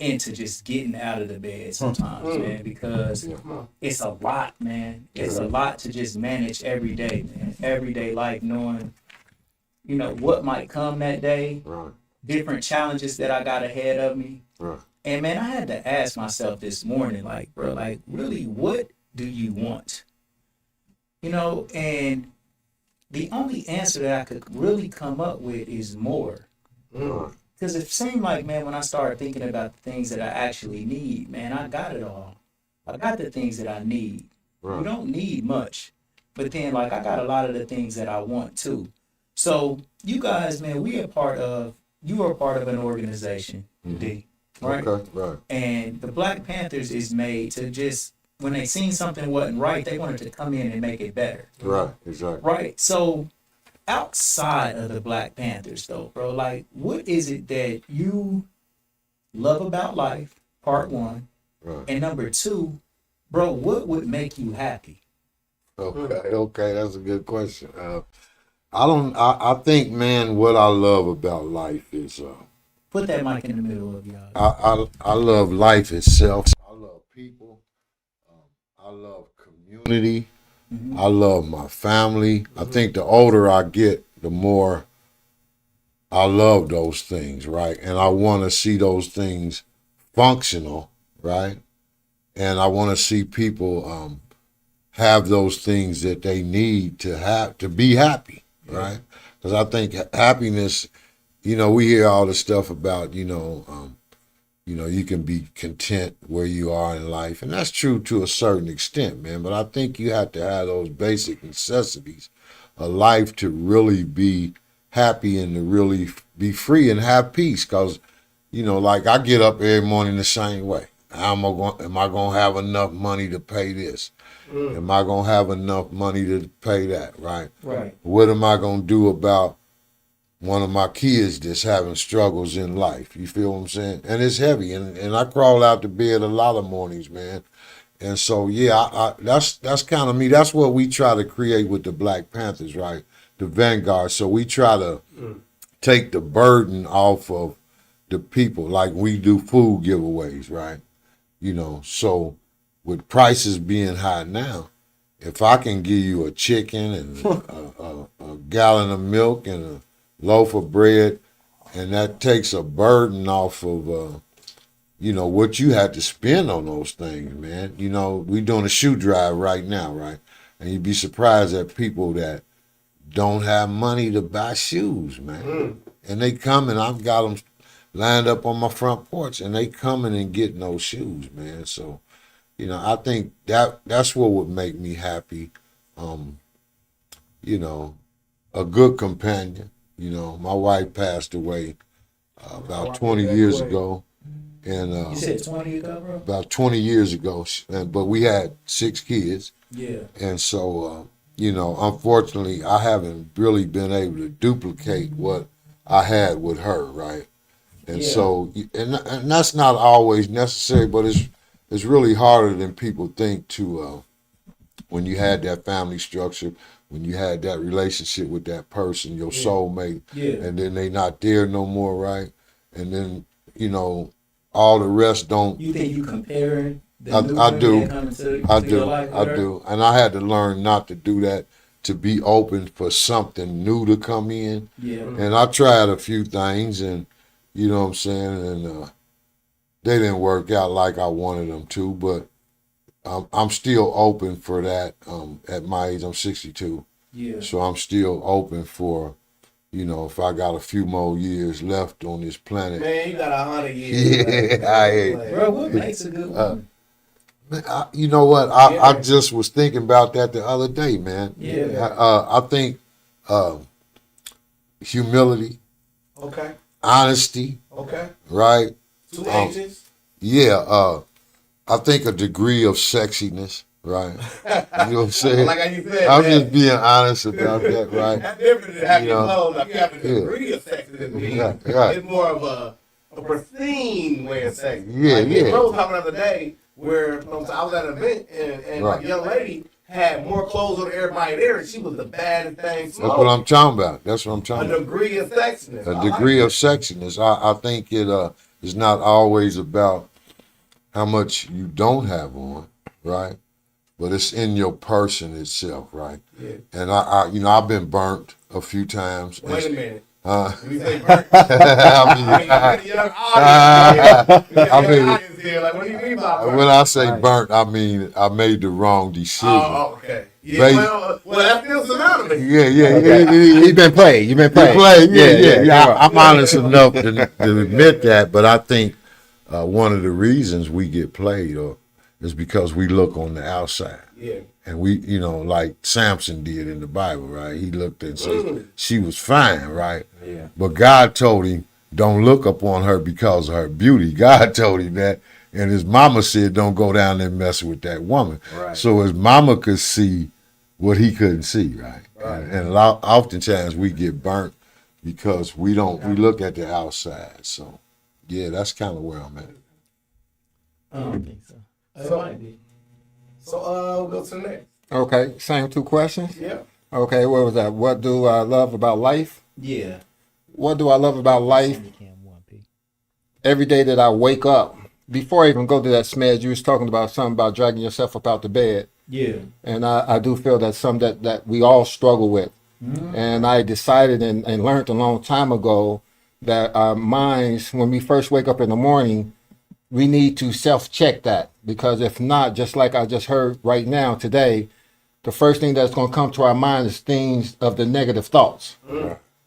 into just getting out of the bed sometimes, man, because it's a lot, man. It's a lot to just manage every day, man. Everyday life, knowing, you know, what might come that day, Right. different challenges that I got ahead of me. Right. And man, I had to ask myself this morning, like, bro, like, really, what do you want? You know, and the only answer that I could really come up with is more. Right. Because it seemed like, man, when I started thinking about the things that I actually need, man, I got it all. I got the things that I need. Right. You don't need much. But then, like, I got a lot of the things that I want, too. So, you guys, man, you are part of an organization, D, right? Okay. Right. And the Black Panthers is made to just, when they seen something wasn't right, they wanted to come in and make it better. Right. Exactly. Right? So, outside of the Black Panthers, though, bro, like, what is it that you love about life, part one, Right. and number two, bro, what would make you happy? Okay, that's a good question. I think, man, what I love about life is Put that mic in the middle of y'all. I love life itself. I love people. I love community. I love my family. I think the older I get, the more I love those things, right? And I want to see those things functional, right? And I want to see people have those things that they need to have to be happy, right? Because I think happiness, you know, we hear all the stuff about, you know, you can be content where you are in life, and that's true to a certain extent, man. But I think you have to have those basic necessities of life to really be happy and to really be free and have peace. Because, you know, like I get up every morning the same way. Am I going to have enough money to pay this? Am I going to have enough money to pay that, right? Right. What am I going to do about one of my kids that's having struggles in life? You feel what I'm saying? And it's heavy, and I crawl out to bed a lot of mornings, man. And so, yeah, that's kind of me. That's what we try to create with the Black Panthers, right? The Vanguard. So we try to take the burden off of the people, like we do food giveaways, right? You know, so with prices being high now, if I can give you a chicken and a gallon of milk and a loaf of bread, and that takes a burden off of, you know, what you had to spend on those things, man. You know, we doing a shoe drive right now, right? And you'd be surprised at people that don't have money to buy shoes, man. And they come, and I've got them lined up on my front porch, and they coming and getting those shoes, man. So, you know, I think that's what would make me happy. You know, a good companion. You know, my wife passed away about 20 years ago. And You said 20 ago, bro? about 20 years ago, but we had 6 kids. Yeah. And so, you know, unfortunately, I haven't really been able to duplicate what I had with her, right? And so, and that's not always necessary, but it's really harder than people think to, when you had that family structure, when you had that relationship with that person, your soulmate, and then they not there no more, right? And then, you know, all the rest don't. You think you comparing the I new do. women that come into your life with I her? do. And I had to learn not to do that, to be open for something new to come in. Yeah. And I tried a few things, and you know what I'm saying, and they didn't work out like I wanted them to, but I'm still open for that. At my age, I'm 62. Yeah. So I'm still open for, you know, if I got a few more years left on this planet. Man, you got 100 years. Bro, what makes a good woman? Man, you know what? I just was thinking about that the other day, man. Yeah. I think humility, Okay. honesty, Okay. right? 2 H's. Yeah. I think a degree of sexiness, right? You know what I'm saying? Like how you said, I'm man. just being honest about that, right? That's different than having You know, clothes. Like you have a degree of sex than me. Right. It's more of a pristine way of sex. Yeah, like yeah. Bro was talking the other day where I was at an event and Right. a young lady had more clothes on everybody there, and she was the baddest thing. That's what I'm talking about. A about. degree of sexiness. A degree of sexiness. I think it It's not always about how much you don't have on, right? But it's in your person itself, right? Yeah. And I've been burnt a few times. Wait a minute. Huh? When you say burnt, I mean, we got a young audience here. We got a young audience here. Like, what do you mean by burnt? when I say burnt, I mean I made the wrong decision. Oh, okay. Yeah, Baby. well, that's still synonymous. Yeah. You've been played. You've been played. Yeah. I'm honest enough to admit that, but I think one of the reasons we get played is because we look on the outside. Yeah. And we, like Samson did in the Bible, right? He looked and said she was fine, right? Yeah. But God told him, don't look upon her because of her beauty. God told him that. And his mama said, don't go down there and mess with that woman. Right. So his mama could see what he couldn't see, right? And oftentimes we get burnt because we look at the outside. So, yeah, that's kind of where I'm at. I don't think so. It So- might be. So, we'll go to the next. Okay, same two questions. Yeah. Okay, what was that? What do I love about life? Yeah. What do I love about life? Sony Cam 1P. Every day that I wake up, before I even go to that smedge, you was talking about something about dragging yourself up out the bed. Yeah. And I do feel that's something that we all struggle with. And I decided and learned a long time ago that our minds, when we first wake up in the morning, we need to self-check that. Because if not, just like I just heard right now today, the first thing that's going to come to our mind is things of the negative thoughts.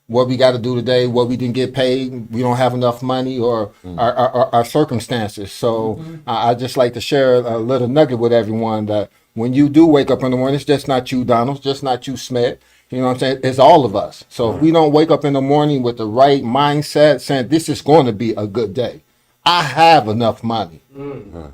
What we got to do today, what we didn't get paid, we don't have enough money, or our circumstances. So I just like to share a little nugget with everyone that when you do wake up in the morning, it's just not you, Donald, it's just not you, Smith. You know what I'm saying? It's all of us. So if we don't wake up in the morning with the right mindset, saying this is going to be a good day. I have enough money.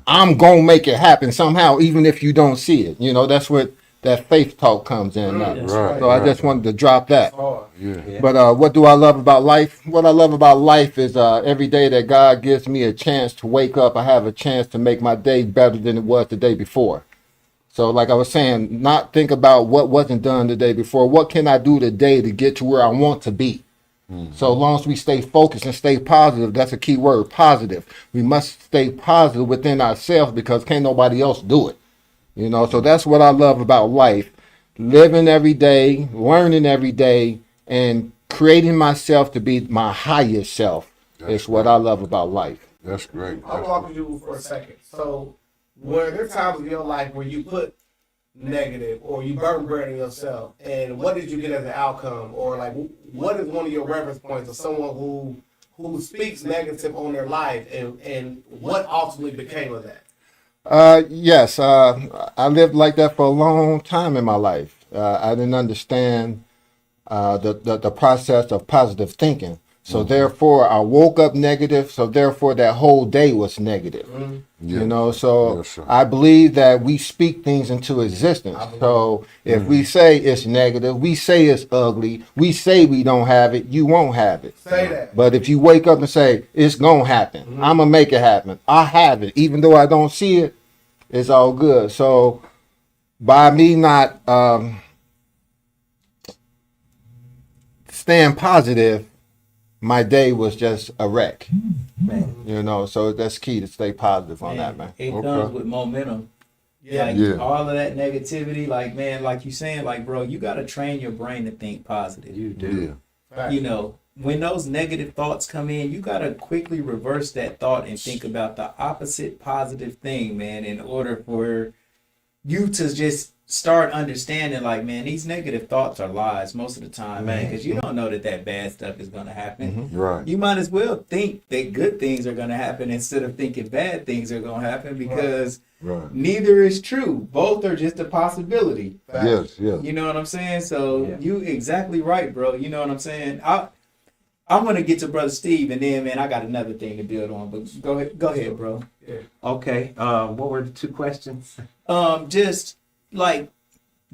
I'm going to make it happen somehow, even if you don't see it. You know, that's what that faith talk comes in. That's right. So I just wanted to drop that. Hard. Yeah. But what do I love about life? What I love about life is every day that God gives me a chance to wake up, I have a chance to make my day better than it was the day before. So like I was saying, not think about what wasn't done the day before. What can I do today to get to where I want to be? So long as we stay focused and stay positive, that's a key word, positive. We must stay positive within ourselves because can't nobody else do it. You know, so that's what I love about life. Living every day, learning every day, and creating myself to be my highest self is what I love about life. That's great. I'll walk with you for a second. So, were there times in your life where you put negative or you burden yourself, and what did you get as an outcome? Or like, what is one of your reference points of someone who speaks negative on their life, and what ultimately became of that? Yes, I lived like that for a long time in my life. I didn't understand the process of positive thinking. So therefore, I woke up negative. So therefore, that whole day was negative. You know, so Yes, sir. I believe that we speak things into existence. So if we say it's negative, we say it's ugly, we say we don't have it, you won't have it. Say that. But if you wake up and say, it's going to happen, I'm going to make it happen, I have it, even though I don't see it, it's all good. So by me not staying positive, my day was just a wreck. You know, so that's key to stay positive on that, man. It comes with momentum. Like Yeah. all of that negativity, like man, like you saying, like bro, you gotta train your brain to think positive. You do. Yeah. You know, when those negative thoughts come in, you gotta quickly reverse that thought and think about the opposite positive thing, man, in order for you to just start understanding, like, man, these negative thoughts are lies most of the time, man, because you don't know that bad stuff is gonna happen. Right. You might as well think that good things are gonna happen instead of thinking bad things are gonna happen, because Right. neither is true. Both are just a possibility. Yes. Yes. You know what I'm saying? So Yeah. you exactly right, bro. You know what I'm saying? I'm gonna get to Brother Steve, and then, man, I got another thing to build on. But go ahead, bro. Okay. What were the two questions? Just like,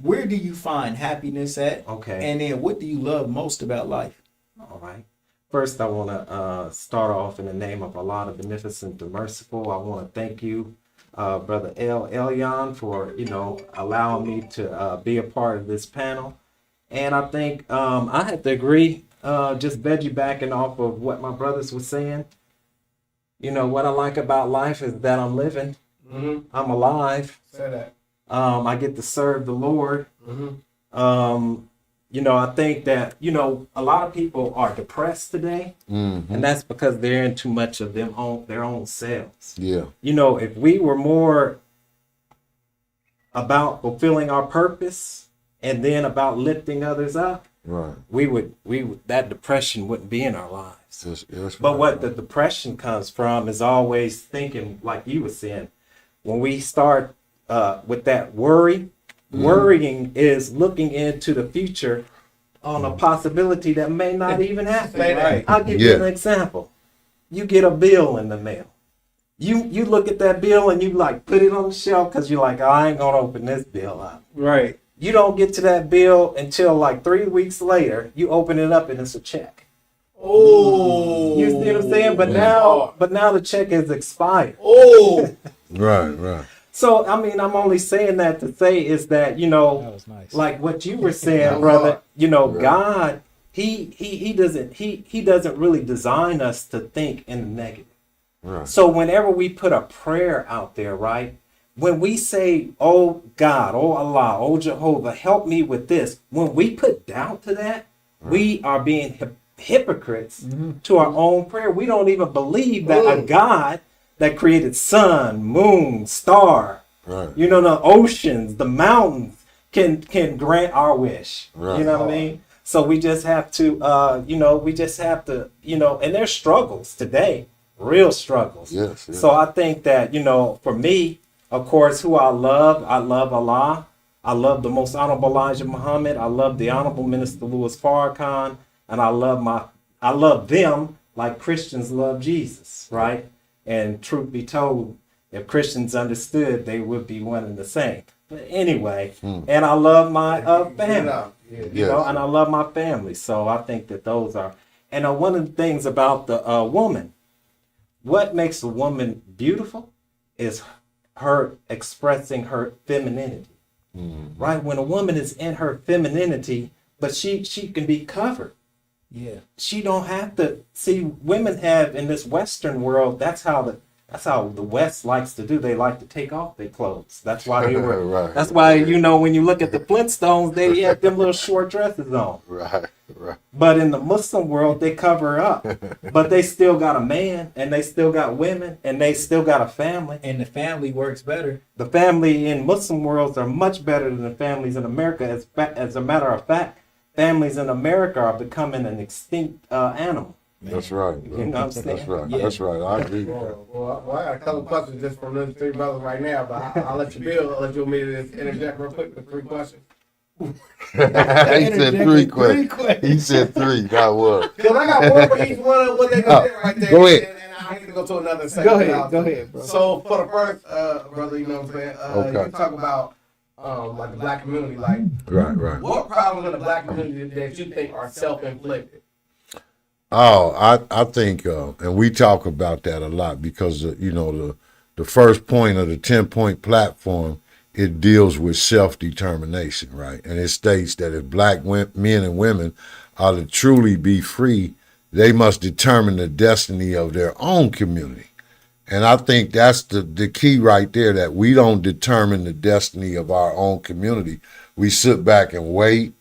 where do you find happiness at? Okay. And then, what do you love most about life? All right. First, I want to start off in the name of Allah, the Beneficent, the Merciful. I want to thank you, Brother Elyon, for allowing me to be a part of this panel. And I think I have to agree, just veggie backing off of what my brothers were saying. You know, what I like about life is that I'm living. Mm-hmm. I'm alive. Say that. I get to serve the Lord. Mm-hmm. You know, I think that, you know, a lot of people are depressed today, and that's because they're in too much of their own selves. Yeah. You know, if we were more about fulfilling our purpose and then about lifting others up, Right. we would that depression wouldn't be in our lives. That's But right. what the depression comes from is always thinking, like you were saying, when we start with that worrying is looking into the future on a possibility that may not even happen. Say that. I'll give you Yeah. an example. You get a bill in the mail. You look at that bill and you like put it on the shelf because you're like, I ain't gonna open this bill up. Right. You don't get to that bill until like 3 weeks later. You open it up and it's a check. Oh. You see what I'm saying? But now the check is expired. Oh. Right. So I mean, I'm only saying that to say is that, you know, That was nice. like what you were saying, brother. You know, God, he doesn't really design us to think in the negative. Right. So whenever we put a prayer out there, right? When we say, oh God, oh Allah, oh Jehovah, help me with this, when we put doubt to that, we are being hypocrites to our own prayer. We don't even believe that a God that created sun, moon, star, Right. you know, the oceans, the mountains can grant our wish. Right. You know what I mean? So we just have to, you know, and there's struggles today, real struggles. Yes. So I think that, you know, for me, of course, who I love Allah. I love the Most Honorable Elijah Muhammad. I love the Honorable Minister Louis Farrakhan. And I love them like Christians love Jesus, right? And truth be told, if Christians understood, they would be one and the same. But anyway, and I love my family, you know, and I love my family. So I think that those are, and one of the things about the woman, what makes a woman beautiful is her expressing her femininity, right? When a woman is in her femininity, but she can be covered. Yeah. She don't have to see. Women have in this Western world. That's how the West likes to do. They like to take off their clothes. That's why they were. Right. That's why, you know, when you look at the Flintstones, they had them little short dresses on. Right. But in the Muslim world, they cover up. But they still got a man, and they still got women, and they still got a family. And the family works better. The family in Muslim worlds are much better than the families in America. As a matter of fact, families in America are becoming an extinct animal. That's right. Bro. You know what I'm saying? That's right. Yeah. That's right. I agree. Well, I got a couple questions just from those three brothers right now, but I'll let you build. I'll let you me to interject real quick with 3 questions. He said 3 questions. He said 3. That was. Because I got one for each one of what they got there right there. Go ahead. And I hate to go to another segment. Go ahead, bro. So for the first, brother, you know what I'm saying? Okay. You talk about like the black community. Like, Right. what problems in the black community that you think are self-inflicted? Oh, I think, and we talk about that a lot because, you know, the first point of the 10-point platform, it deals with self-determination, right? And it states that if black men and women are to truly be free, they must determine the destiny of their own community. And I think that's the key right there, that we don't determine the destiny of our own community. We sit back and wait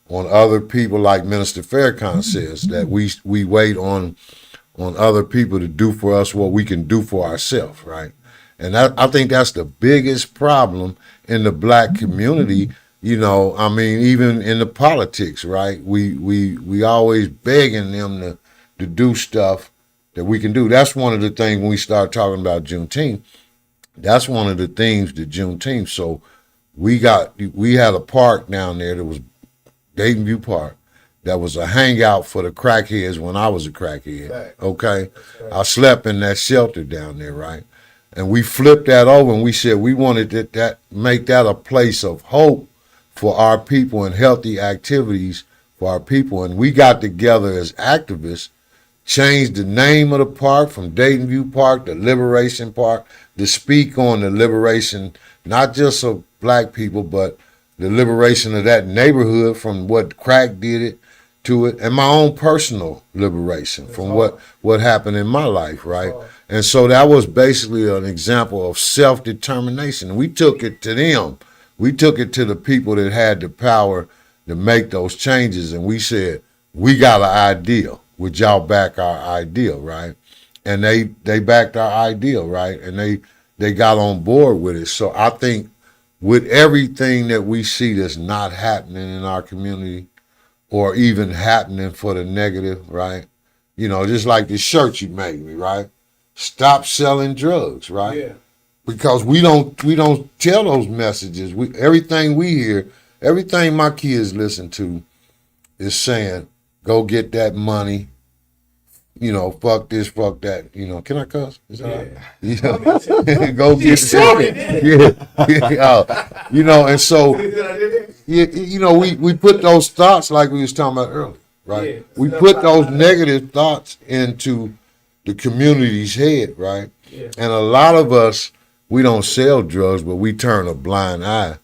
on other people, like Minister Farrakhan says, that we wait on other people to do for us what we can do for ourselves, right? And I think that's the biggest problem in the black community. You know, I mean, even in the politics, right? We always begging them to do stuff that we can do. That's one of the things when we start talking about Juneteenth. That's one of the things that Juneteenth. So we had a park down there that was Dayton View Park, that was a hangout for the crackheads when I was a crackhead. Right. Okay, I slept in that shelter down there, right? And we flipped that over and we said we wanted that make that a place of hope for our people and healthy activities for our people. And we got together as activists, changed the name of the park from Dayton View Park to Liberation Park to speak on the liberation, not just of black people, but the liberation of that neighborhood from what crack did it to it, and my own personal liberation from what happened in my life, right? And so that was basically an example of self-determination. We took it to them. We took it to the people that had the power to make those changes, and we said, we got an ideal. Would y'all back our ideal, right? And they backed our ideal, right? And they got on board with it. So I think with everything that we see that's not happening in our community, or even happening for the negative, right? You know, just like the shirt you made me, right? Stop selling drugs, right? Yeah. Because we don't tell those messages. Everything we hear, everything my kids listen to is saying, go get that money, you know, fuck this, fuck that. You know, can I cuss? Is that right? Yeah. Go get it. Yeah. You know, and so you know, we put those thoughts like we was talking about earlier, right? Yeah. We put those negative thoughts into the community's head, right? Yeah. And a lot of us, we don't sell drugs, but we turn a blind eye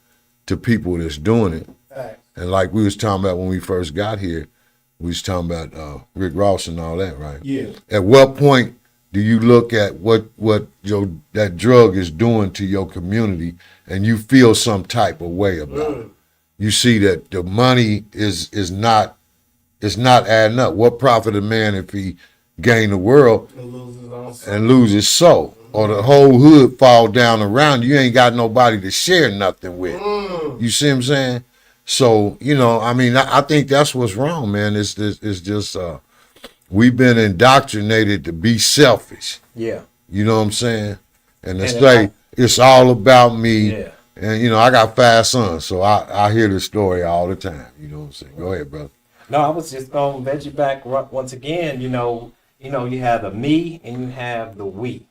to people that's doing it. Right. And like we was talking about when we first got here, we was talking about Rick Ross and all that, right? Yeah. At what point do you look at what that drug is doing to your community and you feel some type of way about it? You see that the money is not adding up. What profit a man if he gain the world and lose his soul? Or the whole hood fall down around you, ain't got nobody to share nothing with. You see what I'm saying? So, you know, I mean, I think that's what's wrong, man. It's just we've been indoctrinated to be selfish. Yeah. You know what I'm saying? And to say it's all about me. Yeah. And, you know, I got 5 sons, so I hear the story all the time. You know what I'm saying? Go ahead, brother. No, I was just going to let you back once again. You have the me and you have the we.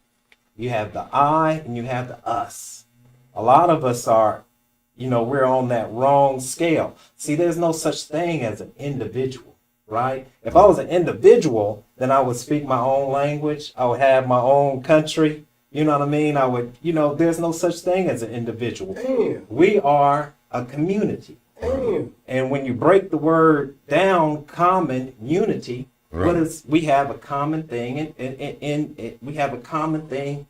You have the I and you have the us. A lot of us are, we're on that wrong scale. See, there's no such thing as an individual, right? If I was an individual, then I would speak my own language. I would have my own country. You know what I mean? I would, there's no such thing as an individual. Damn. We are a community. Damn. And when you break the word down, common, unity, Right. We have a common thing, and we have a common thing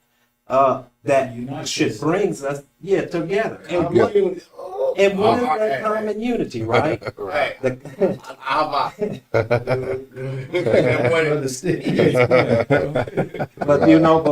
that should brings us together. And what is that common unity, right? Right. But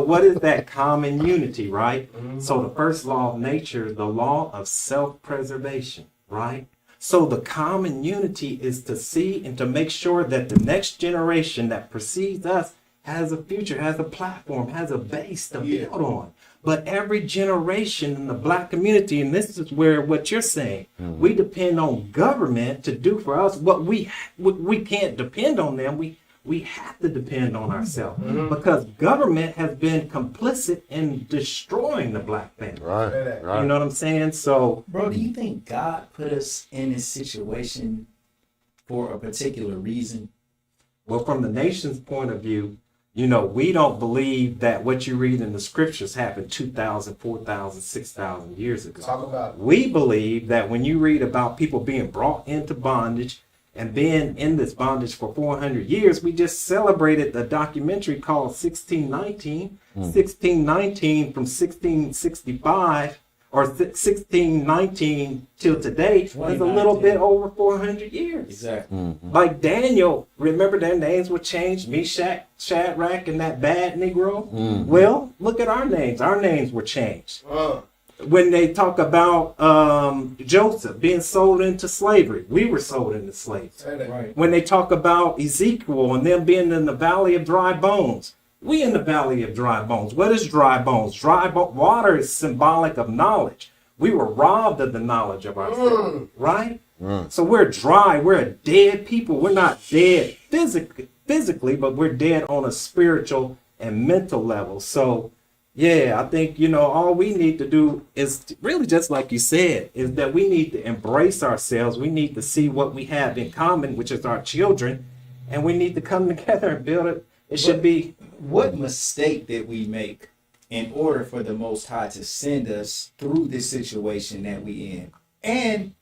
what is that common unity, right? So the first law of nature, the law of self-preservation, right? So the common unity is to see and to make sure that the next generation that precedes us has a future, has a platform, has a base to build on. But every generation in the Black community, and this is where what you're saying, we depend on government to do for us what we can't depend on them. We have to depend on ourselves because government has been complicit in destroying the Black family. Right. You know what I'm saying? So, Bro, do you think God put us in this situation for a particular reason? well, from the nation's point of view, we don't believe that what you read in the scriptures happened 2,000, 4,000, 6,000 years ago. Talk about it. We believe that when you read about people being brought into bondage and being in this bondage for 400 years, we just celebrated the documentary called 1619. 1619 from 1665 or 1619 till today is a little bit over 400 years. Exactly. Like Daniel, remember their names were changed, Meshach, Shadrach, and that bad Negro? Well, look at our names. Our names were changed. When they talk about Joseph being sold into slavery, we were sold into slavery. Right. When they talk about Ezekiel and them being in the valley of dry bones, we in the valley of dry bones. What is dry bones? Water is symbolic of knowledge. We were robbed of the knowledge of ourselves, right? So we're dry. We're a dead people. We're not dead physically, but we're dead on a spiritual and mental level. So, yeah, I think, all we need to do is really just like you said, is that we need to embrace ourselves. We need to see what we have in common, which is our children, and we need to come together and build it. It should be. What mistake did we make in order for the Most High to send us through this situation that we in? And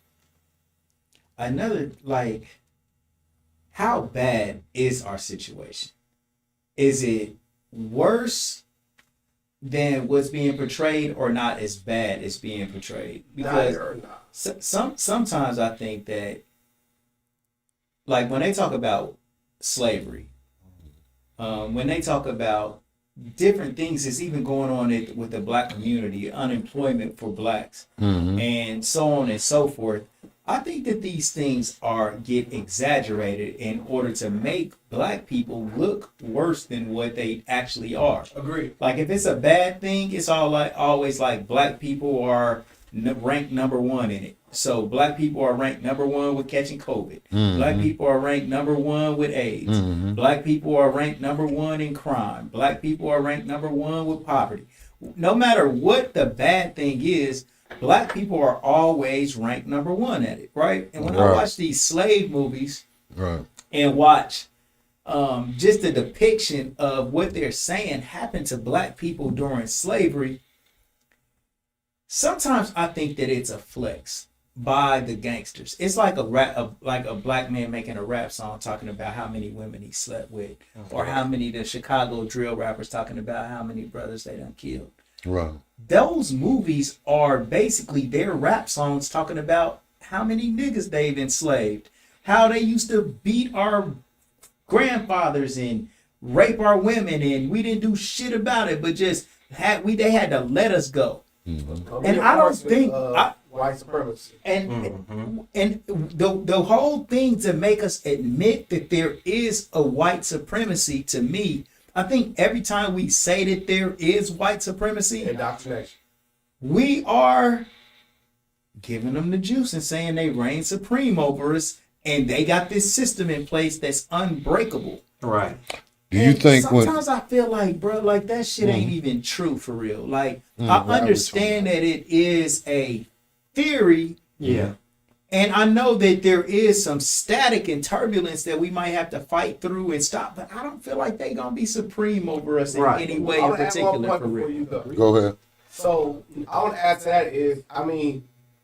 another, how bad is our situation? Is it worse than what's being portrayed, or not as bad as being portrayed? Because Neither or not. sometimes I think that, like when they talk about slavery, when they talk about different things that's even going on with the black community, unemployment for blacks, and so on and so forth. I think that these things get exaggerated in order to make black people look worse than what they actually are. Agreed. Like if it's a bad thing, it's always like black people are ranked number one in it. So black people are ranked number one with catching COVID. Black people are ranked number one with AIDS. Black people are ranked number one in crime. Black people are ranked number one with poverty. No matter what the bad thing is, black people are always ranked number one at it, right? And when I watch these slave movies and watch just the depiction of what they're saying happened to black people during slavery, sometimes I think that it's a flex by the gangsters. It's like like a black man making a rap song talking about how many women he slept with, or how many the Chicago drill rappers talking about how many brothers they done killed. Right. Those movies are basically their rap songs talking about how many niggas they've enslaved, how they used to beat our grandfathers and rape our women, and we didn't do shit about it, but just they had to let us go. And I don't think white supremacy. And the whole thing to make us admit that there is a white supremacy, to me, I think every time we say that there is white supremacy, Indoctrination. we are giving them the juice and saying they reign supreme over us, and they got this system in place that's unbreakable. Right. Do you think sometimes I feel like, bro, like that shit ain't even true for real. Like I understand that it is a theory. Yeah. And I know that there is some static and turbulence that we might have to fight through and stop, but I don't feel like they're gonna be supreme over us in any way in particular for real. Go ahead. So I want to add to that is,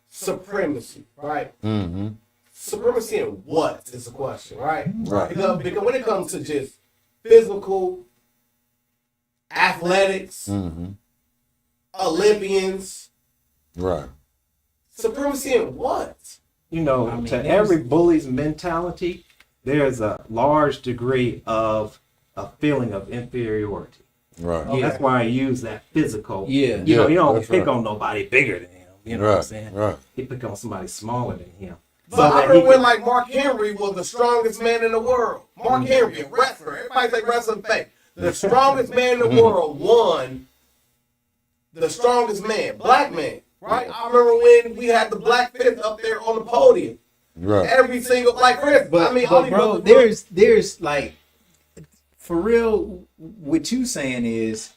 supremacy, right? Supremacy in what is the question, right? Right. Because when it comes to just physical, athletics, Olympians, Right. supremacy in what? You know, to every bully's mentality, there's a large degree of a feeling of inferiority. Right. Yeah. That's why I use that physical. Yeah. You know, you don't that's pick right. on nobody bigger than him. You know what I'm saying? Right. He pick on somebody smaller than him. But I remember when like Mark Henry was the strongest man in the world. Mark Henry, a wrestler. Everybody say wrestling fake. The strongest man in the world won the strongest man, black man. Right? I remember when we had the black fist up there on the podium. Right. Every single like Chris. But bro, there's like, for real, what you saying is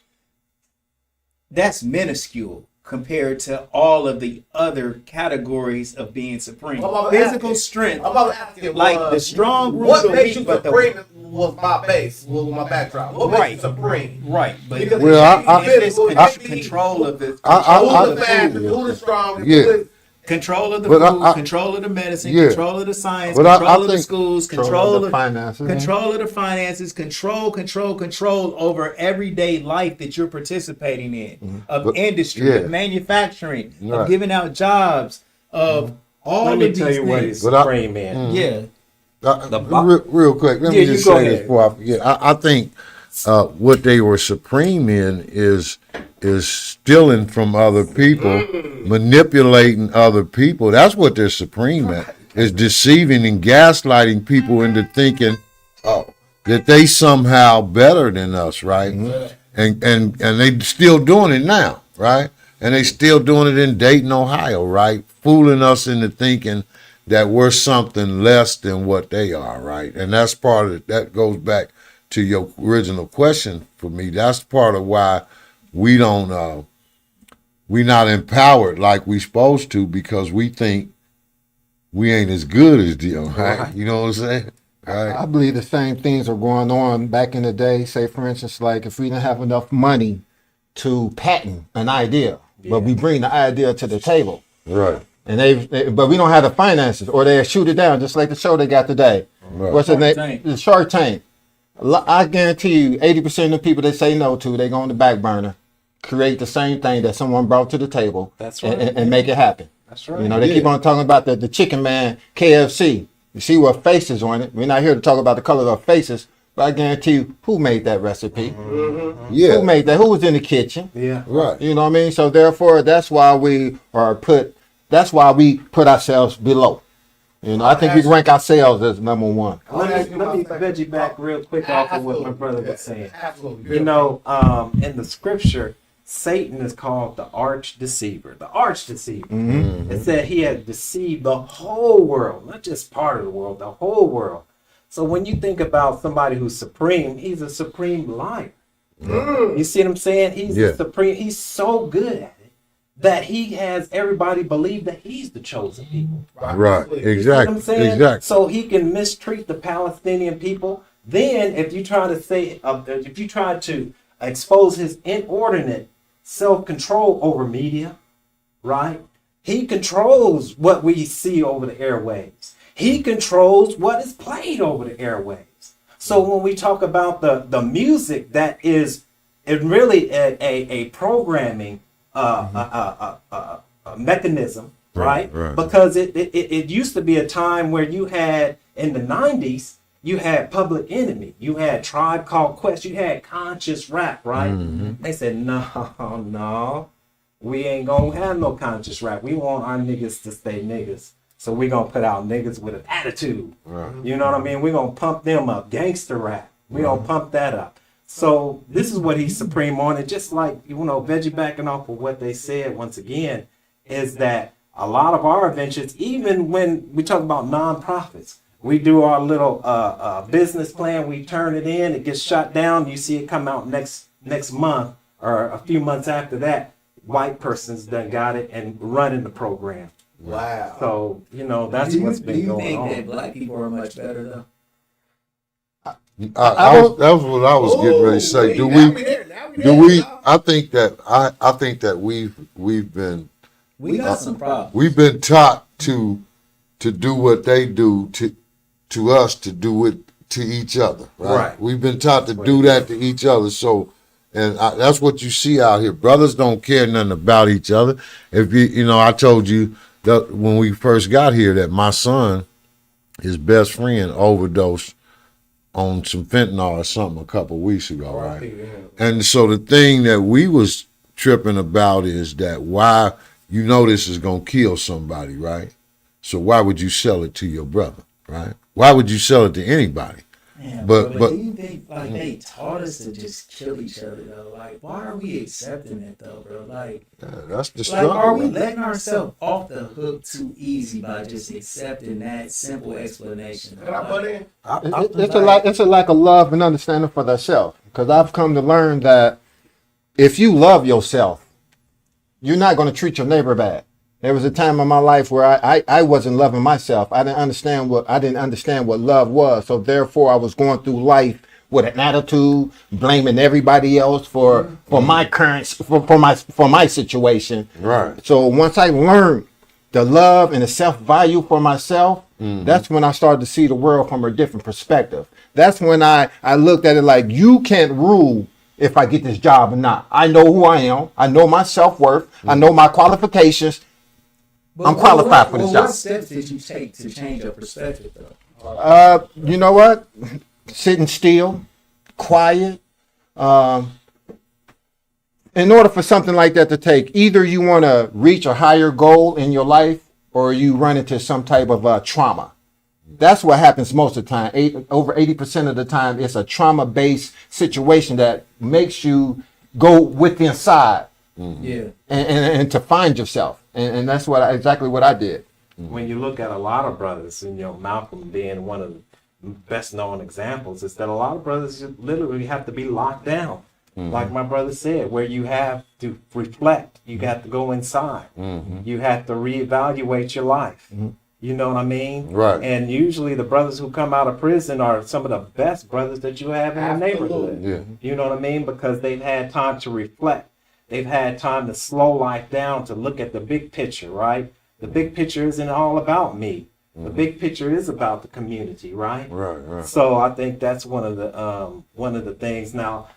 that's minuscule compared to all of the other categories of being supreme. Physical strength, I'm about to ask you, like the strong rule what the makes weak, you but supreme was my base, was my backdrop. What makes you supreme? Right, but Because Well, it's control of the who's the fastest, feel who's the strongest, Yeah. who is- control of the But food, I- control of the medicine, Yeah. control of the science, But I control of the think- schools, Control control of the of finances. control of the finances, control over everyday life that you're participating in, of But- industry, yeah. of manufacturing, Right. of giving out jobs, of all Let of me these tell you what things. is But I- supreme in. Yeah, real quick, let Yeah, me you just go say this ahead. before I forget. I think what they were supreme in is stealing from other people, manipulating other people. That's what they're supreme at. Is deceiving and gaslighting people into thinking that they somehow better than us, right? And they still doing it now, right? And they still doing it in Dayton, Ohio, right? Fooling us into thinking that we're something less than what they are, right? And that's part of it. That goes back to your original question for me. That's part of why we don't, we not empowered like we supposed to, because we think we ain't as good as them, right? You know what I'm saying? Right. I believe the same things are going on back in the day. Say, for instance, like if we didn't have enough money to patent an idea, but we bring the idea to the table, Right. and but we don't have the finances, or they shoot it down, just like the show they got today. What's his name? Tank. The Shark Tank. I guarantee you, 80% of the people they say no to, they go on the back burner, create the same thing that someone brought to the table, That's right. and make it happen. That's right. You know, they keep on talking about the chicken man, KFC. You see what faces on it. We're not here to talk about the color of faces, but I guarantee you, who made that recipe? Yeah. Who made that? Who was in the kitchen? Yeah. Right. You know what I mean? So therefore, that's why we put ourselves below. You know, I think we rank ourselves as number one. Let me veggie back real quick off of what my brother was saying. Absolutely. You know, in the scripture, Satan is called the arch deceiver. The arch deceiver. It said he had deceived the whole world, not just part of the world, the whole world. So when you think about somebody who's supreme, he's a supreme liar. You see what I'm saying? He's a supreme. He's so good at it that he has everybody believe that he's the chosen people. Right. You see what Exactly. I'm saying? Exactly. So he can mistreat the Palestinian people. Then, if you try to expose his inordinate self-control over media, right? He controls what we see over the airwaves. He controls what is played over the airwaves. So when we talk about the music that is really a programming a mechanism, right? Because it used to be a time where you had, in the 90s, you had Public Enemy, you had Tribe Called Quest, you had conscious rap, right? They said, no, we ain't gonna have no conscious rap. We want our niggas to stay niggas. So we gonna put out niggas with an attitude. You know what I mean? We gonna pump them up. Gangster rap. We gonna pump that up. So this is what he's supreme on. And just like, you know, veggie backing off of what they said once again, is that a lot of our adventures, even when we talk about nonprofits, we do our little business plan, we turn it in, it gets shot down, you see it come out next month or a few months after that, white person's done got it and running the program. Wow. So, you know, that's what's been going on. Do you think that black people are much better though? That was what I was getting ready to say. I think that we've been We got some problems. we've been taught to do what they do to us, to do it to each other, right? We've been taught to do that to each other. So, that's what you see out here. Brothers don't care nothing about each other. If you know, I told you that when we first got here that my son, his best friend, overdosed on some fentanyl or something a couple of weeks ago, right? And so the thing that we was tripping about is that why, you know, this is gonna kill somebody, right? So why would you sell it to your brother, right? Why would you sell it to anybody? Yeah, but they taught us to just kill each other though. Like, why are we accepting it though, bro? Like, that's the like, struggle. are we letting ourselves off the hook too easy by just accepting that simple explanation? Can I put in? It's a lack of love and understanding for thyself. Because I've come to learn that if you love yourself, you're not going to treat your neighbor bad. There was a time in my life where I wasn't loving myself. I didn't understand what love was. So therefore, I was going through life with an attitude, blaming everybody else for my for my situation. Right. So once I learned the love and the self-value for myself, that's when I started to see the world from a different perspective. That's when I looked at it like, you can't rule if I get this job or not. I know who I am. I know my self-worth. I know my qualifications. I'm qualified for this job. What steps did you take to change your perspective though? You know what? Sitting still, quiet. In order for something like that to take, either you want to reach a higher goal in your life or you run into some type of trauma. That's what happens most of the time. Over 80% of the time, it's a trauma-based situation that makes you go with inside. Yeah. And to find yourself. And that's exactly what I did. When you look at a lot of brothers, and you know, Malcolm being one of the best known examples, is that a lot of brothers literally have to be locked down. Like my brother said, where you have to reflect, you got to go inside, you have to reevaluate your life. You know what I mean? Right. And usually the brothers who come out of prison are some of the best brothers that you have in the neighborhood. Yeah. You know what I mean? Because they've had time to reflect. They've had time to slow life down, to look at the big picture, right? The big picture isn't all about me. The big picture is about the community, right? Right. So I think that's one of the things. Now,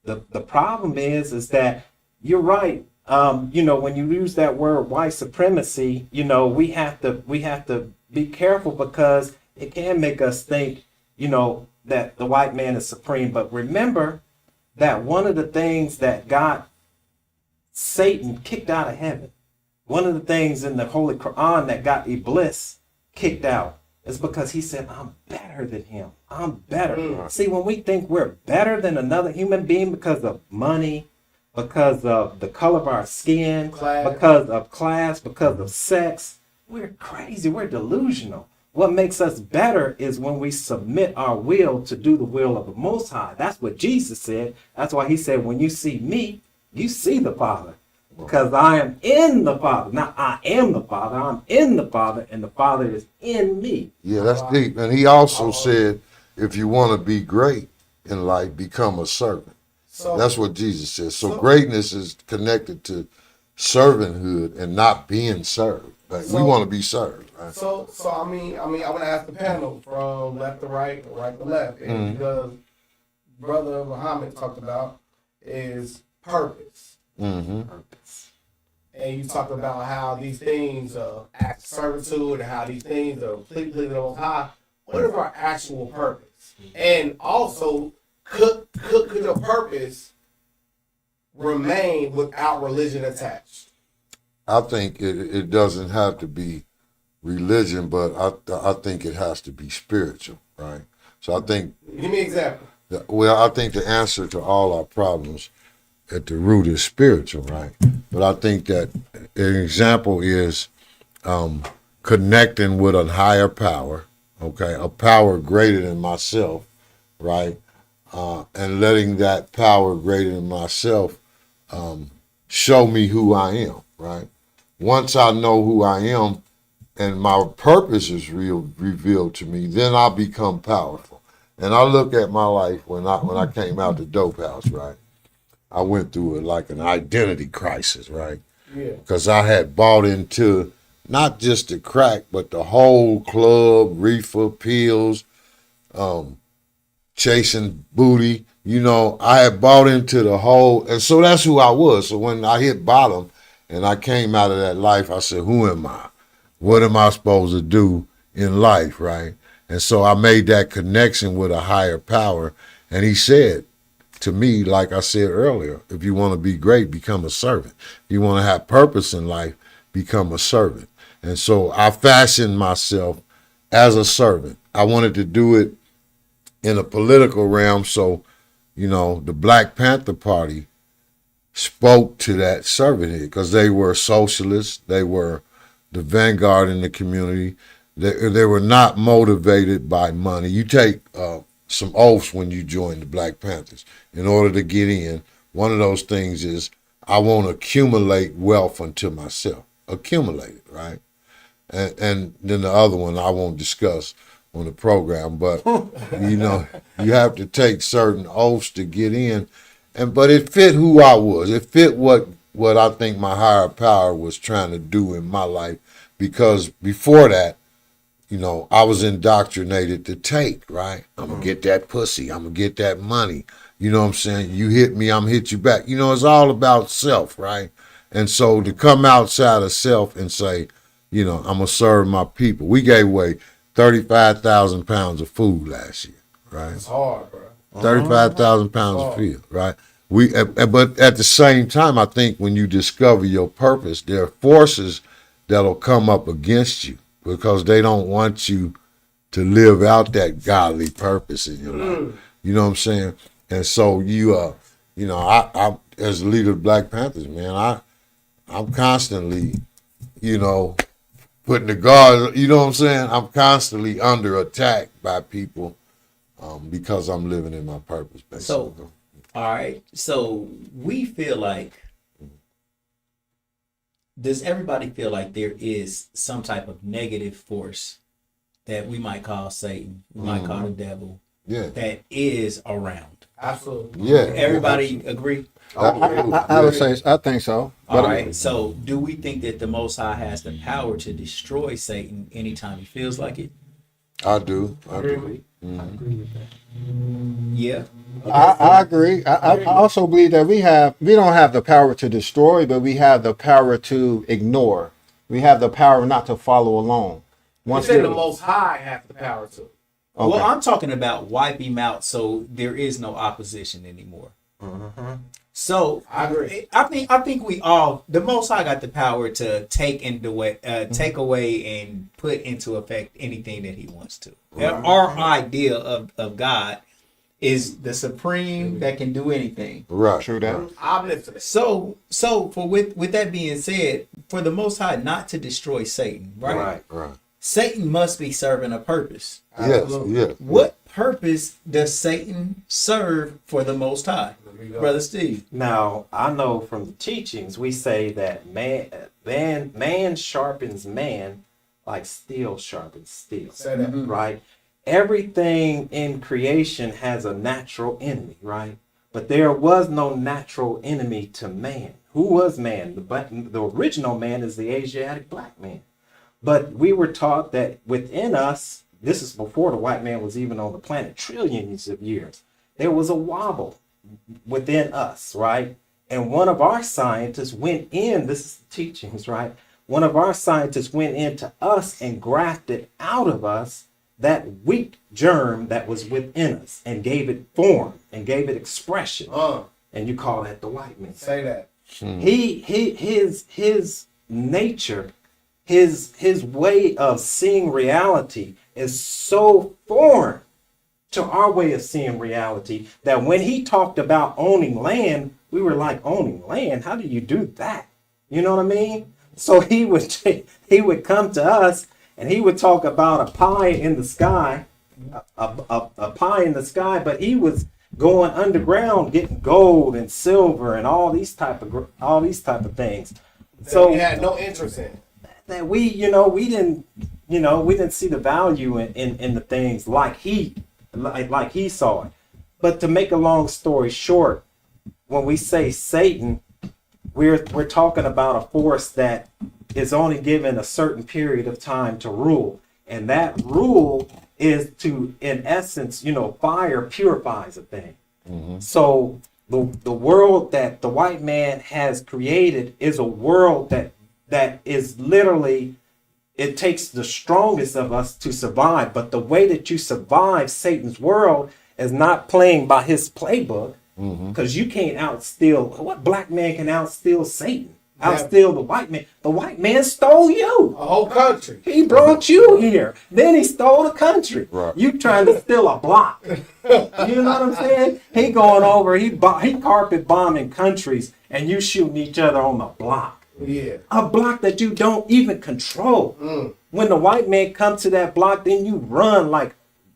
the problem is that you're right. When you use that word white supremacy, we have to be careful because it can make us think, that the white man is supreme. But remember that one of the things that got Satan kicked out of heaven, one of the things in the Holy Quran that got Iblis kicked out is because he said, I'm better than him. I'm better. See, when we think we're better than another human being because of money, because of the color of our skin, because of class, because of sex, we're crazy. We're delusional. What makes us better is when we submit our will to do the will of the Most High. That's what Jesus said. That's why he said, when you see me, you see the Father. Because I am in the Father. Not I am the Father. I'm in the Father, and the Father is in me. Yeah, that's deep. And he also said, if you want to be great in life, become a servant. So That's what Jesus says. So greatness is connected to servanthood and not being served. Like, we want to be served. Right? So I want to ask the panel from left to right, right to left, and because Brother Muhammad talked about is purpose. Purpose. And you talked about how these things act servitude and how these things are completely most high. What is our actual purpose? And also, could your purpose remain without religion attached? I think it doesn't have to be religion, but I think it has to be spiritual, right? So I think... Give me an example. Well, I think the answer to all our problems at the root is spiritual, right? But I think that an example is connecting with a higher power, okay, a power greater than myself, right? And letting that power greater than myself show me who I am, right? Once I know who I am and my purpose is revealed to me, then I become powerful. And I look at my life when I came out the dope house, right? I went through like an identity crisis, right? Yeah. Because I had bought into not just the crack, but the whole club, reefer, pills, chasing booty. I had bought into the whole, and so that's who I was. So when I hit bottom and I came out of that life, I said, who am I? What am I supposed to do in life, right? And so I made that connection with a higher power. And he said to me, like I said earlier, if you want to be great, become a servant. If you want to have purpose in life, become a servant. And so I fashioned myself as a servant. I wanted to do it in a political realm. So, the Black Panther Party spoke to that servanthood because they were socialists. They were the vanguard in the community. They were not motivated by money. You take some oaths when you join the Black Panthers in order to get in. One of those things is I want to accumulate wealth unto myself. Accumulate it, right? And then the other one I won't discuss on the program, but you have to take certain oaths to get in. But it fit who I was. It fit what I think my higher power was trying to do in my life, because before that, I was indoctrinated to take, right? I'm going to get that pussy. I'm going to get that money. You know what I'm saying? You hit me, I'm going to hit you back. It's all about self, right? And so to come outside of self and say, I'm going to serve my people. We gave away 35,000 pounds of food last year, right? It's hard, bro. 35,000 pounds of food, right? But at the same time, I think when you discover your purpose, there are forces that'll come up against you because they don't want you to live out that godly purpose in your life. You know what I'm saying? And so I as the leader of Black Panthers, man, I'm constantly, putting the guard, you know what I'm saying? I'm constantly under attack by people because I'm living in my purpose, basically. So, all right. So we feel like, does everybody feel like there is some type of negative force that we might call Satan, we might call the devil, Yeah. that is around? Absolutely. Yeah. Everybody agree? I would say I think so. All But right. So, do we think that the Most High has the power to destroy Satan anytime he feels like it? I do. I do. Yeah. I agree. I also believe that we don't have the power to destroy, but we have the power to ignore. We have the power not to follow along. You say the Most High has the power to. Well, I'm talking about wipe him out so there is no opposition anymore. So I agree. I think we all, the Most High got the power to take away and put into effect anything that he wants to. Our idea of God is the supreme that can do anything. Right. True that. Omnipotent. So for with that being said, for the Most High not to destroy Satan, right? Right. Satan must be serving a purpose. Yes. What purpose does Satan serve for the Most High, Brother Steve? Now, I know from the teachings we say that man sharpens man like steel sharpens steel. Say that. Right? Everything in creation has a natural enemy, right? But there was no natural enemy to man. Who was man? The original man is the Asiatic black man. But we were taught that within us, this is before the white man was even on the planet, trillions of years, there was a wobble within us, right? And one of our scientists went in, this is the teachings, right? One of our scientists went into us and grafted out of us that weak germ that was within us and gave it form and gave it expression. And you call that the white man. Say that. His nature, his way of seeing reality is so foreign to our way of seeing reality that when he talked about owning land, we were like, owning land? How do you do that? You know what I mean? So he would come to us and he would talk about a pie in the sky, a pie in the sky, but he was going underground getting gold and silver and all these type of things. So he had no interest in it. That we didn't see the value in the things like he saw it. But to make a long story short, when we say Satan, we're talking about a force that is only given a certain period of time to rule. And that rule is to, in essence, fire purifies a thing. So the world that the white man has created is a world that is literally, it takes the strongest of us to survive. But the way that you survive Satan's world is not playing by his playbook, because you can't outsteal, what black man can outsteal Satan? Outsteal the white man. The white man stole you. A whole country. He brought you here. Then he stole the country. Right. You trying to steal a block. You know what I'm saying? He going over, he carpet bombing countries, and you shooting each other on the block. Yeah. A block that you don't even control. When the white man comes to that block, then you run like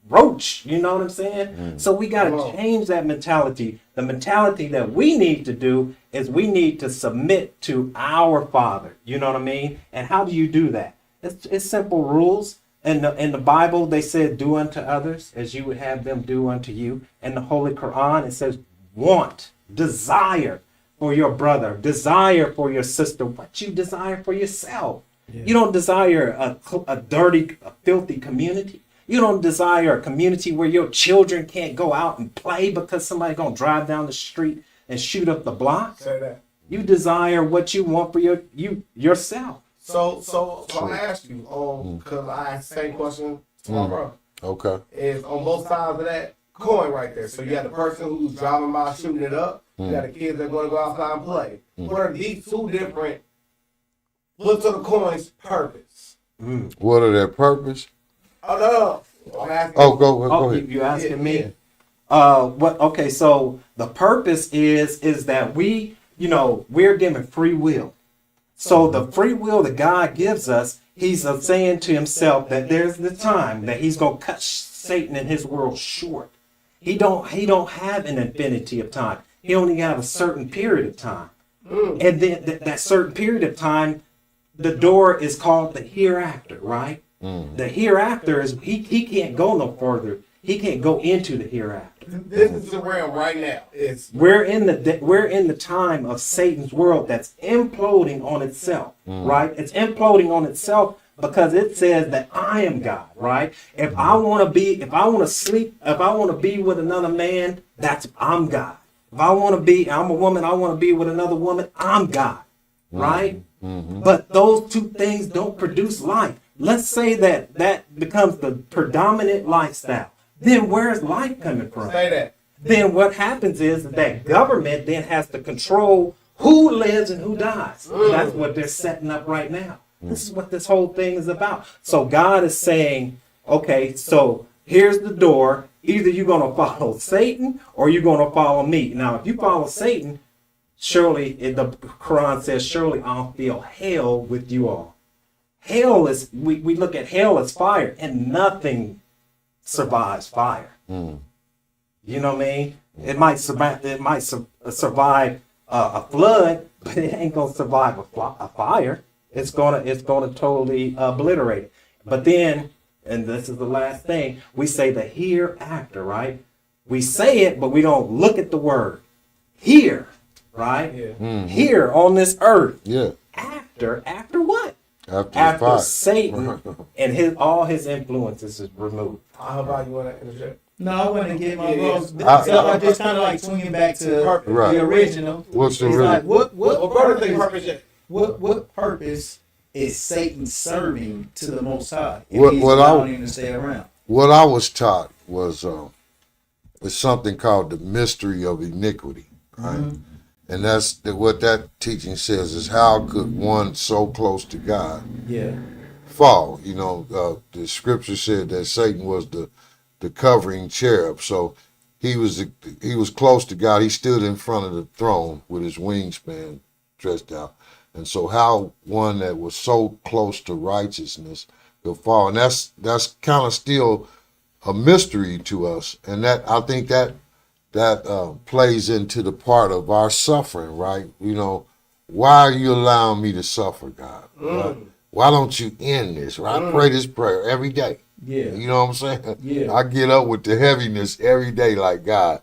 roach. You know what I'm saying? So we got to change that mentality. The mentality that we need to do is we need to submit to our Father. You know what I mean? And how do you do that? It's simple rules. In the Bible, they said, do unto others as you would have them do unto you. In the Holy Quran, it says, want, desire for your brother, desire for your sister, what you desire for yourself. Yeah. You don't desire a dirty, a filthy community. You don't desire a community where your children can't go out and play because somebody's going to drive down the street and shoot up the block. Say that. You desire what you want for yourself. So I ask you, because I asked the same question to my brother. Okay. Is on both sides of that coin right there. So you got the person who's driving by shooting it up. You got the kids that are going to go outside and play. What are these two different flips of the coin's purpose? What are their purpose? Oh, no. I'm asking. Go ahead. You asking me? Okay, so the purpose is that we're given free will. So the free will that God gives us, he's saying to himself that there's the time that he's going to cut Satan and his world short. He don't have an infinity of time. He only got a certain period of time. And then that certain period of time, the door is called the hereafter, right? The hereafter is he can't go no further. He can't go into the hereafter. This is the realm right now. It's We're in the time of Satan's world that's imploding on itself, right? It's imploding on itself because it says that I am God, right? If I want to be with another man, I'm God. If I'm a woman, I want to be with another woman, I'm God, right? But those two things don't produce life. Let's say that becomes the predominant lifestyle. Then where's life coming from? say that. Then what happens is that government then has to control who lives and who dies. That's what they're setting up right now. This is what this whole thing is about. So God is saying, okay, so here's the door. Either you're going to follow Satan or you're going to follow me. Now, if you follow Satan, surely, the Quran says, surely I'll fill hell with you all. Hell is, we look at hell as fire, and nothing survives fire. You know what I mean? It might survive a flood, but it ain't gonna survive a fire. It's gonna totally obliterate it. But then, and this is the last thing, we say the hereafter, right? We say it, but we don't look at the word. Here, right? Yeah. Here on this earth. Yeah. After what? After After Satan and all his influences is removed. How about you want to interject? No, I want to get my Yeah. role. So I just kind of like swinging back to Right. the original. What's the It's original? like, what What purpose? purpose yet? What purpose is Satan serving to the Most High if What- he's what I- allowing him to stay around? What I was taught was it's something called the mystery of iniquity, right? And what that teaching says is how could one so close to God Yeah. fall? You know, the scripture said that Satan was the covering cherub, so he was close to God. He stood in front of the throne with his wingspan stretched out, and so how one that was so close to righteousness could fall, and that's kind of still a mystery to us, and that I think that plays into the part of our suffering, right? You know, why are you allowing me to suffer, God? Right? Why don't you end this? Right? I pray this prayer every day. Yeah. You know what I'm saying? Yeah. I get up with the heaviness every day, like, God,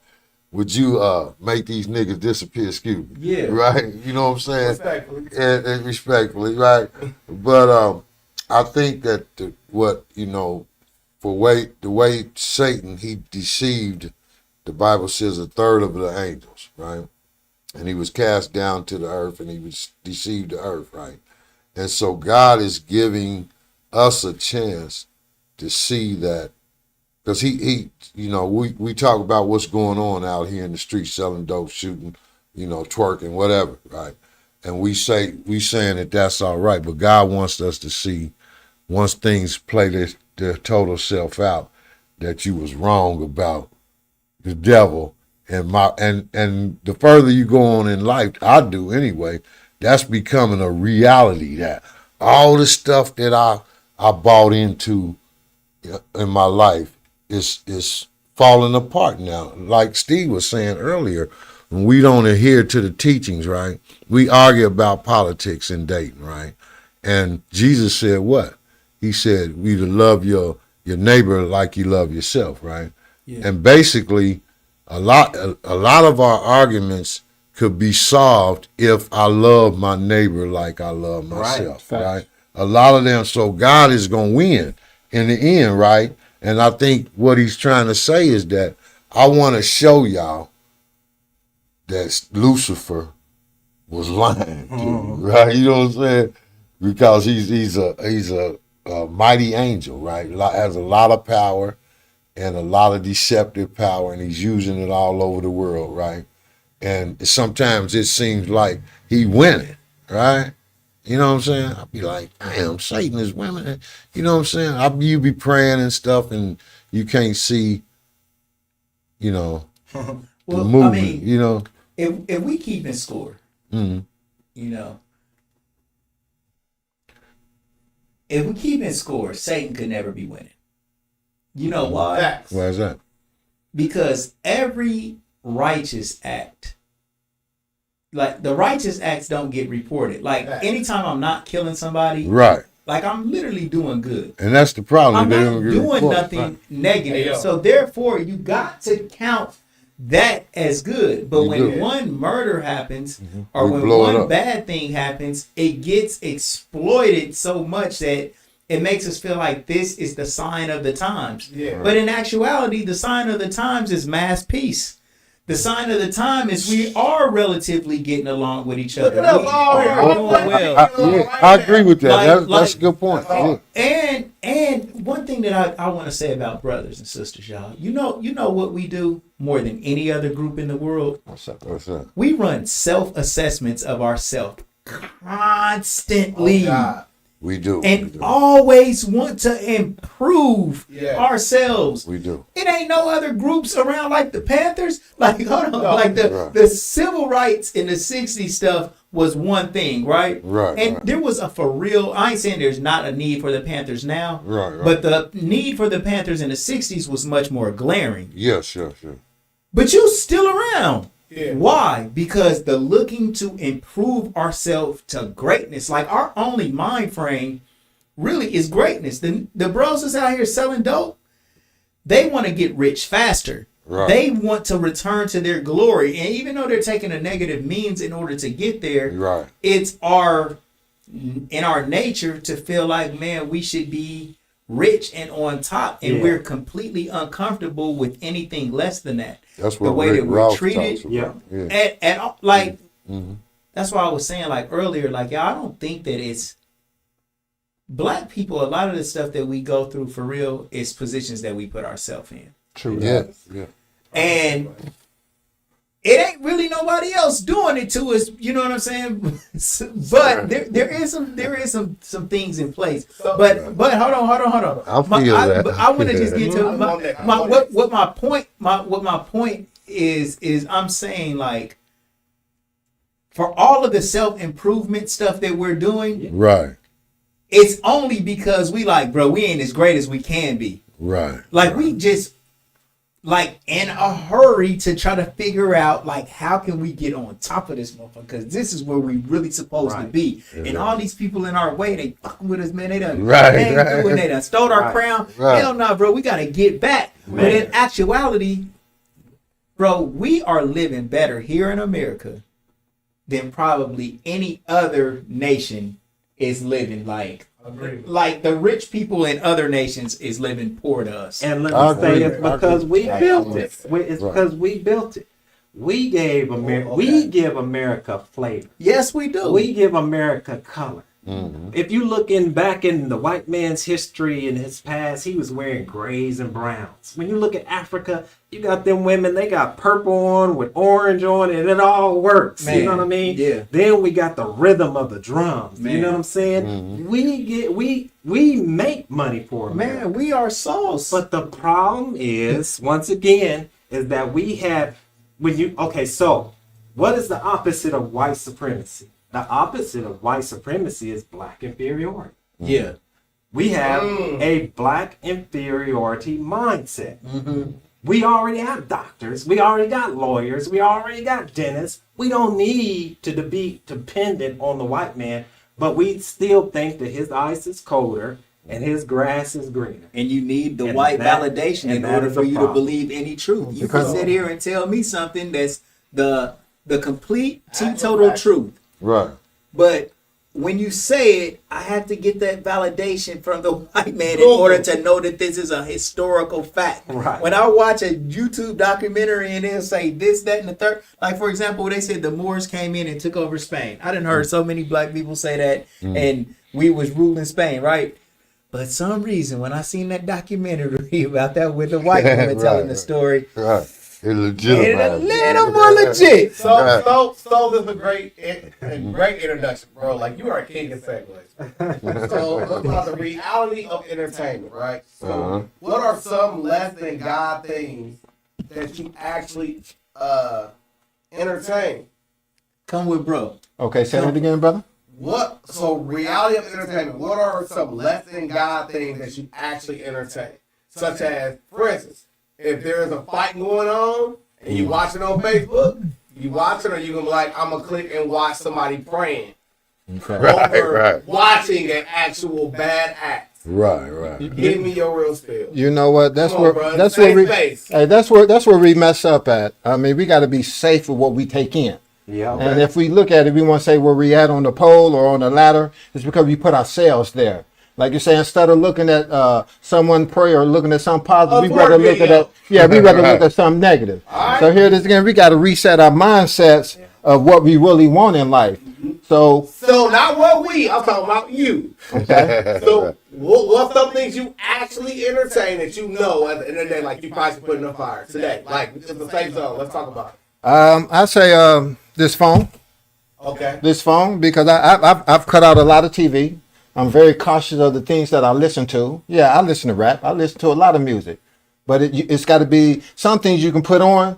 would you make these niggas disappear? Excuse me. Yeah. Right? You know what I'm saying? Respectfully. And respectfully, right? But I think that the way Satan, he deceived, the Bible says, a third of the angels, right? And he was cast down to the earth, and he was deceived the earth, right? And so God is giving us a chance to see that, because we talk about what's going on out here in the streets, selling dope, shooting, twerking, whatever, right? And we saying that that's all right, but God wants us to see, once things play their total self out, that you was wrong about the devil and the further you go on in life, I do anyway, that's becoming a reality, that all the stuff that I bought into in my life is falling apart now. Like Steve was saying earlier, when we don't adhere to the teachings, right? We argue about politics in Dayton, right? And Jesus said what? He said we to love your neighbor like you love yourself, right? Yeah. And basically, a lot of our arguments could be solved if I love my neighbor like I love myself, right? A lot of them, so God is going to win in the end, right? And I think what he's trying to say is that I want to show y'all that Lucifer was lying to you, right? You know what I'm saying? Because he's a mighty angel, right? Has a lot of power and a lot of deceptive power, and he's using it all over the world, right? And sometimes it seems like he winning, right? You know what I'm saying? I'll be like, damn, Satan is winning. You know what I'm saying? You be praying and stuff, and you can't see, the Well, movement, I mean, Mm-hmm. if we keeping score, if we keeping score, Satan could never be winning. You know why? Facts. Why is that? Because every righteous act, like the righteous acts don't get reported. Like Facts. anytime I'm not killing somebody, Right. Like I'm literally doing good. And that's the problem. I'm They not don't get doing reported. nothing Right. negative. Hey, yo. So therefore, you got to count that as good. But You when do. one murder happens or We when blow it one up. bad thing happens, it gets exploited so much that it makes us feel like this is the sign of the times. Yeah. But in actuality, the sign of the times is mass peace. The sign of the time is we are relatively getting along with each other. Look at us We all here. are doing well. I agree with that. Like- That's a good point. Like- Yeah. And one thing that I want to say about brothers and sisters, y'all, you know what we do more than any other group in the world? What's that? We run self-assessments of ourselves constantly. Oh, God. We do. And we do. always want to improve Yeah. ourselves. We do. It ain't no other groups around like the Panthers. Like, hold on, No. like Right. the civil rights in the 60s stuff was one thing, right? Right, And right. there was a for real, I ain't saying there's not a need for the Panthers now. Right, right. But the need for the Panthers in the 60s was much more glaring. Yeah, sure. But you still around. Yeah. Why? Because the looking to improve ourselves to greatness, like our only mind frame really is greatness. The bros that's out here selling dope, they want to get rich faster. Right. They want to return to their glory. And even though they're taking a negative means in order to get there, Right. it's in our nature to feel like, man, we should be rich and on top, and Yeah. we're completely uncomfortable with anything less than that. That's The what way Rick that we're Ross treated. talks about. Yeah. Yeah. And like Mm-hmm. that's why I was saying like earlier, like y'all, I don't think that it's black people. A lot of the stuff that we go through for real is positions that we put ourselves in, True. Yeah. that. Yeah. and it ain't really nobody else doing it to us. You know what I'm saying? But there is some things in place. But hold on. I feel that. But I want to just get to I want that. what my point is I'm saying, like, for all of the self-improvement stuff that we're doing, Right. it's only because we like, bro, we ain't as great as we can be. Right. Like, we just like in a hurry to try to figure out like how can we get on top of this motherfucker, because this is where we really supposed to Right. be. And all these people in our way, they fucking with us, man. They done Right, they ain't right. doing, they done stole our Right. crown. Right. Hell no, bro, we gotta get back. But in actuality, bro, we are living better here in America than probably any other nation is living. Like the rich people in other nations is living poor to us. And let I me say agree. it's because we Right. built it. It's Right. because we built it. We gave America. We give America flavor. Yes, we do. We give America color. Mm-hmm. If you look in back in the white man's history in his past, he was wearing grays and browns. When you look at Africa, you got them women, they got purple on with orange on, and it all works. Man, you know what I mean? yeah. Then we got the rhythm of the drums. Man. You know what I'm saying? We make money for America. Man, we are sauce. But the problem is, once again, is that we have so what is the opposite of white supremacy? The opposite of white supremacy is black inferiority. yeah. We have a black inferiority mindset. Mm-hmm. We already have doctors. We already got lawyers. We already got dentists. We don't need to be dependent on the white man, but we still think that his ice is colder and his grass is greener. And you need the And white that- validation and in that order is for a you to problem. believe any truth. You Because- can sit here and tell me something that's the complete teetotal truth. Right. But when you say it, I have to get that validation from the white man in order to know that this is a historical fact. Right. When I watch a YouTube documentary and they'll say this, that, and the third, like for example, they said the Moors came in and took over Spain. I done heard so many black people say that, and we was ruling Spain, right? But some reason when I seen that documentary about that with the white woman Right, telling the right. story, Right. It it a legitimized. little more legit. So this is a great introduction, bro. Like, you are a king of segues. So let's talk about the reality of entertainment, right? So Uh-huh. what are some less than God things that you actually entertain? Come with bro. Okay, say that again, brother. So reality of entertainment, what are some less than God things that you actually entertain? Such as, for instance, if there is a fight going on and you watch it on Facebook, you watch it, or you can be like, I'm gonna click and watch somebody praying. over watching an actual bad act. Right. Give me your real spill. You know what? That's Come on, where bro. that's Safe where we space. hey, that's where we mess up at. I mean, we got to be safe with what we take in. Yeah. And if we look at it, we want to say where we at on the pole or on the ladder. It's because we put ourselves there. Like you say, instead of looking at someone pray or looking at something positive, we rather look at that. Yeah, we rather look at something negative. Right. So here it is again. We got to reset our mindsets of what we really want in life. So not what I'm talking about you. okay. So what's some things you actually entertain that you know at the end of the day, like you probably should put in the fire today? Like it's the safe zone. Let's talk about it. I say this phone. Okay. This phone because I've cut out a lot of TV. I'm very cautious of the things that I listen to. Yeah, I listen to rap. I listen to a lot of music, but it's got to be some things you can put on.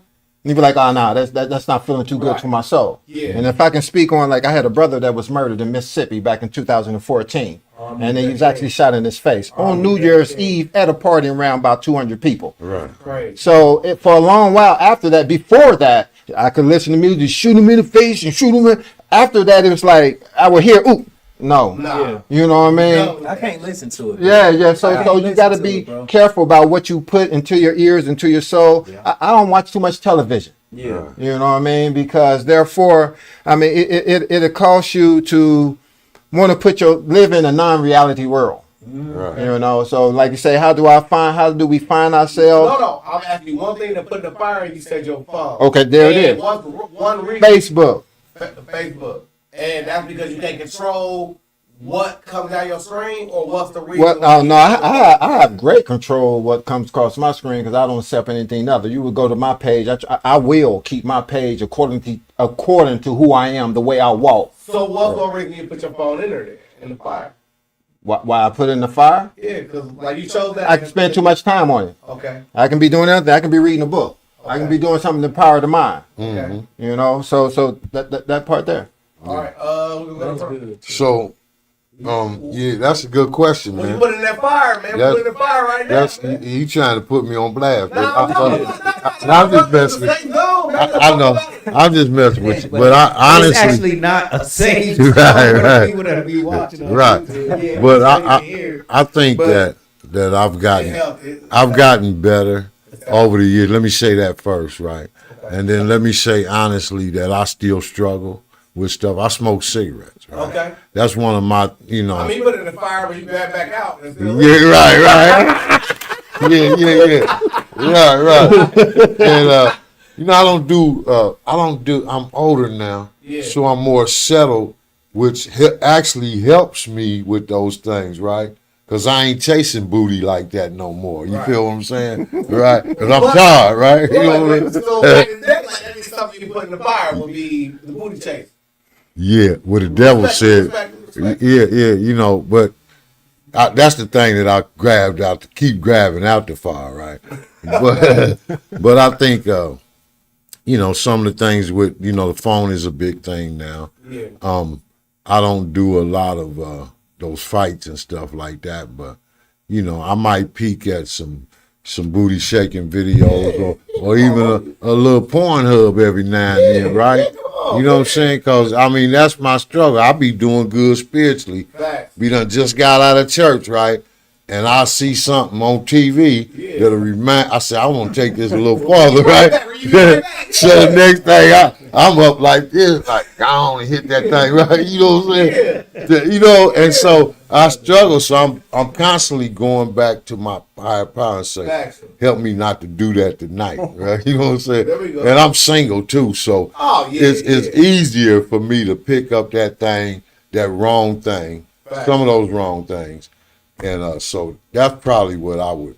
And you be like, oh no, that's not feeling too good Right. for my soul. Yeah. And if I can speak on, like I had a brother that was murdered in Mississippi back in 2014, and he was actually shot in his face on New Year's Eve at a party around about 200 people. Right. So for a long while after that, before that, I could listen to music, shoot him in the face and shoot him in. After that, it was like I would hear, ooh, no. Nah. You know what I mean? I can't listen to it. Yeah. So you listen got to to be it, bro. careful about what you put into your ears, into your soul. Yeah. I don't watch too much television. Yeah. You know what I mean? Because therefore, I mean, it'll cause you to want to live in a non-reality world. Right. You know, so like you say, how do we find ourselves? No. I'm asking you one thing to put in the fire, and you said your phone. Okay, there it And is. One reason. Facebook. Facebook. And that's because you can't control what comes out your screen, or what's the reason? What? Oh no, I have great control of what comes across my screen because I don't accept anything other. You would go to my page. I will keep my page according to who I am, the way I walk. So what's the reason you put your phone in there in the fire? Why I put it in the fire? Yeah, because like you chose that. I can spend too much time on it. Okay. I can be doing anything. I can be reading a book. I can be doing something to power the mind. Okay. You know, so that part there. All right. That's good. So, yeah, that's a good question, When you man. put it in that fire, man, That's- put it in the fire right now. That's you trying to put me on blast. But No, I'm just messing with you. I know. I'm just messing with you. But I honestly, it's actually not a safe Right. people that be watching on right. YouTube. Yeah, But so you can hear. I think But- that I've gotten better over the years. Let me say that first, right? And then let me say honestly that I still struggle with stuff. I smoke cigarettes, right? Okay. That's one of my, you know. I mean, you put it in the fire, but you back out. And still Yeah, right. Yeah. Right. And you know, I don't do. I'm older now, Yeah. so I'm more settled, which actually helps me with those things, right? Because I ain't chasing booty like that no more. You feel what I'm saying? Right? Because I'm tired, right? You know what I mean? So back in the day, like that'd be something you put in the fire would be the booty chase. Yeah, what the devil said. Respect. Yeah, you know, but that's the thing that I grabbed out to keep grabbing out the fire, right? But I think, you know, some of the things with, you know, the phone is a big thing now. Yeah. I don't do a lot of those fights and stuff like that, but, you know, I might peek at some booty shaking videos or even a little Pornhub every now and then, right? You know what I'm saying? Because, I mean, that's my struggle. I be doing good spiritually. Facts. We done just got out of church, right? And I see something on TV that'll remind, I say, I want to take this a little farther, right? So the next thing, I'm up like this, like, I only hit that thing, right? You know what I'm saying? You know, and so I struggle. So I'm constantly going back to my higher power and say, Facts. help me not to do that tonight, right? You know what I'm saying? There we go. And I'm single too, so it's easier for me to pick up that thing, that wrong thing, Facts. some of those wrong things. And so that's probably what I would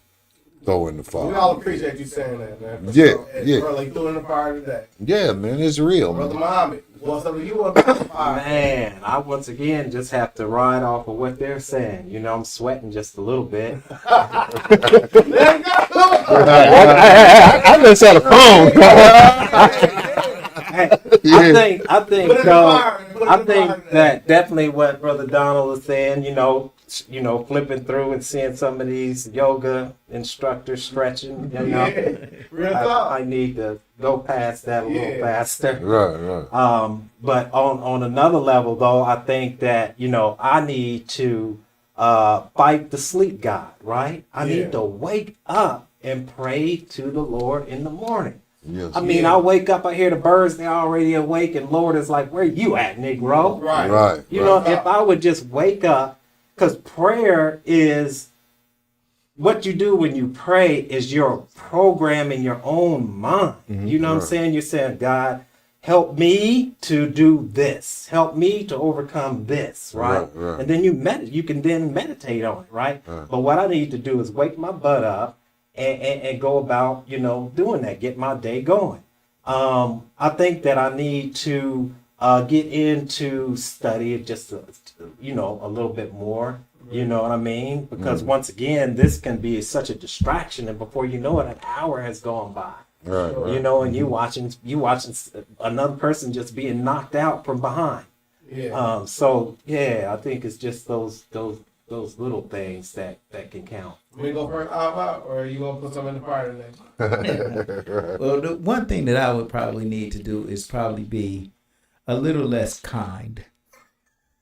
throw in the We all fire. appreciate you saying that, man. For Yeah, sure. And yeah. Brother, you threw in the fire today. Yeah, man, it's real, Brother man. Muhammad, what's up with you up in the fire? Man, I once again just have to ride off of what they're saying. You know, I'm sweating just a little bit. I just had a phone. I think Put it in the fire, put it in I the think fire. that definitely what Brother Donald was saying, flipping through and seeing some of these yoga instructors stretching, Yeah, real I talk. need to go past that a little Yeah. faster. Right. But on another level, though, I think that I need to fight the sleep god, right? I Yeah. need to wake up and pray to the Lord in the morning. Yes. I mean, Yeah. I wake up, I hear the birds, they're already awake, and Lord is like, where you at, Negro? Right. Right. You know, if I would just wake up, because prayer is what you do when you pray is you're programming your own mind. You know what I'm saying? You're saying, God, help me to do this. Help me to overcome this, right? Right. And then you can then meditate on it, right? But what I need to do is wake my butt up and go about, doing that, get my day going. I think that I need to get into study just, a little bit more. You know what I mean? Because once again, this can be such a distraction, and before you know it, an hour has gone by. Right. And you watching another person just being knocked out from behind. Yeah. So I think it's just those little things that can count. We go first, Alpha, or you gonna put something in the fire today? Well, the one thing that I would probably need to do is probably be a little less kind.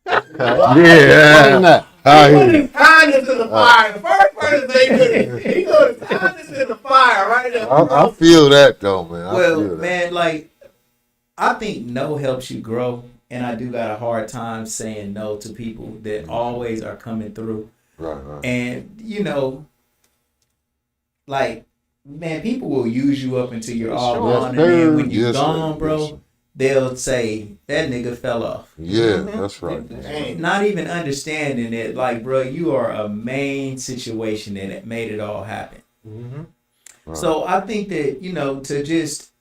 Yeah. He put his kindness in the fire. The first person they put he put his kindness in the fire right there. I feel that though, man. I Well, feel that. man, like I think no helps you grow, and I do got a hard time saying no to people that always are coming through. Right. And like, man, people will use you up until you're all Yes, gone, and then when sir. you're Yes, sir. gone, bro, Yes, sir. they'll say that nigga fell off. Yeah, that's right. Dang. Not even understanding it, like, bro, you are a main situation and it made it all happen. Right. So I think that, to just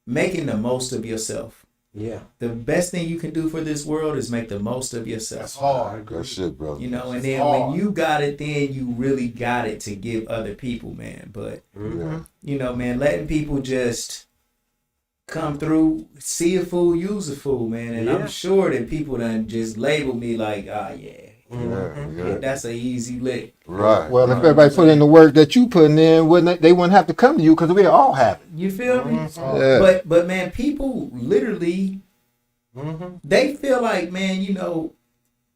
making the most of yourself. Yeah. The best thing you can do for this world is make the most of yourself. That's hard. That's it, brother. And then when you got it, then you really got it to give other people, man. But, man, letting people just come through, see a fool, use a fool, man. And I'm sure that people done just label me like, Yeah. that's an easy lick. Right. Well, if everybody put in the work that you putting in, they wouldn't have to come to you because we all have it. You feel me? Yeah. But man, people literally, they feel like, man,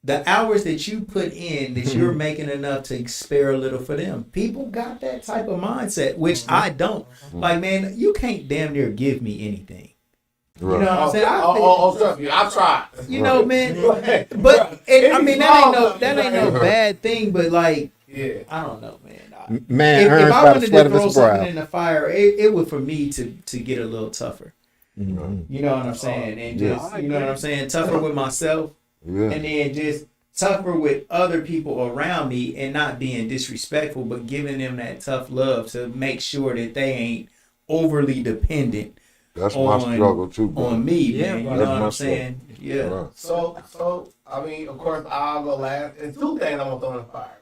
the hours that you put in, that you're making enough to spare a little for them. People got that type of mindset, which I don't. Like, man, you can't damn near give me anything. Right. You know what I'm saying? Trust me, I tried. Man. But I mean, that ain't no bad thing. But like, I don't know, man. Man If earns I by the wanted sweat to of throw his something brow. in the fire, it would for me to get a little tougher. You know what I'm saying? And just, you know what I'm saying? Tougher with myself, Yeah. and then just tougher with other people around me, and not being disrespectful, but giving them that tough love to make sure that they ain't overly dependent That's my struggle too, brother. on me, man. You know That's what my I'm saying? Yeah. Right. So I mean, of course, I'll go last. There's two things I'm gonna throw in the fire.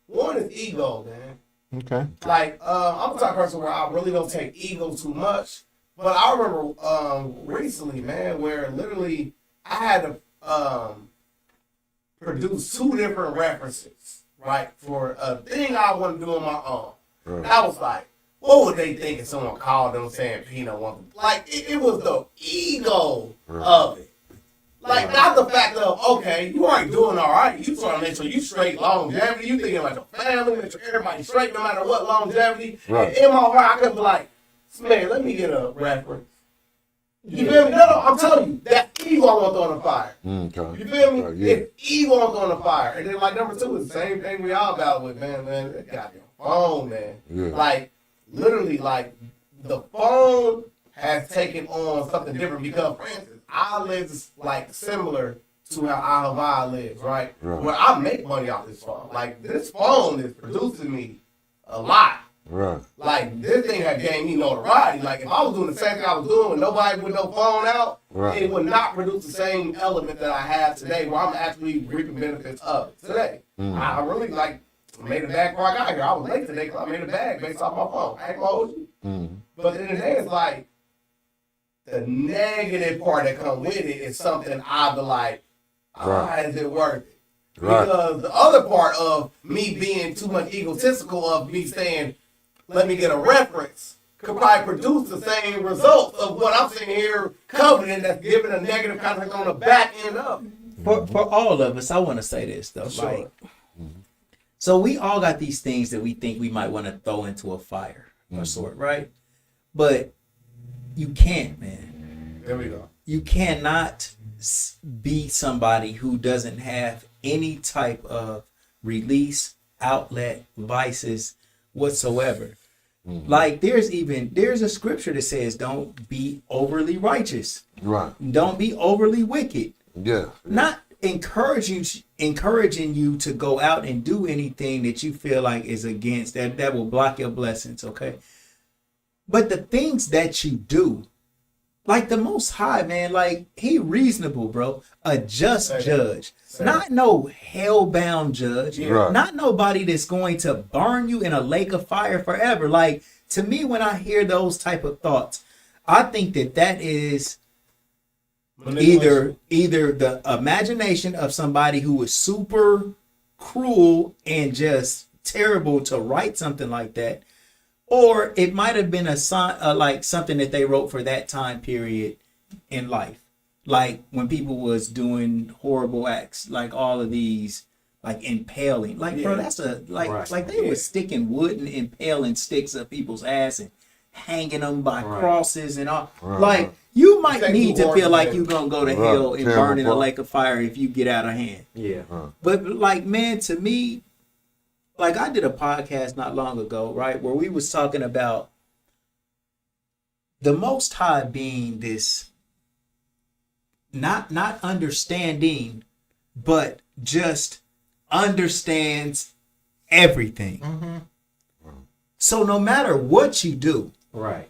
One is ego, man. Okay. Like, I'm the type of person where I really don't take ego too much. But I remember recently, man, where literally I had to produce two different references, right, for a thing I want to do on my own. Right. I was like, what would they think if someone called them saying Peanut wanted? Like, it was the ego of it. Like, not the fact of, okay, you ain't doing all right. You trying to make sure you straight longevity. You thinking about your family, make sure everybody straight no matter what longevity. Right. And in my heart, I could be like, man, let me get a reference. You feel me? No, I'm telling you, that ego I want to throw on the fire. Okay. You feel me? Right, yeah. It's ego I want to throw on the fire. And then, like, number two is the same thing we all battle with, man. That goddamn phone, man. Yeah. Like, literally, like, the phone has taken on something different because, for instance, I live like similar to how Alpha lives, right? Right. Where I make money off this phone. Like, this phone is producing me a lot. Right. Like, this thing had gained me notoriety. Like, if I was doing the same thing I was doing with nobody with no phone out, Right. it would not produce the same element that I have today, where I'm actually reaping benefits of it today. I really, like, made a bag before I got here. I was late today because I made a bag based off my phone. I ain't gonna hold you. But at the end of the day, it's like, the negative part that comes with it is something I'd be like, is it worth it? Right. Because the other part of me being too much egotistical of me saying, let me get a reference, could probably produce the same results of what I'm sitting here covering that's giving a negative context on the back end of it. For all of us, I want to say this though. Sure. Like, so we all got these things that we think we might want to throw into a fire or sort, right? But you can't, man. There we go. You cannot be somebody who doesn't have any type of release, outlet, vices whatsoever. Like there's a scripture that says don't be overly righteous. Right. Don't be overly wicked. Yeah. Not encouraging you to go out and do anything that you feel like is against that will block your blessings, okay? But the things that you do, like the Most High, man, like he reasonable, bro. A just judge. Not no hell-bound judge. Right. Not nobody that's going to burn you in a lake of fire forever. Like, to me, when I hear those type of thoughts, I think that is either the imagination of somebody who was super cruel and just terrible to write something like that, or it might have been a sign, like something that they wrote for that time period in life, like when people was doing horrible acts, like all of these, like impaling, like bro, that's a like they was sticking wood and impaling sticks up people's ass and hanging them by crosses and all. Like you might need to feel like you're gonna go to hell and burn in a lake of fire if you get out of hand. Yeah. But like, man, to me, like I did a podcast not long ago, right, where we was talking about the Most High being this not understanding, but just understands everything. So no matter what you do, right,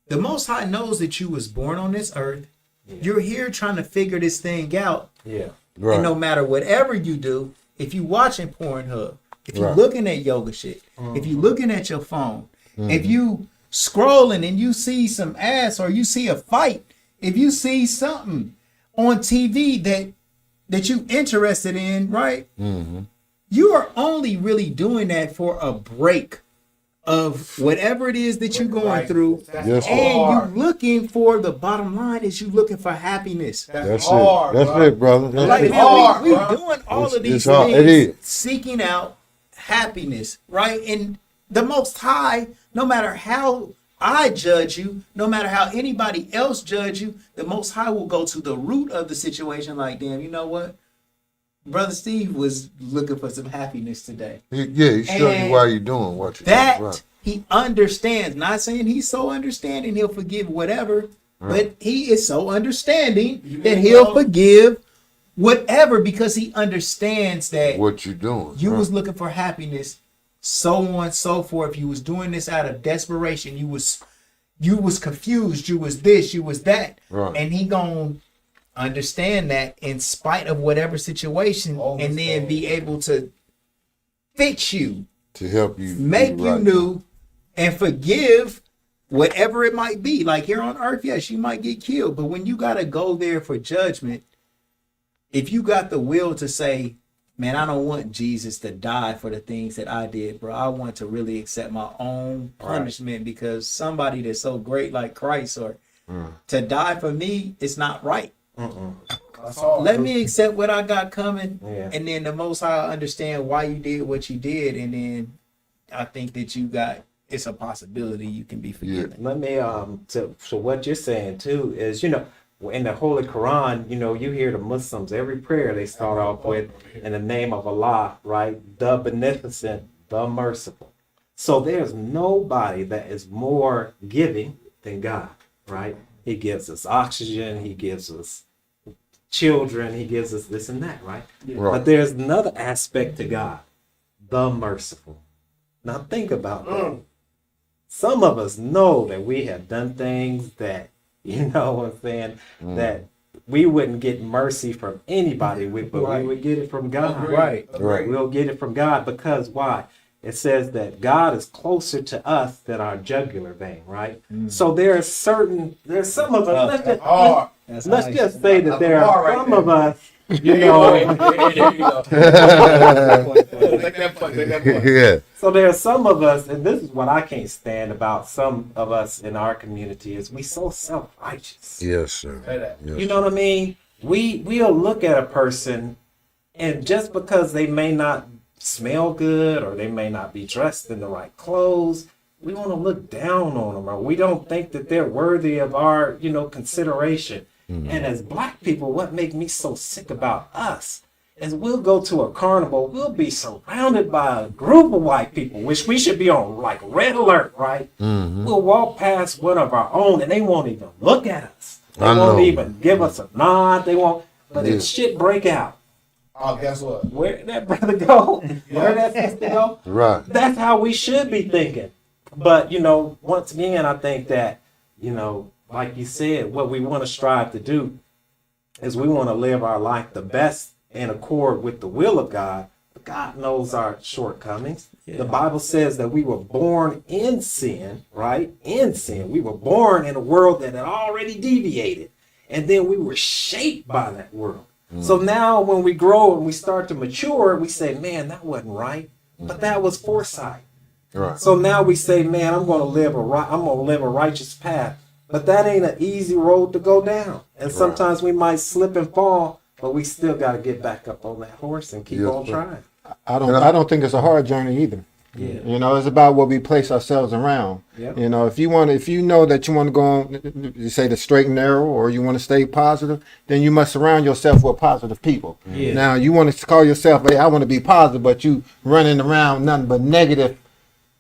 the Most High knows that you was born on this earth. You're here trying to figure this thing out. Right. And no matter whatever you do, if you watching Pornhub, if you're looking at yoga shit, if you looking at your phone, if you scrolling and you see some ass or you see a fight, if you see something on TV that you interested in, right? You are only really doing that for a break of whatever it is that you're going through. And you're looking for the bottom line is you looking for happiness. That's hard, it. That's it, brother. That's like, it. man, we doing all of these things, seeking out happiness, right? And the Most High, no matter how I judge you, no matter how anybody else judge you, the Most High will go to the root of the situation. Like, damn, you know what? Brother Steve was looking for some happiness today. He showed you why you're doing what you're doing. Right. He understands. Not saying he's so understanding he'll forgive whatever, but he is so understanding that he'll forgive whatever because he understands that what you're doing. You was looking for happiness, so on, so forth. You was doing this out of desperation. You was confused. You was this. You was that. Right. And he gonna understand that in spite of whatever situation, and then be able to fix you, to help you, make you new, and forgive whatever it might be. Like here on earth, yes, you might get killed, but when you gotta go there for judgment, if you got the will to say, man, I don't want Jesus to die for the things that I did, bro. I want to really accept my own punishment because somebody that's so great like Christ or to die for me, it's not right. Let me accept what I got coming, and then the Most High understand why you did what you did, and then I think that it's a possibility you can be forgiven. Let me so what you're saying too is, you know, in the Holy Quran, you know, you hear the Muslims, every prayer they start off with in the name of Allah, right? The Beneficent, the Merciful. So there's nobody that is more giving than God, right? He gives us oxygen, he gives us children, he gives us this and that, right? But there's another aspect to God, the Merciful. Now think about that. Some of us know that we have done things that, you know what I'm saying, that we wouldn't get mercy from anybody with, but we would get it from God. Right. We'll get it from God because why? it says that God is closer to us than our jugular vein, right? So there's some of us, Hard. That's let's nice. just say that That's there hard are right some there. of us, you There know, you go. Take that point. Take that point. Yeah. so there are some of us, and this is what I can't stand about some of us in our community, is we so self-righteous. Yes, sir. Say that. Yes. You know what I mean? We'll look at a person, and just because they may not smell good or they may not be dressed in the right clothes, we want to look down on them, or we don't think that they're worthy of our, consideration. And as black people, what makes me so sick about us is we'll go to a carnival, we'll be surrounded by a group of white people, which we should be on like red alert, right? We'll walk past one of our own and they won't even look at us. They I won't know. even give us a nod. They won't. But Yeah. if shit break out, Oh, guess what? where did that brother go? Where did that sister go? Right. That's how we should be thinking. But, once again, I think that, like you said, what we want to strive to do is we want to live our life the best in accord with the will of God. But God knows our shortcomings. The Bible says that we were born in sin, right? In sin. We were born in a world that had already deviated. And then we were shaped by that world. So now when we grow and we start to mature, we say, man, that wasn't right. But that was foresight. Right. So now we say, man, I'm going to live a righteous path. But that ain't an easy road to go down. And sometimes we might slip and fall, but we still got to get back up on that horse and keep Yes, on sir. trying. I don't think it's a hard journey either. Yeah. It's about what we place ourselves around. Yep. If you know that you want to go on, you say the straight and narrow, or you want to stay positive, then you must surround yourself with positive people. Yeah. Now, you want to call yourself, hey, I want to be positive, but you running around nothing but negative,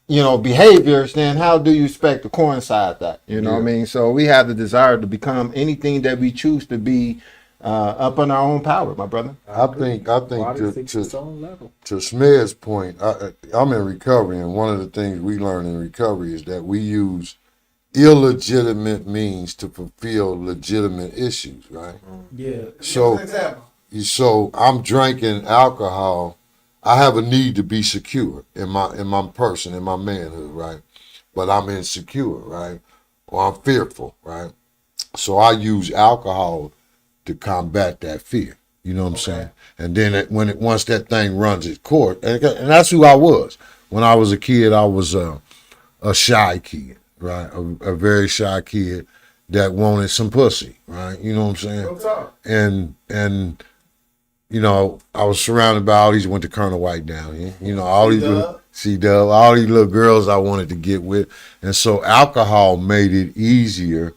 behaviors, then how do you expect to coincide that? You know what I mean? So we have the desire to become anything that we choose to be up on our own power, my brother. I think Body seeks its to own level. Smed's point, I'm in recovery, and one of the things we learn in recovery is that we use illegitimate means to fulfill legitimate issues, right? Yeah. So, Give us an example. so I'm drinking alcohol. I have a need to be secure in my person, in my manhood, right? But I'm insecure, right? Or I'm fearful, right? So I use alcohol to combat that fear. You know what I'm saying? And then once that thing runs its course, and that's who I was. When I was a kid, I was a shy kid, right? A very shy kid that wanted some pussy, right? You know what I'm saying? Real talk. And I was surrounded by all these, went to Colonel White down here, all these little C-Dub, all these little girls I wanted to get with. And so alcohol made it easier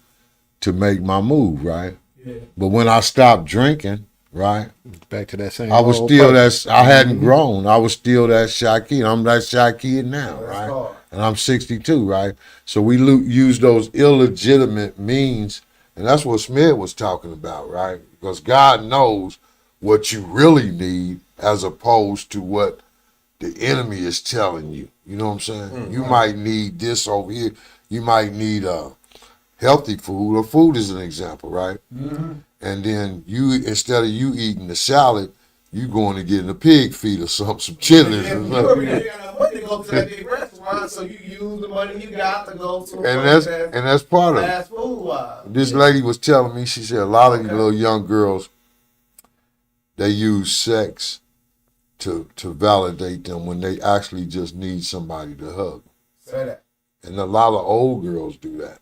to make my move, right? Yeah. But when I stopped drinking, right, Back to that same. I was old still person. I hadn't grown. I was still that shy kid. I'm that shy kid now, That's right? hard. And I'm 62, right? So we use those illegitimate means, and that's what Smith was talking about, right? Because God knows what you really need as opposed to what the enemy is telling you. You know what I'm saying? You might need this over here. You might need healthy food, or food is an example, right? And then instead of you eating the salad, you going to get in a pig feet or something, some chitlins. Yeah, or you something. already got enough money to go to that big restaurant, so you use the money you got to go to And that's part of it. fast food wise. This lady was telling me, she said a lot of these little young girls, they use sex to validate them when they actually just need somebody to hug. Say that. And a lot of old girls do that.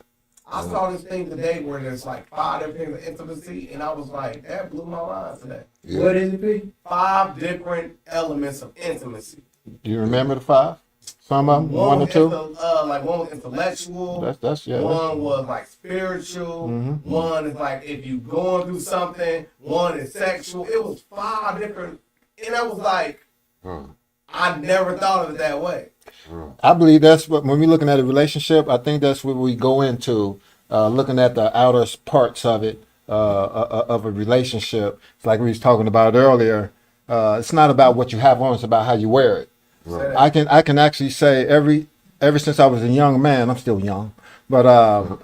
I saw this thing today where there's like 5 different things of intimacy, and I was like, that blew my mind today. Yeah. What is it, P? 5 different elements of intimacy. Do you remember the 5? Some of them, one or was two. one was intellectual. That's One was like spiritual. One is like if you going through something. One is sexual. It was 5 different, and I was like, I never thought of it that way. I believe that's what, when we're looking at a relationship, I think that's what we go into, looking at the outer parts of it, of a relationship. It's like we was talking about earlier. It's not about what you have on, it's about how you wear it. I can actually say ever since I was a young man, I'm still young, but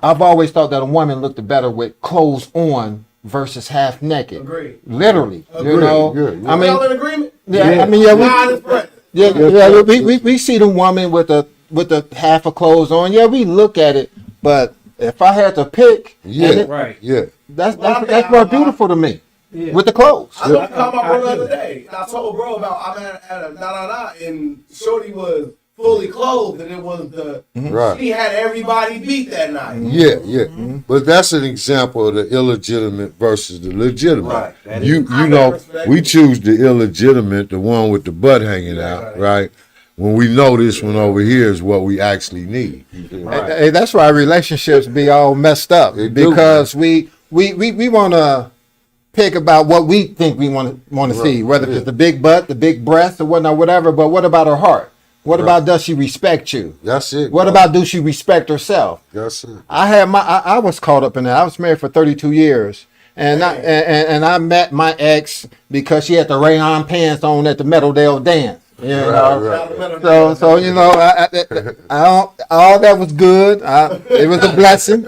I've always thought that a woman looked better with clothes on versus half naked. Agreed. Literally, Agreed. you know. Good. I We all mean, in agreement? yeah, I mean, yeah, God is present. Yeah. We see the woman with the half of clothes on. Yeah, we look at it, but if I had to pick, Yeah, Right. yeah. that's more beautiful to me with the clothes. I looked at my bro the other day, and I told bro about I'm at a and Shorty was fully clothed, and it was Right. she had everybody beat that night. Yeah. But that's an example of the illegitimate versus the legitimate. Right. That You I know, respect we it. choose the illegitimate, the one with the butt hanging out, right? When we know this one over here is what we actually need. Hey, that's why relationships be all messed up They do, because we want to pick about what we think we want to see, whether it's the big butt, the big breasts, or whatnot, whatever. But what about her heart? What about does she respect you? That's it. What bro. about do she respect herself? That's it. I was caught up in that. I was married for 32 years. And I met my ex because she had the rayon pants on at the Meadowdale dance. You know, so you know, I don't, all that was good. It was a blessing.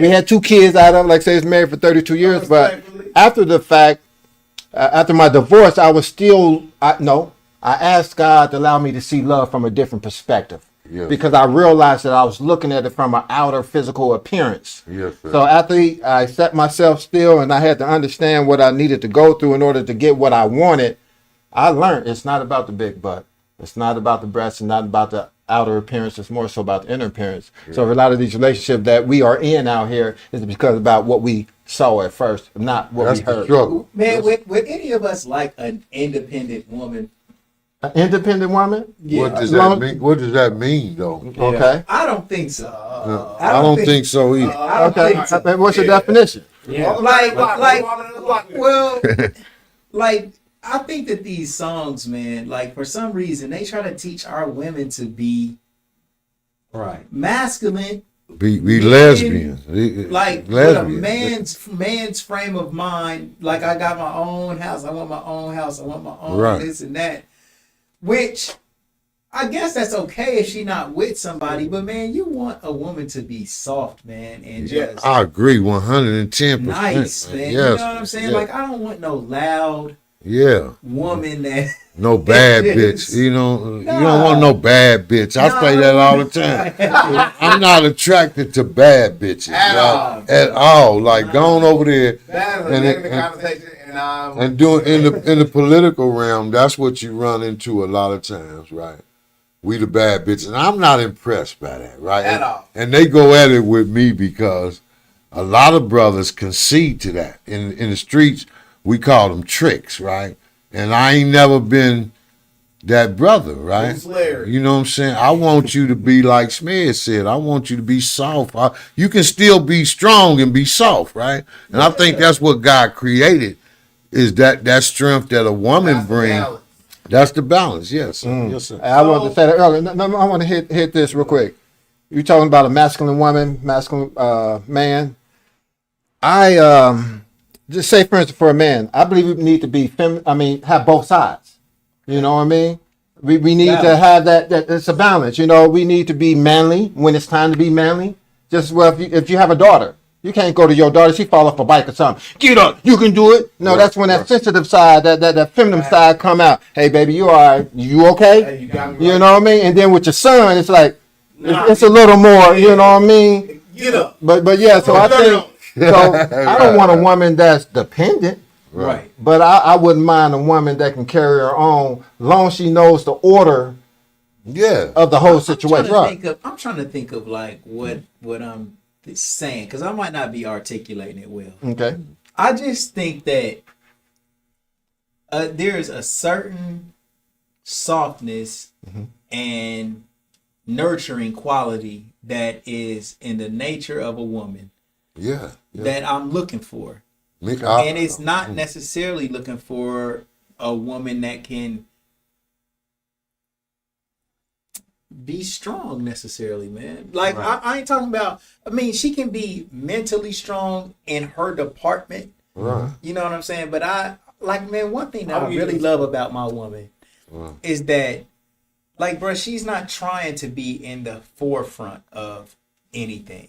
We had 2 kids out of it. Like I say, I was married for 32 years. But after the fact, after my divorce, I was still I asked God to allow me to see love from a different perspective. Yes. Because I realized that I was looking at it from an outer physical appearance. Yes, sir. So after I set myself still and I had to understand what I needed to go through in order to get what I wanted, I learned it's not about the big butt. It's not about the breasts. It's not about the outer appearance. It's more so about the inner appearance. Yeah. So a lot of these relationships that we are in out here is because about what we saw at first, not what we heard. Struggle. Man, would any of us like an independent woman? An independent woman? Yeah. What does that mean? What does that mean, though? Okay. I don't think so. No, I don't think so either. I don't Okay. think so. What's your definition? Yeah. Like, I think that these songs, man, like for some reason they try to teach our women to be Right. masculine, Be lesbians. like lesbians. with a man's frame of mind. Like I got my own house, I want my own house, I want my own Right. this and that. Which I guess that's okay if she not with somebody, but man, you want a woman to be soft, man, and just I agree 110%. nice, man. Yes. You know what I'm saying? Yeah. Like I don't want no loud Yeah. woman that No bad bitch. You don't want no bad bitch. I say that all the time. I'm not attracted to bad bitches. At all. Like going over there That is a negative conversation, and doing in the political realm, that's what you run into a lot of times, right? We the bad bitches. And I'm not impressed by that, right? At all. And they go at it with me because a lot of brothers concede to that. In the streets, we call them tricks, right? And I ain't never been that brother, right? You know what I'm saying? I want you to be like Smith said. I want you to be soft. You can still be strong and be soft, right? And I think that's what God created, is that strength that a woman brings. That's the balance. Yes, sir. Yes, sir. I wanted to say that earlier. No, I want to hit this real quick. You're talking about a masculine woman, masculine man. I just say, for instance, for a man, I believe we need to be have both sides. You know what I mean? We need to have that it's a balance. You know, we need to be manly when it's time to be manly. Just if you have a daughter, you can't go to your daughter, she fall off a bike or something. Get up, you can do it. No, that's when that sensitive side, that feminine side come out. Hey baby, you all right? You okay? Hey, you got me right. You know what I mean? And then with your son, it's like it's a little more, you know what I mean? Get up. But yeah, so I think I don't want a woman that's dependent. right. But I wouldn't mind a woman that can carry her own, long as she knows the order of the whole situation. I'm trying to think of like what I'm saying, because I might not be articulating it well. Okay. I just think that there's a certain softness and nurturing quality that is in the nature of a woman that I'm looking for. And it's not necessarily looking for a woman that can be strong necessarily, man. Like I ain't talking about, I mean, she can be mentally strong in her department. Right. You know what I'm saying? But one thing that I really love about my woman is that, like, bro, she's not trying to be in the forefront of anything.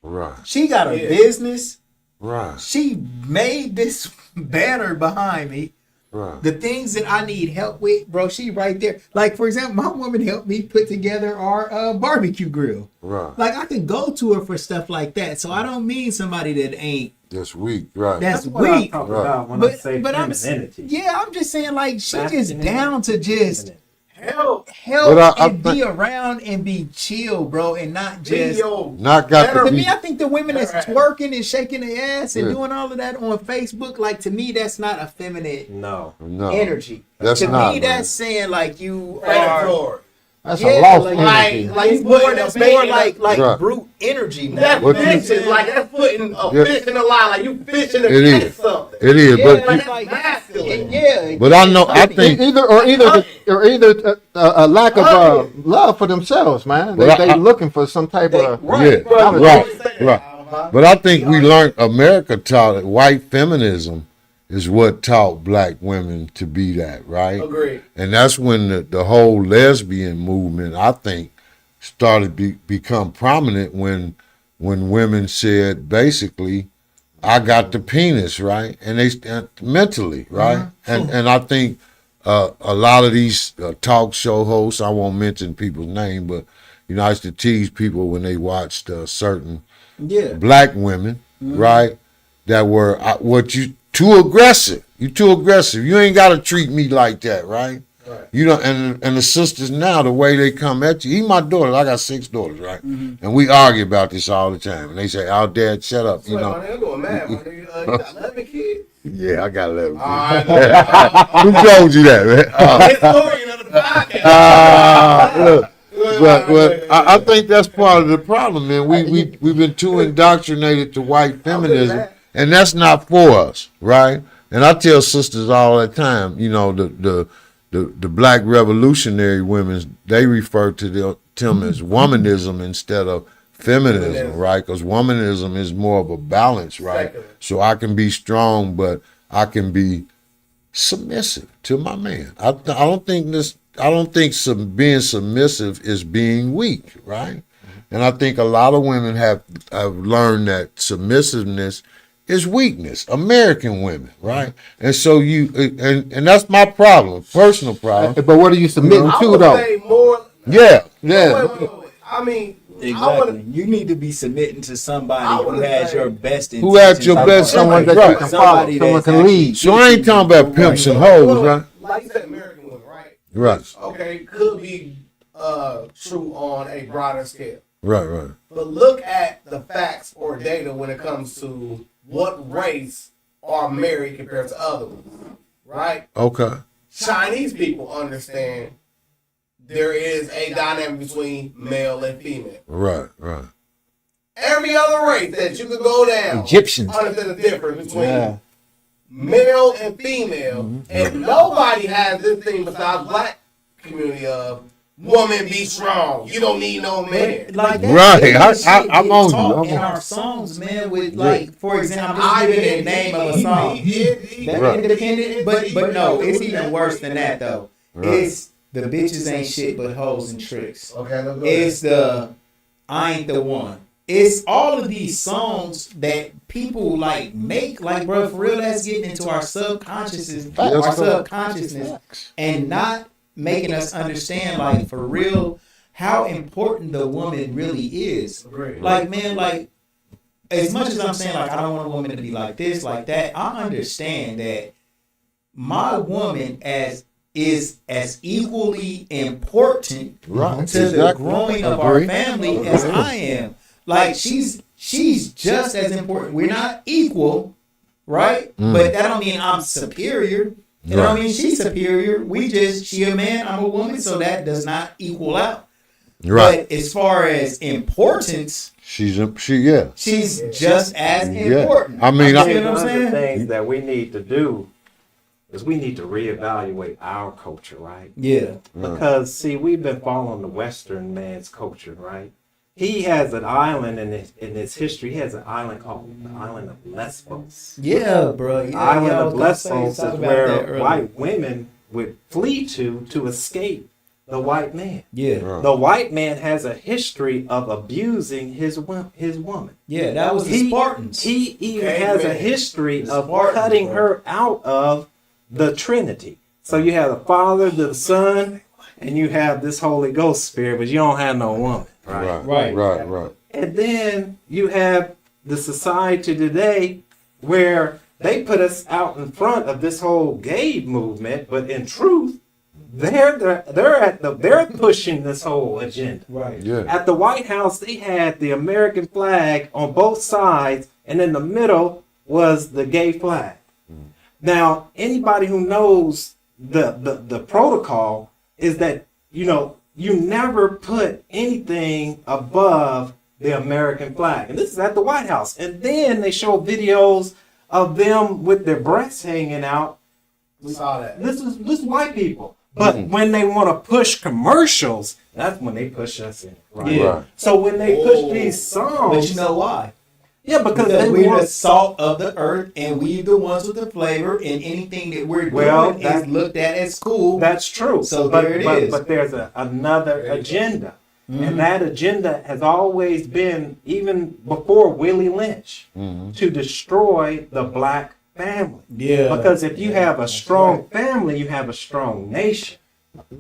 Right. She got a business. Right. She made this banner behind me. Right. The things that I need help with, bro, she right there. Like, for example, my woman helped me put together our barbecue grill. Right. Like, I can go to her for stuff like that. So I don't mean somebody that ain't, That's weak. Right. that's What I weak. talk about when I say I'm femininity. yeah, I'm just saying, like, she just Masculinity, down to just feminine. help But I and be think- around and be chill, bro, and not Be just. your Not got better- to To be. me, I think the women that's twerking and shaking their ass and Yeah. doing all of that on Facebook, like, to me, that's not effeminate No. No. energy. That's to not, me, man. that's saying like you are. predatory. That's Yeah, a lost like- energy. Like It's you more. putting That's a more bait like Right. brute energy, man. That's What you- fishing. Like that's putting a Yeah. fish in the line. Like you fishing to It catch is. something. It is, Yeah, but like, you, That's masculine. yeah. But I know- I think- Either a lack of love for themselves, man. But They I- looking for some type of Right. yeah, right. But I think we learned, America taught it, white feminism is what taught black women to be that, right? Agreed. And that's when the whole lesbian movement, I think, started become prominent when women said, basically, I got the penis, right? And they mentally, right? And I think a lot of these talk show hosts, I won't mention people's name, but I used to tease people when they watched certain Yeah. black women, right? That were too aggressive. You too aggressive. You ain't got to treat me like that, right? You know, and the sisters now, the way they come at you. Even my daughters, I got 6 daughters, right? And we argue about this all the time. And they say, "Our dad, shut up," you Wait, know. my nigga, I'm going mad. My nigga, you got 11 kids. Yeah, I got 11. Alright, Who told you that, man? historian of the podcast. Look, but I think that's part of the problem, man. We've been too indoctrinated to white feminism, and that's not for us, right? And I tell sisters all the time, the black revolutionary women, they refer to them as womanism instead of feminism, right? Because womanism is more of a balance, right? Secular. So I can be strong, but I can be submissive to my man. I don't think being submissive is being weak, right? And I think a lot of women have learned that submissiveness is weakness. American women, right? And so and that's my problem, personal problem. But what are you submitting I to would though? say more. Yeah. Wait. I mean, I Exactly. would. You need to be submitting to I somebody who would has say- your best Who has your intentions. best- Someone that you Right. can follow, Somebody someone that's can actually lead. So I ain't talking about pimps and hoes, right? Like you said, American women, right? Right. Okay, could be true on a broader scale. Right. But look at the facts or data when it comes to what race are married compared to other ones, right? Okay. Chinese people understand there is a dynamic between male and female. Right. Every other race that you could go down, Egyptians. understand the difference between Yeah. male and female, and nobody has this thing besides black community of woman be strong. You don't need no man. Like that, Right. that shit I'm get on you. taught I'm in on our songs, man. With like, for example, I'm just giving the name of a song. That Right. independent, but no, it's even worse than that though. It's the bitches ain't shit but hoes and tricks. Okay, let's go. It's the I ain't the one. It's all of these songs that people like make, like, bro, for real, that's getting into our subconsciousness, and not making us understand, like, for real, how important the woman really is. Like, man, like, as much as I'm saying, like, I don't want a woman to be like this, like that, I understand that my woman is as equally important Right. to the growing of our family as I am. Like, she's just as important. We're not equal, right? But that don't mean I'm superior. It don't mean she's superior. She a man, I'm a woman, so that does not equal out. Right. But as far as importance, She's just as important. I mean, You I- see what I'm One of the saying? things that we need to do is we need to reevaluate our culture, right? Yeah. Because see, we've been following the Western man's culture, right? He has an island in his history. He has an island called the Island of Lesbos. Yeah, bro. The Yeah, Island I of was gonna say Lesbos something is about where that earlier. white women would flee to escape the white man. Yeah. The white man has a history of abusing his woman. Yeah, that was the Spartans. He even Amen. has a history The of Spartans, cutting bro. her out of the Trinity. So you have the Father, the Son, and you have this Holy Ghost Spirit, but you don't have no woman, right? Right. And then you have the society today where they put us out in front of this whole gay movement, but in truth, they're pushing this whole agenda. Right. Yeah. At the White House, they had the American flag on both sides, and in the middle was the gay flag. Now, anybody who knows the protocol is that, you never put anything above the American flag. And this is at the White House. And then they show videos of them with their breasts hanging out. We saw that. This is white people. But when they want to push commercials, that's when they push us in. Right? Yeah. Right. So when they push these songs. But you know why? Yeah, because Because they we're want the salt of the earth, and we the ones with the flavor, and anything that we're Well, doing is looked at as cool. That's true. So but, there it but, is. But there's another agenda. And that agenda has always been, even before Willie Lynch, to destroy the black family. Yeah. Because if you have a strong family, you have a strong nation.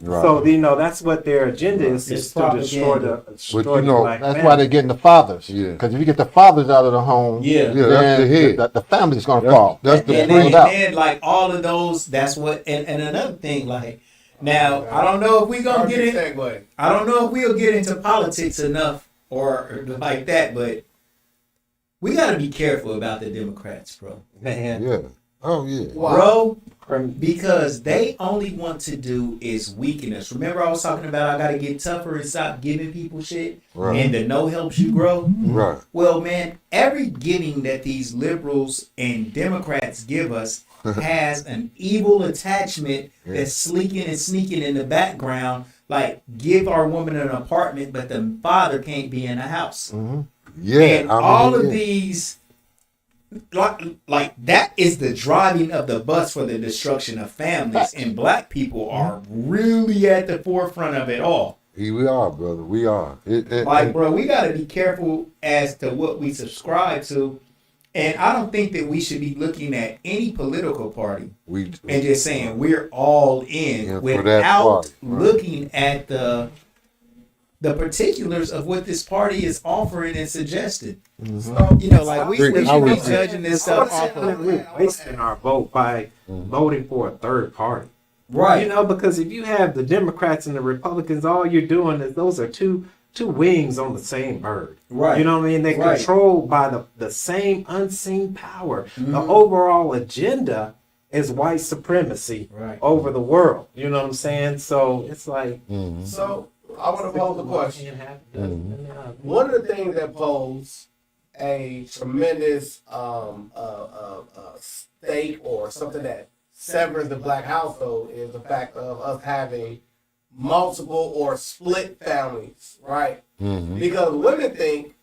Right. So, that's what their agenda is It's to destroy propaganda. the But, black That's family. why they're getting the fathers. Yeah. Because if you get the fathers out of the home, Yeah. Yeah, that's the head. the family's going to fall. That's the and point. then like all of those, that's what. And another thing, like now, I don't know if we gonna get in. Segue. I don't know if we'll get into politics enough or like that, but we got to be careful about the Democrats, bro. Man. Yeah. Oh yeah. Bro, because they only want to do is weaken us. Remember, I was talking about I got to get tougher and stop giving people shit, Right. and the no helps you grow. Right. Well, man, every giving that these liberals and Democrats give us has an evil attachment that's sleeking and sneaking in the background. Like, give our woman an apartment, but the father can't be in the house. Yeah. And all of these, like that is the driving of the bus for the destruction of families. And black people are really at the forefront of it all. We are, brother. We are. Like, bro, we got to be careful as to what we subscribe to. And I don't think that we should be looking at any political party we and just saying we're all in Yeah, for that without party, right. looking at the particulars of what this party is offering and suggested. Like we should be judging this stuff off of We're wasting our vote by voting for a third party. right. Because if you have the Democrats and the Republicans, all you're doing is those are two wings on the same bird. Right. You know what I mean? They're Right. controlled by the same unseen power. The overall agenda is white supremacy Right. over the world. You know what I'm saying? So it's like So I want to pose a question. can't happen. One of the things that pose a tremendous stake or something that severs the black household is the fact of us having multiple or split families, right? Because women think,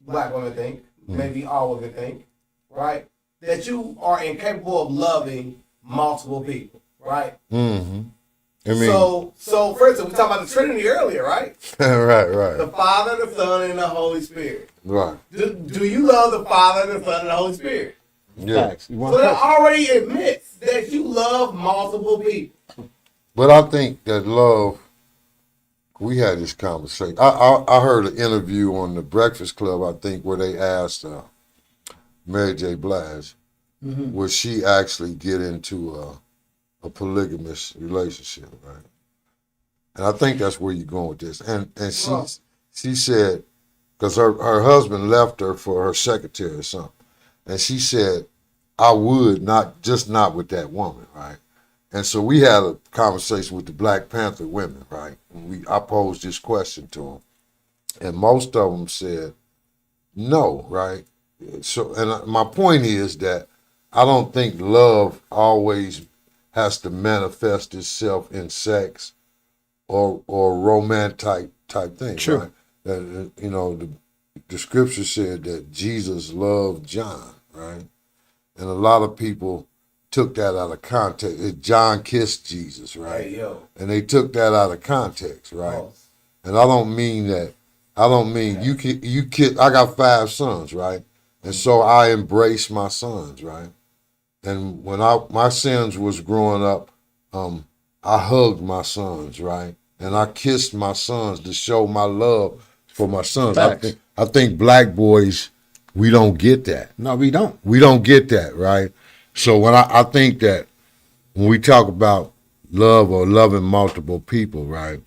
black women think, maybe all women think, right, that you are incapable of loving multiple people, right? So for instance, we talked about the Trinity earlier, right? right. The Father, the Son, and the Holy Spirit. Right. Do you love the Father, the Son, and the Holy Spirit? Yeah. Facts. You want So that to already admits that you love multiple people. But I think that love. We had this conversation. I heard an interview on the Breakfast Club. I think where they asked Mary J. Blige, would she actually get into a polygamous relationship, right? And I think that's where you're going with this. And she said, because her husband left her for her secretary or something, and she said, I would not with that woman, right? And so we had a conversation with the Black Panther women, right? And I posed this question to them, and most of them said no, right? So, and my point is that I don't think love always has to manifest itself in sex or romantic type thing, Sure. right? That, the scripture said that Jesus loved John, right? And a lot of people took that out of context. John kissed Jesus, right? Hey, yo. And they took that out of context, right? And I don't mean that. I don't mean you kid. I got 5 sons, right? And so I embrace my sons, right? And when my sons was growing up, I hugged my sons, right? And I kissed my sons to show my love for my sons. I think black boys, we don't get that. No, we don't. We don't get that, right? So when I think that when we talk about love or loving multiple people, right,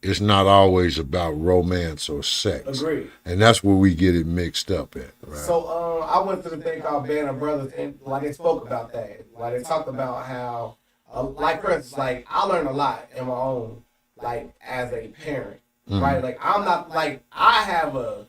it's not always about romance or sex. Agreed. And that's where we get it mixed up at, right? So I went to the thing called Band of Brothers, and like they spoke about that. Like they talked about how, like for instance, like I learned a lot in my own, like as a parent, right? Like I'm not like I have a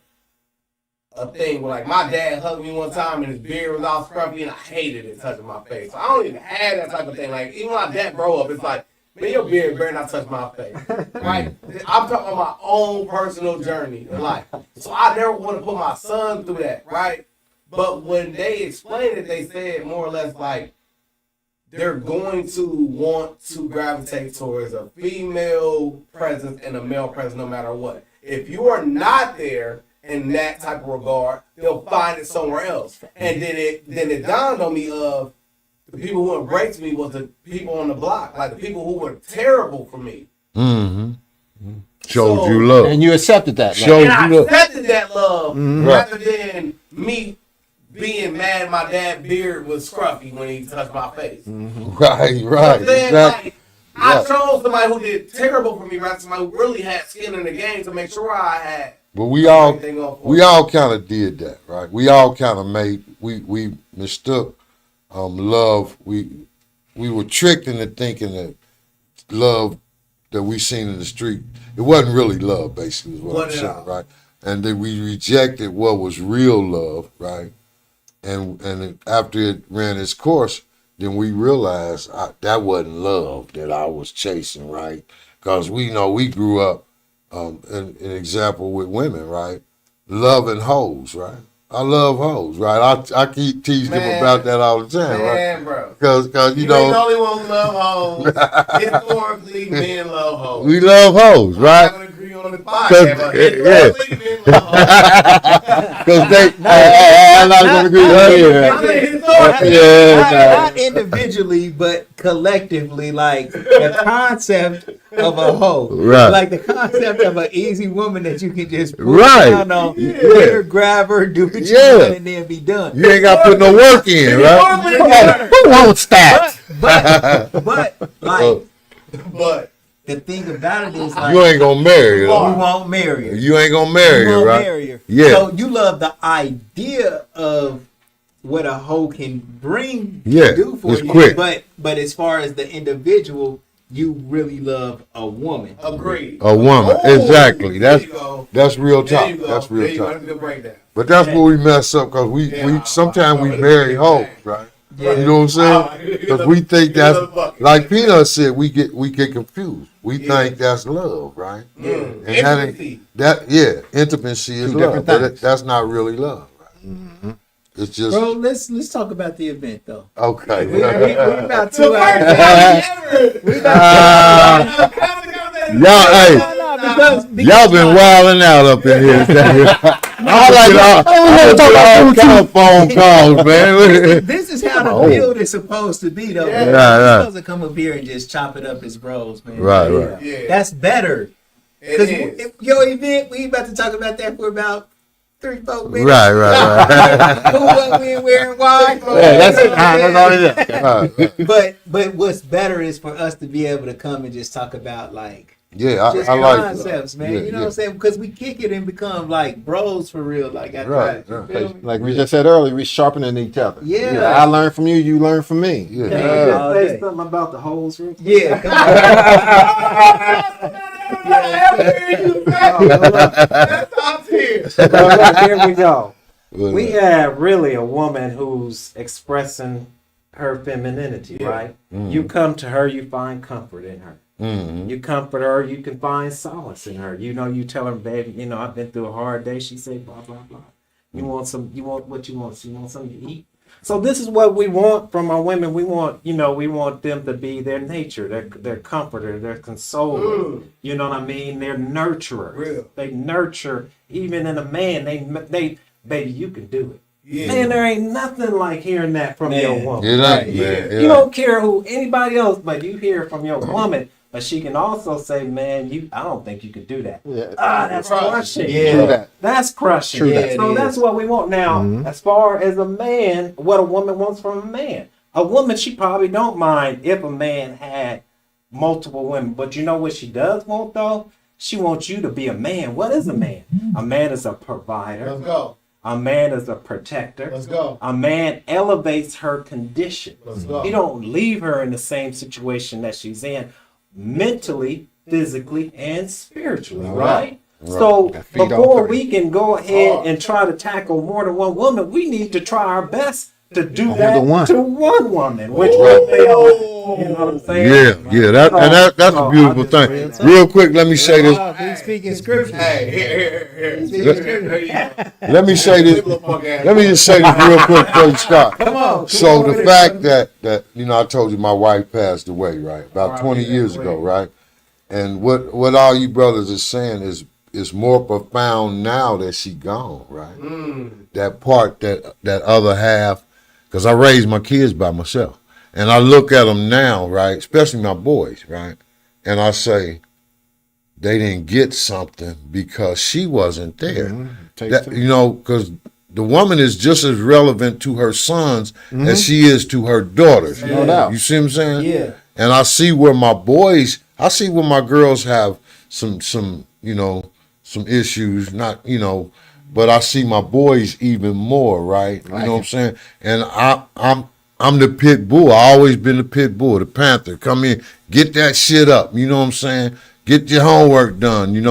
thing where like my dad hugged me one time and his beard was all scruffy and I hated it touching my face. So I don't even have that type of thing. Like even when my dad grow up, it's like, man, your beard better not touch my face, right? I'm talking about my own personal journey in life. So I never want to put my son through that, right? But when they explained it, they said more or less like they're going to want to gravitate towards a female presence and a male presence no matter what. If you are not there in that type of regard, they'll find it somewhere else. And then it dawned on me of the people who embraced me was the people on the block, like the people who were terrible for me. Showed So- you love. And you accepted that. Showed And I you love. accepted that love rather than me being mad my dad's beard was scruffy when he touched my face. Right, But then, exactly. like, I chose somebody who did terrible for me rather than somebody who really had skin in the game to make sure I had But we all everything on point. we all kind of did that, right? We all kind of we mistook love. We were tricked into thinking that love that we seen in the street, it wasn't really love, basically, is what I'm Wasn't at saying, all. right? And then we rejected what was real love, right? And after it ran its course, then we realized that wasn't love that I was chasing, right? Because we know we grew up, an example with women, right? Loving hoes, right? I love hoes, right? I keep teasing them Man. about that all the time, right? Man, bro. Because you You ain't the know, only one who love hoes. Historically, men love hoes. we love hoes, I'm right? not going to agree on the podcast, but yeah. historically, men love hoes. Because I'm not going to agree with you. I mean, historically. Not individually, but collectively, like the concept of a hoe. Right. Like the concept of an easy woman that you can just put Right. down on, Yeah. hit her, grab her, do what you Yeah. want, and then be done. You ain't got to put no work in, right? Who wants that? But like But the thing about it is like You ain't going to marry her. you won't marry her. You ain't going to marry You her, won't right? marry her. Yeah. So you love the idea of what a hoe can bring Yeah, to do for it's you. quick. But as far as the individual, you really love a woman. agreed. A woman, Oh, exactly. there you go. That's real There talk. you go. That's There real you go. talk. That's a good breakdown. But that's where we mess up because we Yeah, sometimes we I- marry hoes, right? Yeah. You know what I'm saying? Because we think that's like Peanut said. We get confused. We think that's love, right? And Intimacy. intimacy is Two love, different but things. that's not really love. Right? It's just Bro, let's talk about the event though. okay. We about 2 So hours. Y'all, hey, because y'all been wilding out up in here. I like all phone calls, man. this is how the build is supposed to be though. Yeah. We're Right. supposed to come up here and just chop it up as bros, man. Right, right. Yeah. That's better. It Because is. your event, we about to talk about that for about 3-4 minutes. Right. Who, what, when, where, and why. Yeah, that's it. That's all it is. But what's better is for us to be able to come and just talk about like Yeah, just I like concepts, man. Yeah, you know yeah. what I'm saying? Because we kick it and become like bros for real. Like after Right, that, you right. feel me? Like we just said earlier, we sharpening each other. Yeah. I learn from you, you learn from me. Yeah. Yeah. All Say day. something about the holes, real quick. Yeah, come That's top tier. Here we go. Well, We have really a woman who's expressing her femininity, right? You come to her, you find comfort in her. You comfort her, you can find solace in her. You know, you tell her, baby, you know, I've been through a hard day. She say, blah, blah, blah. You want what you want. You want something to eat. So this is what we want from our women. We want, you know, we want them to be their nature, their comforter, their consoler. You know what I mean? They're nurturers. Real. They nurture even in a man. They baby, you can do it. Yeah. Man, there ain't nothing like hearing that from your woman. It ain't, Right, man. yeah. It You ain't. don't care who anybody else, but you hear it from your woman. But she can also say, "Man, I don't think you could do that." Yeah. That's crushing. Yeah. True that. That's crushing. True that. So Yeah, it that's is. what we want now. As far as a man, what a woman wants from a man. A woman, she probably don't mind if a man had multiple women, but you know what she does want though? She wants you to be a man. What is a man? A man is a provider. Let's go. A man is a protector. Let's go. A man elevates her condition. Let's go. He don't leave her in the same situation that she's in, mentally, physically, and spiritually, right? So Got feet on before three. we can go ahead and try to tackle more than one woman, we need to try our best to do that one. to one woman, which will fail. You know what I'm saying? Yeah, that's a beautiful thing. Real quick, let me say this. He's speaking scripture. Hey, here. Let me say this. Let me just say this real quick before you start. So the fact that I told you my wife passed away, right, about 20 years ago, right, and what all you brothers are saying is more profound now that she gone, right? That part, that other half, because I raised my kids by myself, and I look at them now, right, especially my boys, right, and I say they didn't get something because she wasn't there. Because the woman is just as relevant to her sons as she is to her daughters. No doubt. You see what I'm saying? Yeah. And I see where my girls have some issues, but I see my boys even more, right? You know what I'm saying? And I'm the pit bull. I always been the pit bull, the Panther. Come in, get that shit up. You know what I'm saying? Get your homework done. And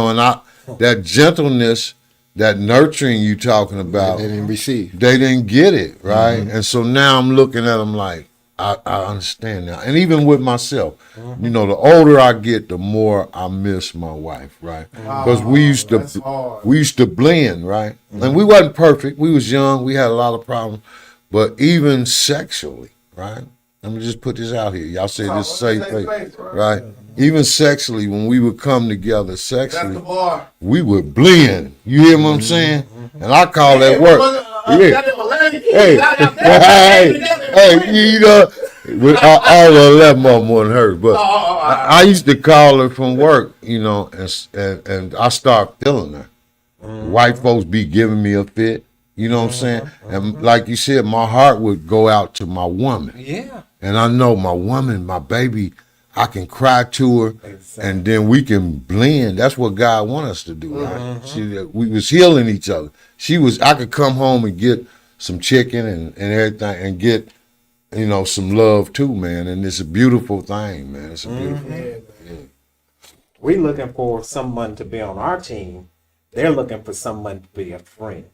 that gentleness, that nurturing you talking about, They didn't receive. they didn't get it, right? And so now I'm looking at them like, I understand now. And even with myself, the older I get, the more I miss my wife, right? Because we used to blend, right? And we wasn't perfect. We was young. We had a lot of problems. But even sexually, right? Let me just put this out here. Y'all say this safe place, right? Even sexually, when we would come together sexually, we would blend. You hear what I'm saying? And I call that work. With all 11 of them wasn't hers, but I used to call her from work, and I start feeling her. White folks be giving me a fit, you know what I'm saying? And like you said, my heart would go out to my woman. Yeah. And I know my woman, my baby, I can cry to her, and then we can blend. That's what God wants us to do, right? We was healing each other. I could come home and get some chicken and everything and get, some love too, man. And it's a beautiful thing, man. It's a beautiful thing. Yeah. We looking for someone to be on our team. They're looking for someone to be a friend.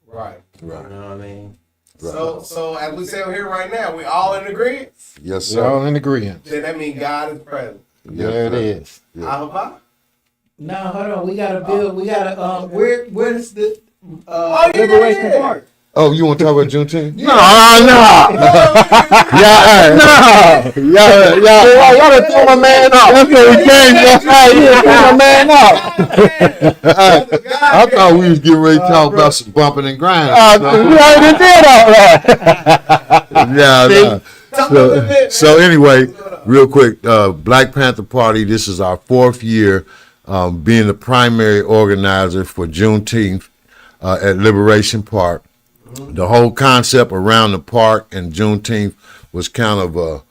Right. You know what I mean? So as we say here right now, we all in agreement. Yes, We're all sir. in agreement. Then that means God is present. There it is. Alpha. No, hold on. We gotta build. We gotta. Where's the yeah, liberation yeah. part? Oh, you want to talk about Juneteenth? No. Y'all done threw my man off. That's what we came for. You threw my man off. I thought we was getting ready to talk about some bumping and grinding. We already did all that. Yeah. So anyway, real quick, Black Panther Party, this is our 4th year being the primary organizer for Juneteenth at Liberation Park. The whole concept around the park and Juneteenth was kind of a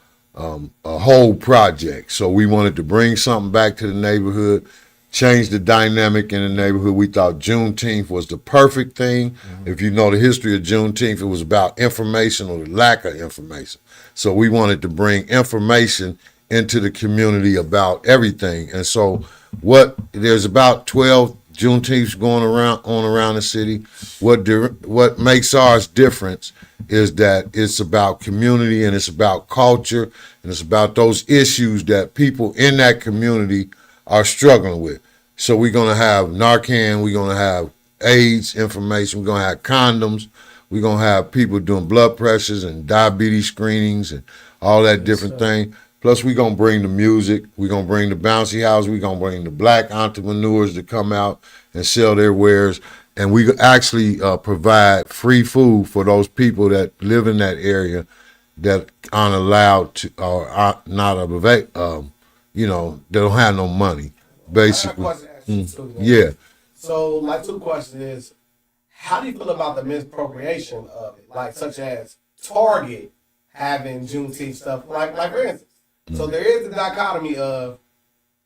whole project. So we wanted to bring something back to the neighborhood, change the dynamic in the neighborhood. We thought Juneteenth was the perfect thing. If you know the history of Juneteenth, it was about information or the lack of information. So we wanted to bring information into the community about everything. And so there's about 12 Juneteenths going around the city. What makes ours different is that it's about community and it's about culture and it's about those issues that people in that community are struggling with. So we're going to have Narcan, we're going to have AIDS information, we're going to have condoms, we're going to have people doing blood pressures and diabetes screenings and all that different thing. Plus, we're going to bring the music. We're going to bring the bouncy house. We're going to bring the black entrepreneurs to come out and sell their wares. and we actually provide free food for those people that live in that area that aren't allowed to or are not they don't have no money, basically. I have a question to ask you too, man. Yeah. So my two questions is, how do you feel about the misappropriation of it? Like such as Target having Juneteenth stuff, like for instance. So there is the dichotomy of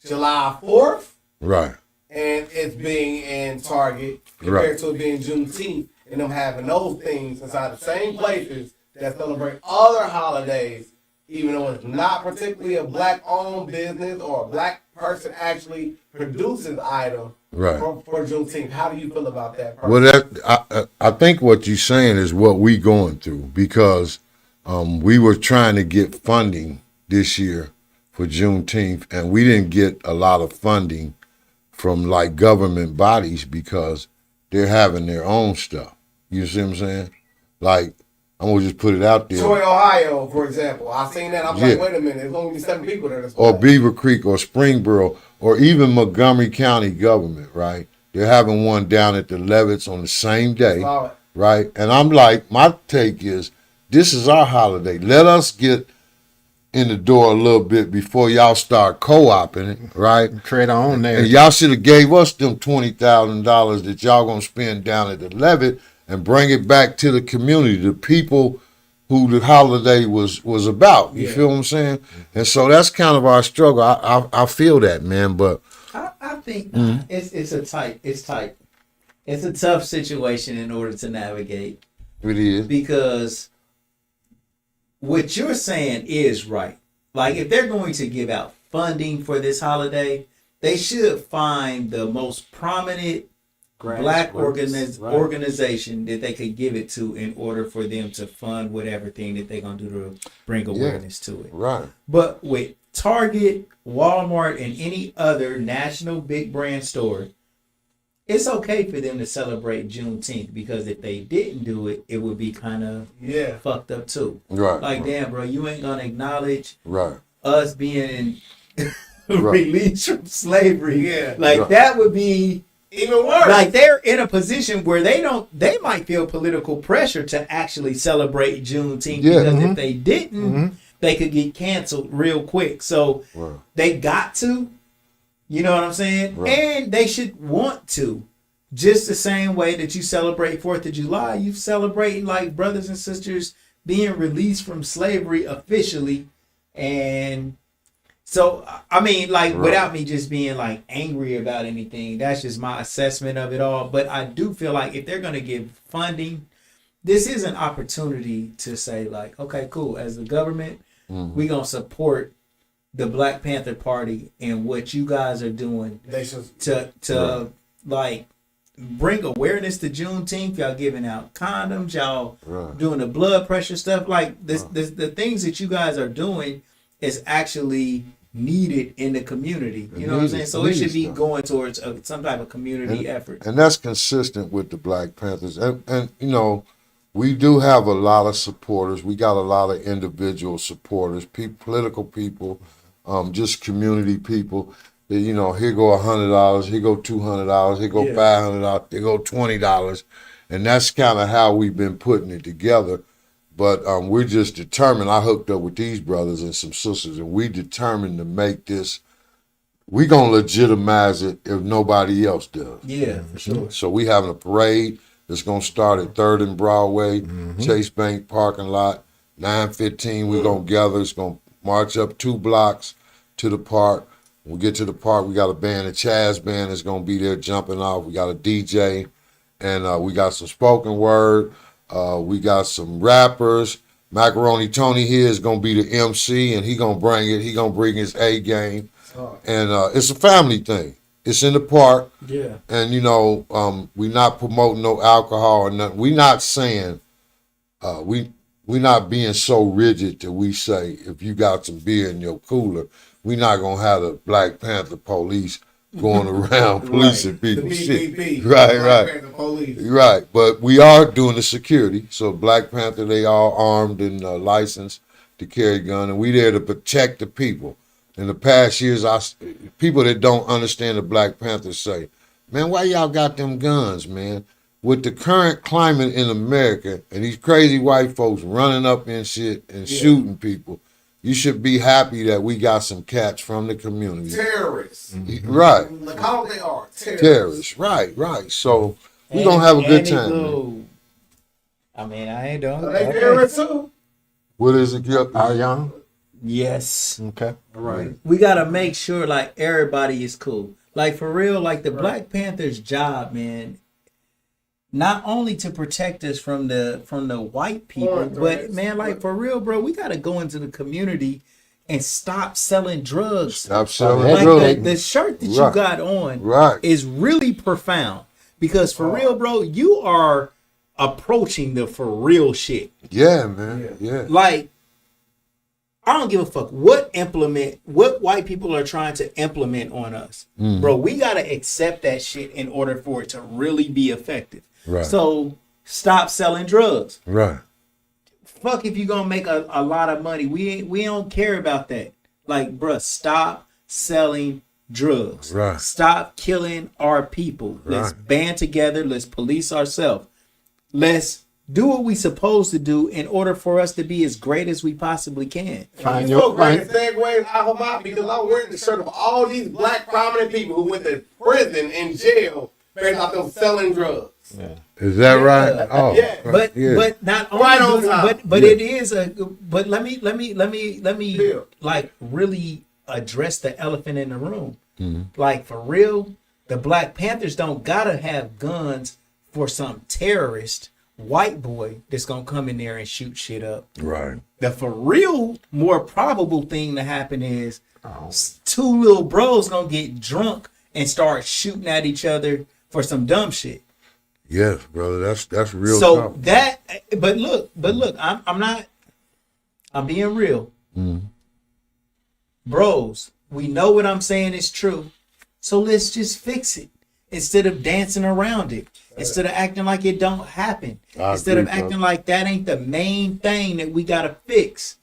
July 4th, Right. and it's being in Target compared to it being Juneteenth, and them having those things inside the same places that celebrate other holidays, even though it's not particularly a black-owned business or a black person actually produces item Right. for Juneteenth. How do you feel about that? Well, I think what you're saying is what we going through, because we were trying to get funding this year for Juneteenth, and we didn't get a lot of funding from like government bodies because they're having their own stuff. You see what I'm saying? Like, I'm gonna just put it out there. Troy, Ohio, for example. I seen that. I was like, Yeah. wait a minute, there's only 7 people there. Or Beaver Creek or Springboro or even Montgomery County government, right? They're having one down at the Levitts on the same day, Saw it. right? And I'm like, my take is, this is our holiday. Let us get in the door a little bit before y'all start co-oping it, right? Create our own And narrative. y'all should have gave us them $20,000 that y'all gonna spend down at the Levitt and bring it back to the community, the people who the holiday was about. You feel what I'm saying? And so that's kind of our struggle. I feel that, man. But I think it's tight. It's a tough situation in order to navigate, it is. because what you're saying is right. Like, if they're going to give out funding for this holiday, they should find the most prominent black organization that they could give it to in order for them to fund whatever thing that they're going to do to bring awareness to it. Right. But with Target, Walmart, and any other national big brand store, it's okay for them to celebrate Juneteenth, because if they didn't do it, it would be kind of fucked up too. Right. Like, damn, bro, you ain't gonna acknowledge Right. us being Right. released from slavery. Yeah. Like, Right. that would be Even worse. like, they're in a position where they might feel political pressure to actually celebrate Juneteenth, Yeah. because if they didn't, they could get canceled real quick. So Right. they got to, you know what I'm saying? Right. And they should want to. Just the same way that you celebrate 4th of July, you celebrate like brothers and sisters being released from slavery officially. And so, I mean, like, Right. without me just being like angry about anything, that's just my assessment of it all. But I do feel like if they're going to give funding, this is an opportunity to say, like, okay, cool. As the government, we're going to support the Black Panther Party and what you guys are doing They should. to like bring awareness to Juneteenth. Y'all giving out condoms, y'all Right. doing the blood pressure stuff. Like, the things that you guys are doing is actually needed in the community. You know what I'm saying? So it should be going towards some type of community effort. And that's consistent with the Black Panthers. And you know, we do have a lot of supporters. We got a lot of individual supporters, political people, just community people. That, you know, here go $100, here go $200, here go $500, here go $20, and that's kind of how we've been putting it together. But we're just determined. I hooked up with these brothers and some sisters, and we determined to make this. We're gonna legitimize it if nobody else does. Yeah, for sure. So we having a parade that's gonna start at 3rd and Broadway, Chase Bank parking lot, 9:15. We're gonna gather. It's gonna march up 2 blocks to the park. When we get to the park, we got a band, a Chaz band that's gonna be there jumping off. We got a DJ, and we got some spoken word. We got some rappers. Macaroni Tony here is gonna be the MC, and he gonna bring it. He gonna bring his A game, and it's a family thing. It's in the park. Yeah. And you know, we're not promoting no alcohol or nothing. We're not saying we're not being so rigid that we say if you got some beer in your cooler, we're not gonna have the Black Panther police going around policing The people. BPP. Right, Black right. Panther Police. Right, but we are doing the security. So Black Panther, they all armed and licensed to carry a gun, and we there to protect the people. In the past years, people that don't understand the Black Panthers say, "Man, why y'all got them guns, man?" with the current climate in America and these crazy white folks running up and shit and shooting people, you should be happy that we got some cats from the community. Terrorists. Right. Look how they are. Terrorists. Right. So we're going to have a good time. Man. I mean, I ain't doing Are they terrorists too? What is it? Young? Yes. Okay. All right. We got to make sure, like, everybody is cool. Like, for real, like, the Black Panther's job, man, not only to protect us from the white people, but, man, like, for real, bro, we got to go into the community and stop selling drugs. Stop selling Like, drugs. the shirt that you got on is really profound. Because, for real, bro, you are approaching the for real shit. Yeah, man. Yeah. Like, I don't give a fuck what white people are trying to implement on us. Bro, we got to accept that shit in order for it to really be effective. Right. So stop selling drugs. Right. Fuck if you're going to make a lot of money. We don't care about that. Like, bruh, stop selling drugs. Right. Stop killing our people. Let's band together. Let's police ourselves. Let's do what we supposed to do in order for us to be as great as we possibly can. It's so great to segue out because I'm wearing the shirt of all these black prominent people who went to prison and jail based off them selling drugs. Yeah. Is that right? Oh, Yeah. But not only Right on top. but it is but let me like really address the elephant in the room. Like, for real, the Black Panthers don't gotta have guns for some terrorist white boy that's gonna come in there and shoot shit up. Right. The for real more probable thing to happen is two little bros gonna get drunk and start shooting at each other for some dumb shit. Yes, brother. That's real. So talk. but look, I'm being real. Bros, we know what I'm saying is true. So let's just fix it instead of dancing around it. Instead of acting like it don't happen. Instead of acting like that ain't the main thing that we gotta fix.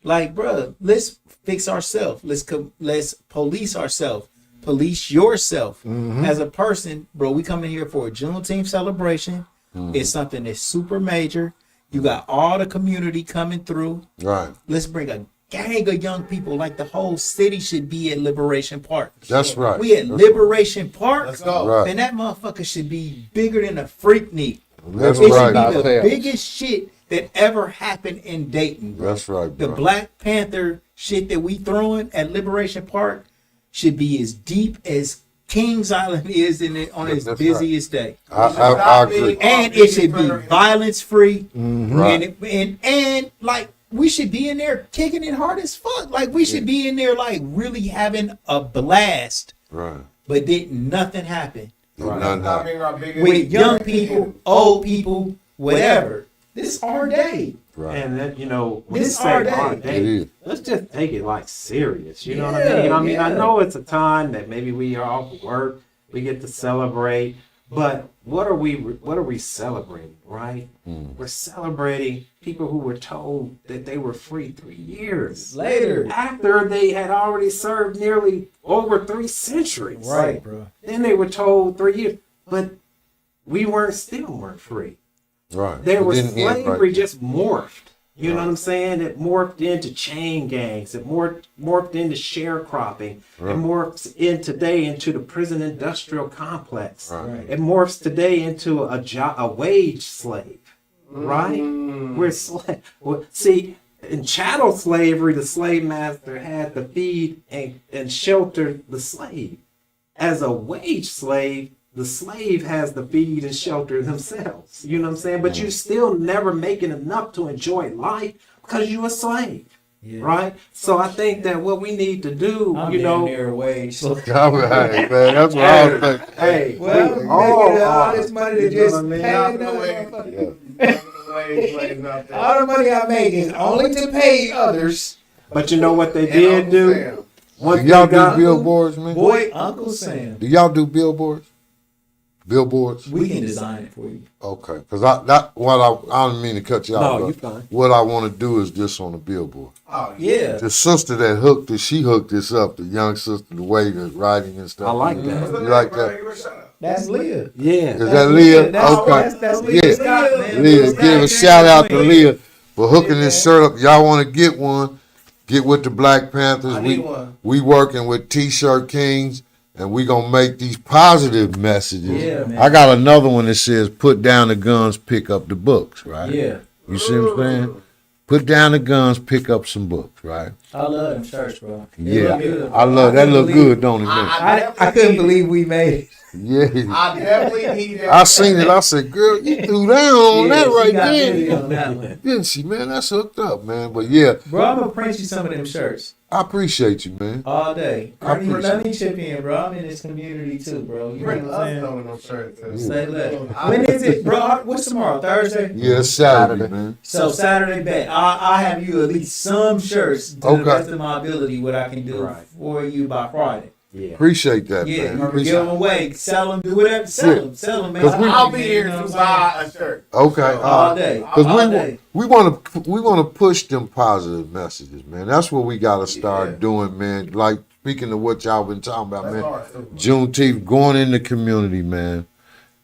Like, bro, let's fix ourselves. Let's police ourselves. Police yourself as a person, bro. We come in here for a Juneteenth celebration. It's something that's super major. You got all the community coming through. Right. Let's bring a gang of young people. Like, the whole city should be at Liberation Park. That's right. We at Liberation Park. Let's go. Right. And that motherfucker should be bigger than a Freaknik. That's It right. should be the biggest shit that ever happened in Dayton. Bro. That's right, The bro. Black Panther shit that we throwing at Liberation Park should be as deep as Kings Island is on its That's busiest day. I agree. And it should be violence free. Right. And like, we should be in there kicking it hard as fuck. Like, we should be in there like really having a blast. Right. But didn't nothing happen. Right. With young people, old people, whatever. This is our day. Right. And that, when you This say our our day. day, It is. let's just take it like serious. You know what I mean? I know it's a time that maybe we are off work, we get to celebrate, but what are we celebrating, right? We're celebrating people who were told that they were free 3 years Later. after they had already served nearly over 3 centuries. Right, bro. Then they were told 3 years, but we still weren't free. Right. There It was didn't end slavery right. just morphed. You know what I'm saying? It morphed into chain gangs. It morphed into sharecropping. Right. It morphs today into the prison industrial complex. Right. It morphs today into a wage slave. Right? See, in chattel slavery, the slave master had to feed and shelter the slave. As a wage slave, the slave has to feed and shelter themselves. You know what I'm saying? But you're still never making enough to enjoy life because you're a slave. Yeah. Right? So I think that what we need to do, I'm near a wage. All right, man. That's what I was thinking. hey, Well, we we all making all are. this money to You know just what I mean? all the money I make is only to pay others. But you know what they did do? Do y'all do billboards, man? Boy, Uncle Sam. Do y'all do billboards? Billboards? We can design it for you. Okay, because I don't mean to cut you off. No, but you fine. What I want to do is this on the billboard. Oh, Yeah. The sister that she hooked this up, the young sister, the way the writing and stuff. I like that. You like that? That's Leah. Yeah. Is that Leah? That's Leah Yeah. Scott, man. Leah, Scott give a came shout out to between. Leah for hooking this shirt up. Y'all want to get one? Get with the Black Panthers. I need one. We working with T-shirt Kings, and we gonna make these positive messages. Yeah, man. I got another one that says, "Put down the guns, pick up the books." Right? Yeah, You see what I'm saying? Put down the guns, pick up some books. Right? I love them shirts, bro. They Yeah, look good, I bro. love that. couldn't Look believe- good, don't it? Man? I couldn't believe we made it. Yeah. I definitely need that. I seen it. I said, "Girl, you threw down on that she right got there." video on that one. Didn't she, man? That's hooked up, man. But yeah, Bro, I'm gonna print you some of them shirts I appreciate you, man. all day. I Let me chip in, bro. I'm in this community too, bro. You know Bring what I'm us saying? on them shirts. too. Say less. When is it, bro? What's tomorrow? Thursday? Yeah, it's Saturday, man. So Saturday, bet I have you at least some shirts to Okay. the best of my ability. What I can do Right. for you by Friday. Yeah. Appreciate that, Yeah, man. remember, Appreciate give them away, sell them, do whatever, sell them, man. 'Cause we- I'll be here to buy a shirt. Okay, all day, Because all day. we want to push them positive messages, man. That's what we got to start doing, man. Like speaking of what y'all been talking about, That's man. hard, too. Juneteenth, going in the community, man,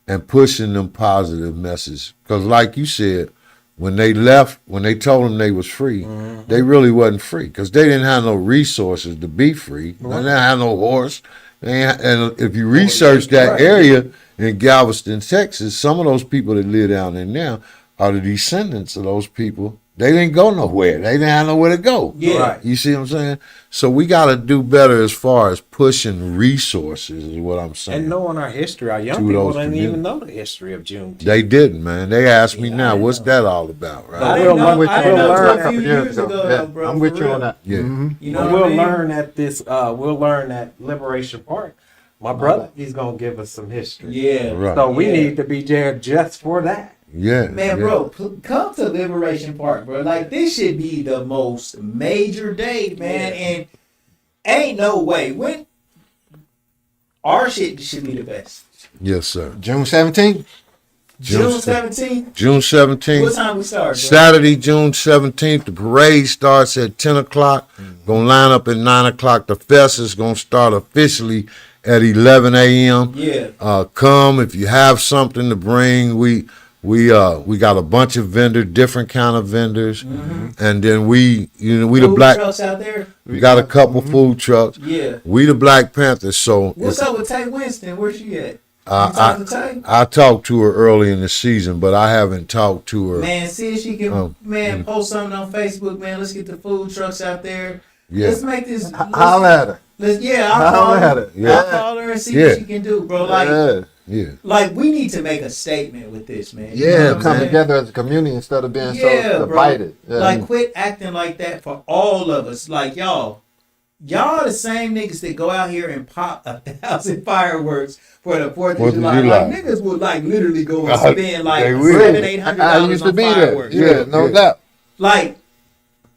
and pushing them positive messages. Because like you said, when they left, when they told them they was free, they really wasn't free because they didn't have no resources to be free. They didn't have no horse. And if you research that area in Galveston, Texas, some of those people that live down there now are the descendants of those people. They didn't go nowhere. They didn't have nowhere to go. Yeah. Right. You see what I'm saying? So we got to do better as far as pushing resources is what I'm saying. And knowing our history, our young To people those didn't communities. even know the history of Juneteenth. They didn't, man. They asked me Yeah, now, I what's know. that all about, right? I We'll didn't learn- know, I didn't we'll know learn until a a few couple years years ago, ago. though, bro. I'm with for you real. on that. Yeah. You know But what I we'll mean? learn at this. We'll learn at Liberation Park. My brother, he's gonna give us some history. Yeah. Right. So we Yeah. need to be there just for that. Yeah. Man, yeah. bro, come to Liberation Park, bro. Like, this should be the most major day, man. And ain't no way. When our shit should be the best. Yes, sir. June 17th. June 17th. June 17th. What time we start, bro? Saturday, June 17th. The parade starts at 10 o'clock. Going to line up at 9 o'clock. The fest is going to start officially at 11 a.m. Yeah. Come if you have something to bring. We got a bunch of vendors, different kind of vendors, and then we the Food black. trucks out there. We got a couple food trucks. Yeah. We the Black Panthers. So What's up with Tay Winston? Where's she at? You I talking to Tay? I talked to her early in the season, but I haven't talked to her. Man, see if she can, post something on Facebook, man. Let's get the food trucks out there. Yeah. Let's make this. Holla at her. I'll call Holla at her. her. Yeah. I'll call her and see Yeah. what she can do, bro. Like, Yeah. like we need to make a statement with this, man. You Yeah, know what I'm Come saying? together as a community instead of being Yeah, so bro. divided. Yeah. Like, quit acting like that for all of us. Like, y'all the same niggas that go out here and pop 1,000 fireworks for the 4th Fourth of of July. July. Like, niggas would like literally go and God, spend like they will. $700-800 I used to on be there. fireworks. Yeah, no Yeah. doubt. Like,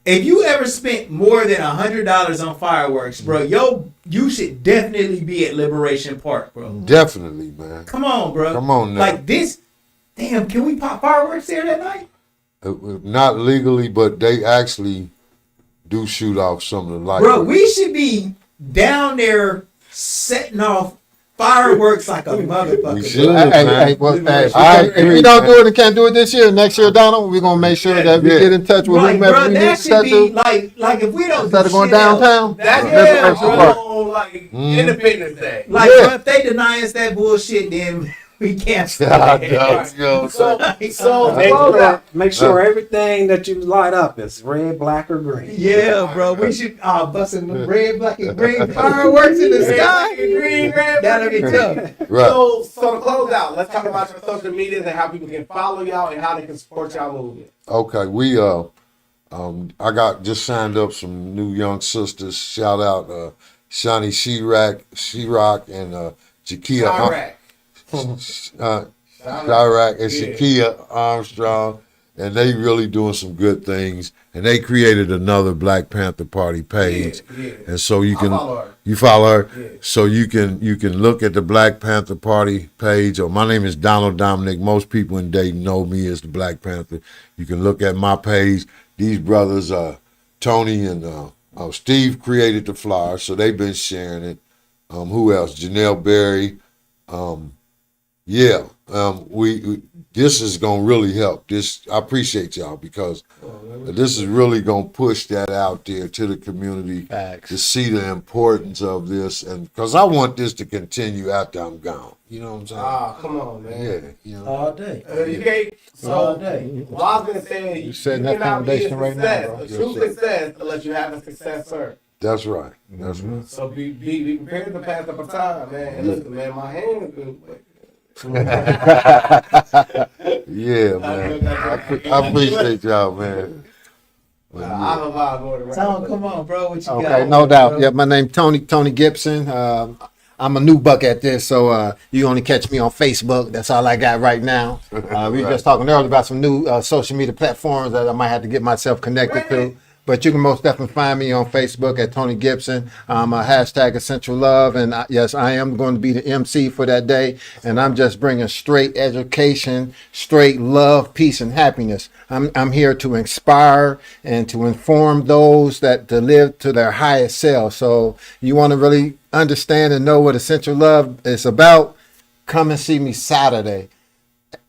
if you ever spent more than $100 on fireworks, bro, you should definitely be at Liberation Park, bro. Definitely, man. Come on, bro. Come on now. Like this. Damn, can we pop fireworks there that night? Not legally, but they actually do shoot off some of the lights. Bro, we should be down there setting off fireworks like a motherfucker. We should, bro. man. If we don't do it and can't do it this year, next year, Donald, we're gonna make sure that we Yeah. get in touch with Like, whomever bro, we need that to should touch be to. like if we don't Instead do of going shit else, downtown, That's Yeah, bro. bro. Like Independence Day. like Yeah. bro, if they deny us that bullshit, then we can't God, start. yo, So Make sure everything that you light up is red, black, or green. Yeah, bro, we should busting the red, black, and green fireworks in the sky. Green, red, That'll be tough. Right. So to close out, let's talk about your social medias and how people can follow y'all and how they can support y'all movement. Okay, we I got just signed up some new young sisters. Shout out Shani Shirak and Jakia Chirac. Shirak and Shakia Armstrong, and they really doing some good things. And they created another Black Panther Party page, Yeah. and so you can follow her. you follow her, Yeah. so you can look at the Black Panther Party page. Or my name is Donald Dominic. Most people in Dayton know me as the Black Panther. You can look at my page. These brothers, Tony and Steve, created the flyer, so they've been sharing it. Who else? Janelle Berry. yeah, we this is gonna really help. I appreciate y'all because this is really gonna push that out there to the community Facts. to see the importance of this, and because I want this to continue after I'm gone. You know what I'm saying? Ah, come on, man. Yeah, you know. All day. You can't. So, All day. well, I was gonna say you setting that cannot be a foundation right now, success, bro. a Yes, true sir. success, unless you have a successor. That's right. That's right. So be prepared to pass the baton, man. And listen, man, my hand is good. Yeah, man. I appreciate y'all, man. I hope I go to the Tone, come on, bro. What you got? Okay, no doubt. Yeah, my name Tony Gibson. I'm a new buck at this, so you only catch me on Facebook. That's all I got right now. We were just talking earlier about some new social media platforms that I might have to get myself connected to. But you can most definitely find me on Facebook at Tony Gibson. Hashtag Essential Love. And yes, I am going to be the MC for that day. And I'm just bringing straight education, straight love, peace, and happiness. I'm here to inspire and to inform those that to live to their highest self. So you want to really understand and know what Essential Love is about? Come and see me Saturday,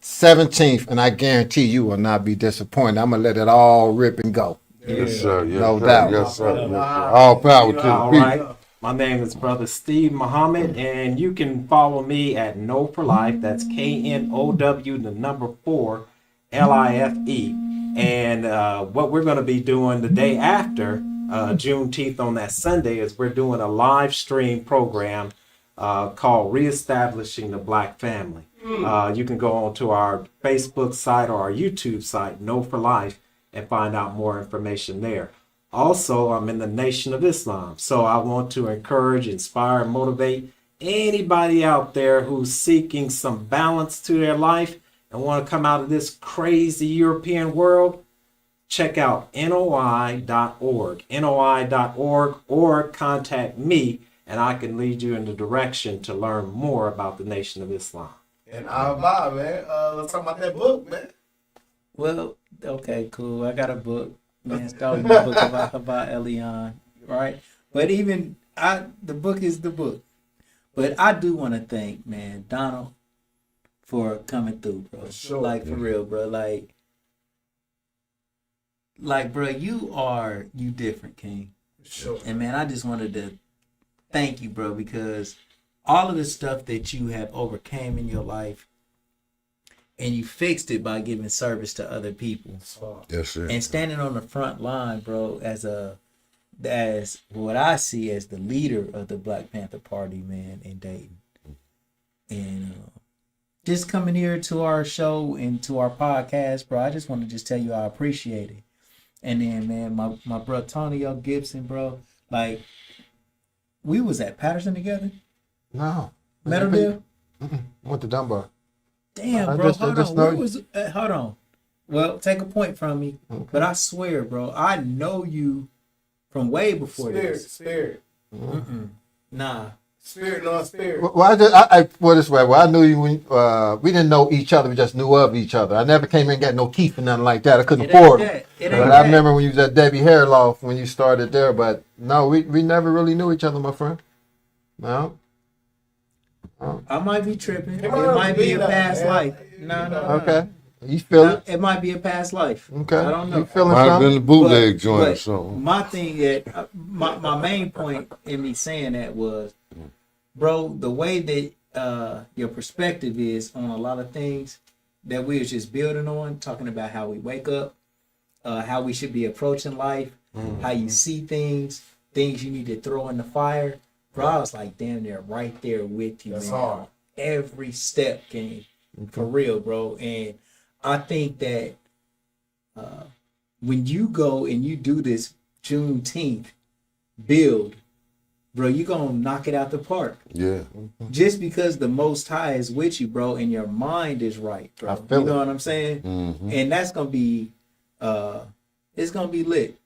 17th. And I guarantee you will not be disappointed. I'm going to let it all rip and go. Yes, sir. Yes, No sir. doubt. Yes, sir. Yes, sir. All power to the All people. right. My name is Brother Steve Muhammad, and you can follow me at Know for Life. That's KNOW 4 LIFE. And what we're going to be doing the day after Juneteenth on that Sunday is we're doing a live stream program called Reestablishing the Black Family. You can go onto our Facebook site or our YouTube site, Know for Life, and find out more information there. Also, I'm in the Nation of Islam, so I want to encourage, inspire, and motivate anybody out there who's seeking some balance to their life and want to come out of this crazy European world. Check out NOI.org, NOI.org, or contact me, and I can lead you in the direction to learn more about the Nation of Islam. And I'm Bob, man. Let's talk about that book, man. Well, okay, cool. I got a book, man. Starting a book about Elion, right? But even the book is the book. But I do want to thank, man, Donald for coming through, bro. Sure. Like for real, bro. Like, bro, you different, King. Sure. And man, I just wanted to thank you, bro, because all of the stuff that you have overcame in your life, and you fixed it by giving service to other people. Yes, sir. And standing on the front line, bro, as what I see as the leader of the Black Panther Party, man, in Dayton. And just coming here to our show and to our podcast, bro, I just want to just tell you I appreciate it. And then, man, my bro Tony Gibson, bro, like, we was at Patterson together. No. Meadowdale? Went to Dunbar. Damn, I bro, just hold on. know Where you. was hold on. Well, take a point from me, but I swear, bro, I know you from way before this. Spirit. Nah. Spirit, no spirit. Well, I put it this way. Well, I knew you when we didn't know each other. We just knew of each other. I never came in and got no teeth or nothing like that. I couldn't It ain't afford them. that. It But ain't I that. remember when you was at Debbie Hairloft when you started there. But no, we never really knew each other, my friend. No. I might be tripping. It It might might be be a that, past yeah. life. No. Okay. You feel it? It might be a past life. Okay. I don't know. You feeling Might have been something? the bootleg But- joint or but something. My thing that my main point in me saying that was, bro, the way that your perspective is on a lot of things that we was just building on, talking about how we wake up, how we should be approaching life, how you see things you need to throw in the fire. Bro, I was like damn near right there with you, That's man. hard. Every step came for real, bro. And I think that when you go and you do this Juneteenth build, bro, you gonna knock it out the park. Yeah. Just because the Most High is with you, bro, and your mind is right, bro. I feel You know it. what I'm saying? Mm-hmm. And that's gonna be, it's gonna be lit.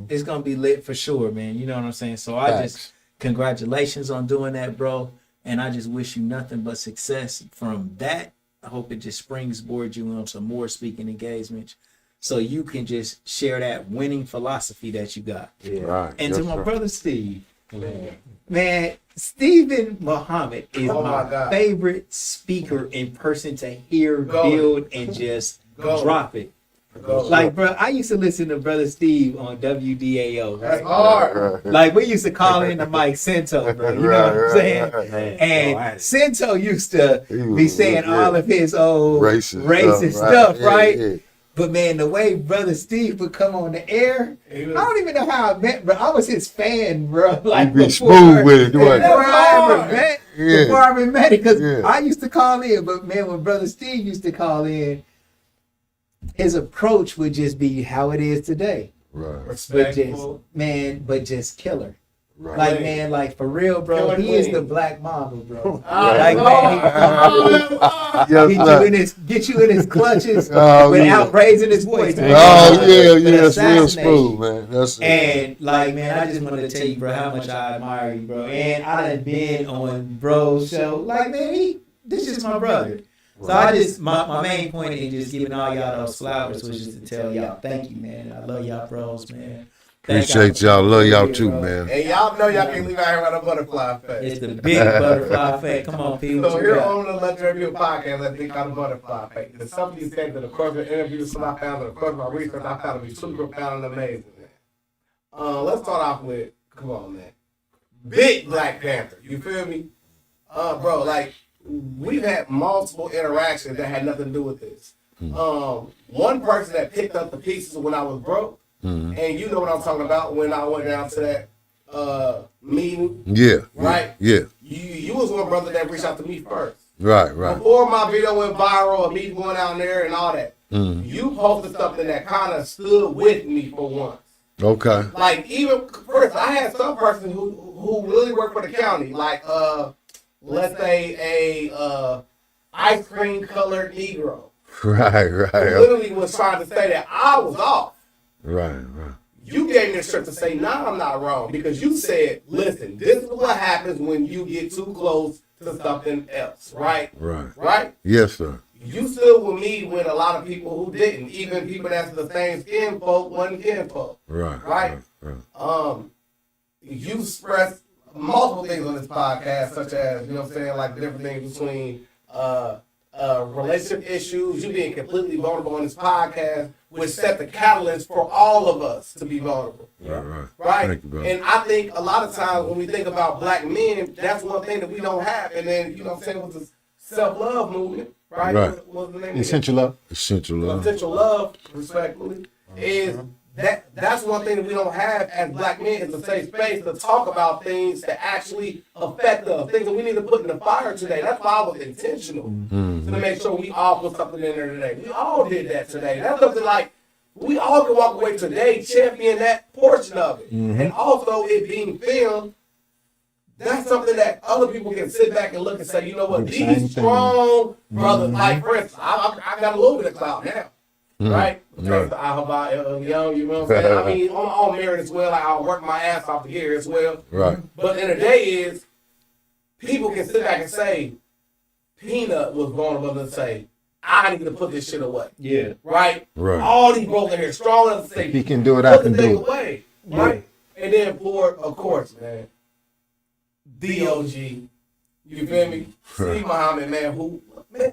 It's gonna be lit for sure, man. You know what I'm saying? So I Facts. just congratulations on doing that, bro. And I just wish you nothing but success from that. I hope it just springboards you on some more speaking engagements, so you can just share that winning philosophy that you got. Yeah. Right. And Yes, to my sir. brother Steve, Man, Stephen Muhammad is Oh my my God. favorite speaker in person to hear, Go. build, and just Go. drop it. Go. Like, bro, I used to listen to Brother Steve on WDAO. That's Right? hard. Like, we used to call in the Mike Cento, bro. You know what I'm saying? Man, And Cento used to He was- be saying yeah. all of his old Racist stuff, Yeah, right? yeah. But man, the way Brother Steve would come on the air, He I was- don't even know how I met, bro. I was his fan, bro. Like, be before- smooth with it, wasn't before he? I ever met, Yeah. before I ever met it, because Yeah. I used to call in, but man, when Brother Steve used to call in, his approach would just be how it is today. Right, But just, Respectful. man, but just killer. right. Like, man, like for real, bro. Killer He is queen. the Black Mamba, bro. Like, Like, man, Yes, get you in his clutches Oh, without yeah. raising his voice. Oh yeah, But yeah, it's real assassinate smooth, you. man. That's And like, man, I just wanted to tell you, bro, how much I admire you, bro. And I done been on Bro's show. Like, man, this is my brother. So I just, my main point in just giving all y'all those flowers was just to tell y'all, thank you, man. I love y'all bros, man. Thank appreciate y'all. Love y'all too, bro. man. And y'all know y'all can't leave out here without a butterfly effect. It's the big butterfly effect. Come on, people. So here on the Let's Review podcast, let's think on the butterfly effect. There's something you said that, of course, the interviews I found, and of course, my research I found to be super profound and amazing. Let's start off with, come on, man, big Black Panther. You feel me, bro? Like, we've had multiple interactions that had nothing to do with this. One person that picked up the pieces when I was broke, and you know what I'm talking about when I went down to that meeting, Yeah, right? yeah, You was one brother that reached out to me first. right, right. Before my video went viral, me going out there and all that, you posted something that kind of stood with me for once. Okay, Like, even first, I had some person who really worked for the county, like let's say a ice cream colored Negro, right, who right, literally was trying to say that I was off. right, right. You gave me the strength to say, nah, I'm not wrong. Because you said, listen, this is what happens when you get too close to something else, right? Right. Right? Yes, sir. You stood with me with a lot of people who didn't. Even people that's the same skin folk wasn't kin folk. Right, Right? right. You expressed multiple things on this podcast, such as, you know what I'm saying, like the different things between relationship issues, you being completely vulnerable on this podcast, which set the catalyst for all of us to be vulnerable. Right, right. Right? Thank you, brother. And I think a lot of times when we think about Black men, that's one thing that we don't have. And then, you know what I'm saying, with the self-love movement, right? Right. What's the name of it? Essential love. Essential love. Essential love, respectfully, is that's one thing that we don't have as Black men, is a safe space to talk about things that actually affect us, things that we need to put in the fire today. That's why I was intentional to make sure we all put something in there today. We all did that today. That's something like we all can walk away today champion that portion of it, and also it being filmed. That's something that other people can sit back and look and say, you know what, Same these thing. strong brothers, like for instance, I got a little bit of clout now. Right? Right. I hope I young, you know what I'm saying? I mean, on my own merit as well. Like, I'll work my ass off to get here as well. Right. But in the day is, people can sit back and say, Peanut was vulnerable and say, I need to put this shit away. Yeah. Right? Right. All these brothers in here strong enough to say, If he can do it, I put the can thing do it. away. Right? And then for, of course, man, the OG, you feel me? Steve Muhammad, man,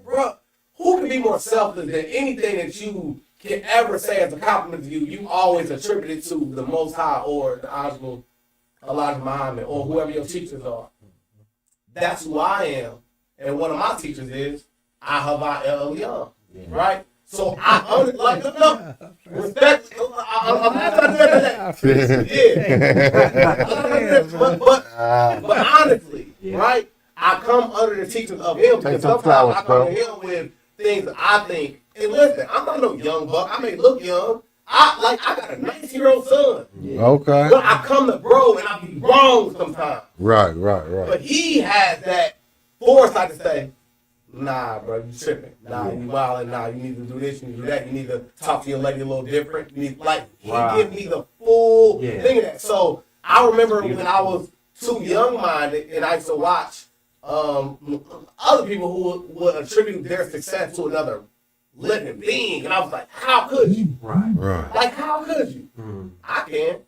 bro, who can be more selfless than anything that you can ever say as a compliment to you? You always attribute it to the Most High or the Honorable Elijah Muhammad or whoever your teachers are. That's who I am. And one of my teachers is Ahava El Young, right? So respect. I'm not trying to do that. Yeah. But honestly, right? I come under the teachings of him because some sometimes flowers, I come bro. to him with things that I think. And listen, I'm not no young buck. I may look young. I got a 19-year-old son. Okay. But I come to bro and I be wrong sometimes. Right, right, right. But he has that foresight to say, nah, bro, you tripping. Nah, you wilding. Nah, you need to do this, you need to do that. You need to talk to your lady a little different. You need, he give me the full thing of that. So I remember when I was too young-minded and I used to watch other people who would attribute their success to another living being. And I was like, how could you? Right. Like, how could you? I can't.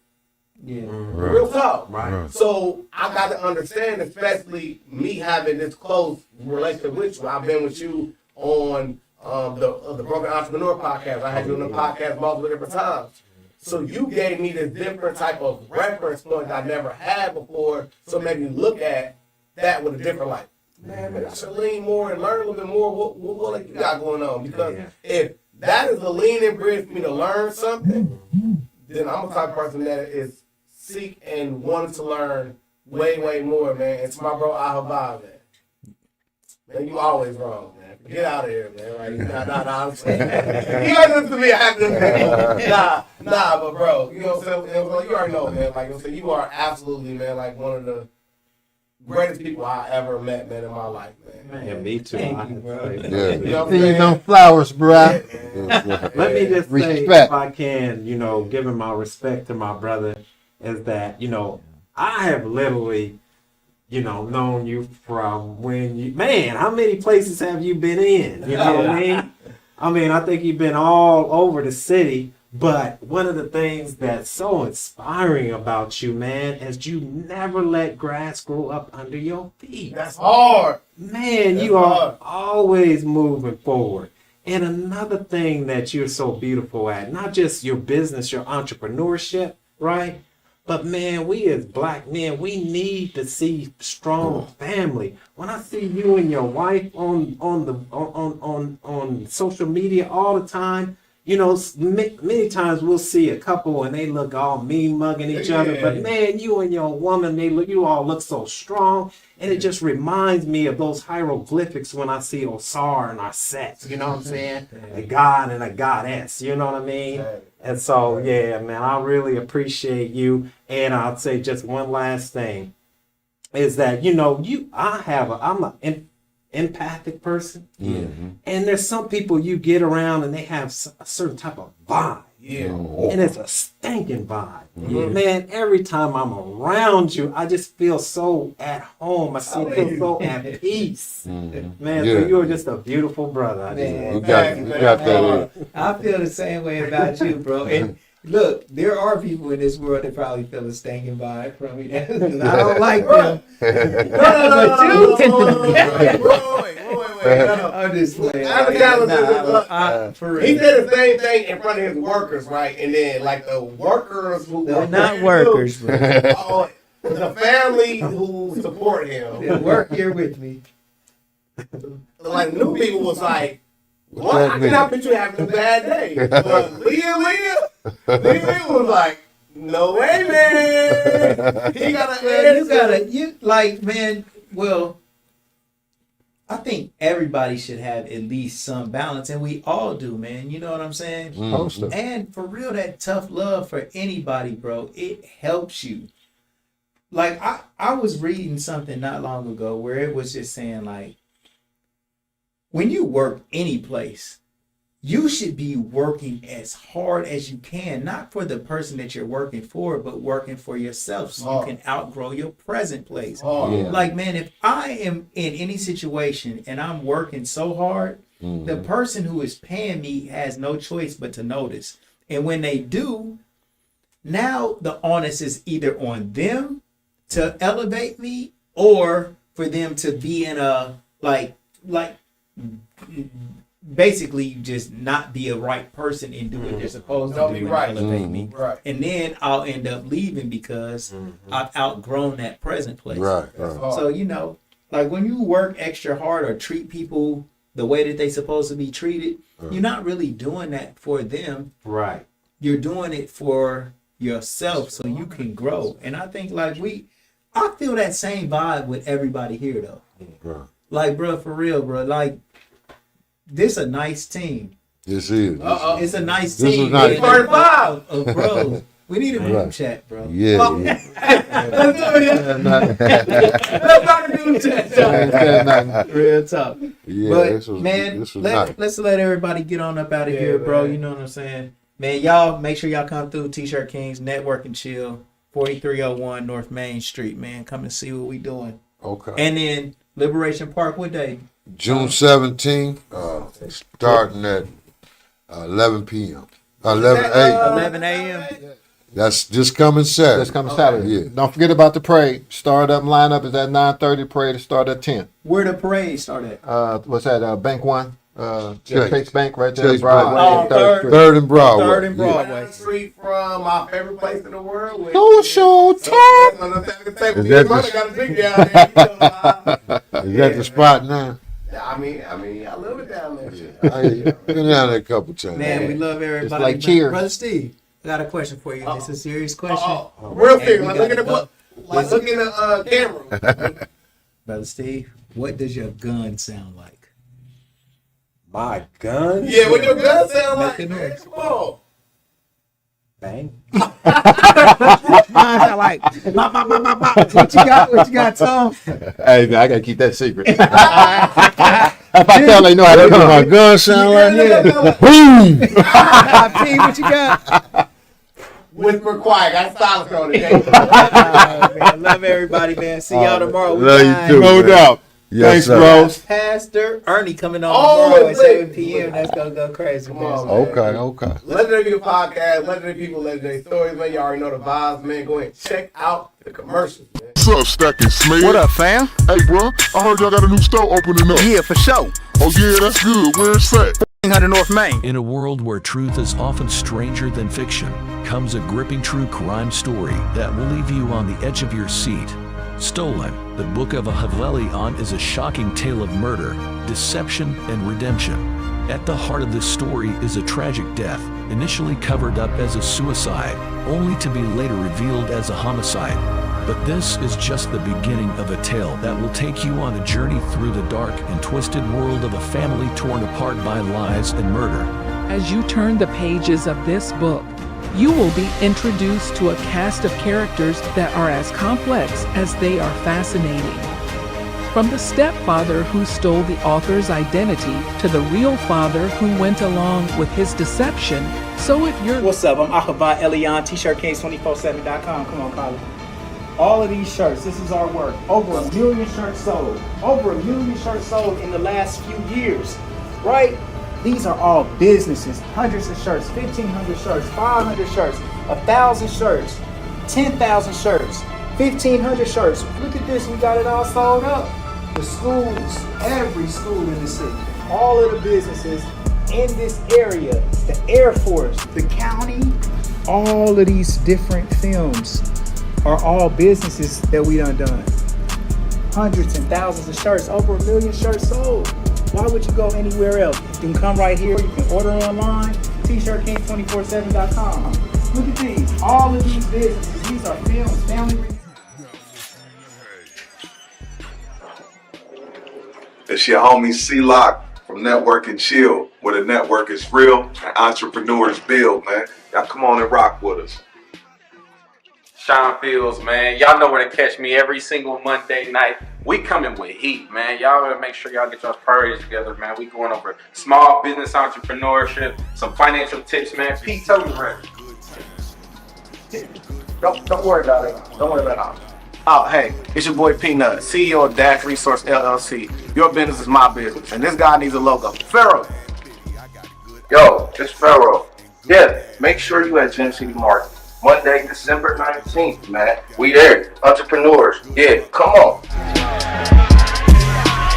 Yeah. Real talk. Right. So I got to understand, especially me having this close relationship with you. I've been with you on the Broken Entrepreneur podcast. I had you on the podcast multiple different times. So you gave me this different type of reference point I never had before. So it made me look at that with a different light. Man, maybe I should lean more and learn a little bit more what you got going on. Because if that is the leaning bridge for me to learn something, then I'm the type of person that is seek and wanting to learn way, way more, man. And to my bro, Ahava, man. Man, you always wrong, man. Get out of here, man. Like, nah, I'm saying. You gotta listen to me. I have to listen to you. Nah, but bro, you know what I'm saying? You already know, man. Like, I'm saying, you are absolutely, man, like one of the greatest people I ever met, man, in my life, man. Yeah, me too. Thank you, bro. You know what I'm See saying? them flowers, bruh. Let me just say, Respect. if I can, giving my respect to my brother, is that, I have literally, known you from when how many places have you been in? You know what I mean? I think you've been all over the city, but one of the things that's so inspiring about you, man, is you never let grass grow up under your feet. That's hard. Man, That's you are hard. always moving forward. And another thing that you're so beautiful at, not just your business, your entrepreneurship, right? But man, we as black men, we need to see strong family. When I see you and your wife on social media all the time, many times we'll see a couple and they look all mean mugging each other. But man, you and your woman, you all look so strong. And it just reminds me of those hieroglyphics when I see Osar and our sets, you know what I'm saying? A god and a goddess, you know what I mean? And so, yeah, man, I really appreciate you. And I'll say just one last thing is that, I'm an empathic person. Yeah. And there's some people you get around and they have a certain type of vibe. Yeah. And it's a stinking vibe. Yeah. Man, every time I'm around you, I just feel so at home. I feel so at peace. Man, so you're just a beautiful brother. You got that. I feel the same way about you, bro. And look, there are people in this world that probably feel a stinking vibe from me. I don't like them. I'm just playing. For real. He said the same thing in front of his workers, right? And then, like, the workers who They're not workers, bro. The family who support him. They work here with me. Like, new people was like, what? I cannot picture you having a bad day. But Leah was like, no way, man. He man, well, I think everybody should have at least some balance, and we all do, man. You know what I'm saying? Mm-hmm. And for real, that tough love for anybody, bro, it helps you. Like, I was reading something not long ago where it was just saying, like, when you work any place, you should be working as hard as you can, not for the person that you're working for, but working for yourself so you can outgrow your present place. Like, man, if I am in any situation and I'm working so hard, the person who is paying me has no choice but to notice. And when they do, now the onus is either on them to elevate me or for them to be in a, like basically just not be a right person and do what they're supposed to do and elevate me. Right. And then I'll end up leaving because I've outgrown that present place. Right. So, like when you work extra hard or treat people the way that they supposed to be treated, you're not really doing that for them. Right. You're doing it for yourself so you can grow. And I think I feel that same vibe with everybody here though. Right. Like, bro, for real, bro. Like, this a nice team. This is. It's a nice This team. is nice. Of bros. We need a group chat, bro. Yeah. Let's start a group chat. Real talk. Yeah, But man, let's let everybody get on up out of here, bro. You know what I'm saying? Man, y'all make sure y'all come through T-Shirt Kings Network and Chill, 4301 North Main Street, man. Come and see what we doing. Okay. And then Liberation Park, what day? June 17th, starting at 11 p.m. 11 a.m. 11 a.m. That's just coming Saturday. This coming Saturday. Yeah. Don't forget about the parade. Start up lineup is at 9:30. Parade to start at 10. Where the parade start at? What's that? Bank One. Chase. Chase Bank right there. Chase Broadway Bank. and Third Street. Third and Broadway. Third and Yeah. Broadway. Down the street from my favorite place in the world. Social time. Is that the- got a big down there. Is that the spot now? I mean, I love it down there. I've been down there a couple times. Man, we love everybody. It's like Cheers. Brother Steve, I got a question for you. It's a serious question. Real Hey, thing. we Like, look gotta at the like, look in the camera. Brother Steve, what does your gun sound like? My gun? Yeah, what your gun sound like? Make a Man, noise. come on. Bang. Mine sound like bop, bop, bop, bop, bop. What you got? What you got, Tom? Hey, man, I gotta keep that secret. If I tell they know how to That's do what my it. gun sound like. Yeah. Boom! P, what you got? Whisper quiet. Got silence on today. Man, love everybody, man. See y'all tomorrow. We Love you live. too. No man. doubt. Yes, Thanks, sir. bros. Pastor Ernie coming on Oh, tomorrow at wait. 7 p.m. That's gonna go crazy. Come on, man. man. Okay. Legendary People Podcast, Legendary People, Legendary Stories, man. You already know the vibes, man. Go ahead and check out the commercials, man. What's up, Stacking Smith? What up, fam? Hey, bro, I heard y'all got a new store opening up. Yeah, for sure. Oh, yeah, that's good. Where it's at? 100 North Main. In a world where truth is often stranger than fiction, comes a gripping true crime story that will leave you on the edge of your seat. Stolen, the Book of a Haveli on is a shocking tale of murder, deception, and redemption. At the heart of this story is a tragic death, initially covered up as a suicide, only to be later revealed as a homicide. But this is just the beginning of a tale that will take you on a journey through the dark and twisted world of a family torn apart by lies and murder. As you turn the pages of this book, you will be introduced to a cast of characters that are as complex as they are fascinating. From the stepfather who stole the author's identity to the real father who went along with his deception. So if you're What's up? I'm Akaba Elian, t-shirtkings247.com. Come on, Colin. All of these shirts, this is our work. Over 1 million shirts sold. Over 1 million shirts sold in the last few years, right? These are all businesses. Hundreds of shirts, 1,500 shirts, 500 shirts, 1,000 shirts, 10,000 shirts, 1,500 shirts. Look at this, we got it all sold up. The schools, every school in the city, all of the businesses in this area, the Air Force, the county, all of these different films are all businesses that we done. Hundreds and thousands of shirts, over 1 million shirts sold. Why would you go anywhere else? You can come right here, you can order online, t-shirtkings247.com. Look at these, all of these businesses, these are films, family. It's your homie C-Lock from Network and Chill, where the network is real and entrepreneurs build, man. Y'all come on and rock with us. Sean Fields, man. Y'all know where to catch me every single Monday night. We coming with heat, man. Y'all better make sure y'all get y'all priorities together, man. We going over small business entrepreneurship, some financial tips, man. Pete, tell me, man. Don't worry about it. Don't worry about it. Oh, hey, it's your boy Peanut, CEO of Dash Resource LLC. Your business is my business, and this guy needs a logo. Pharaoh. Yo, it's Pharaoh. Yeah, make sure you at Gym City Market. Monday, December 19th, man. We there. Entrepreneurs. Yeah, come on.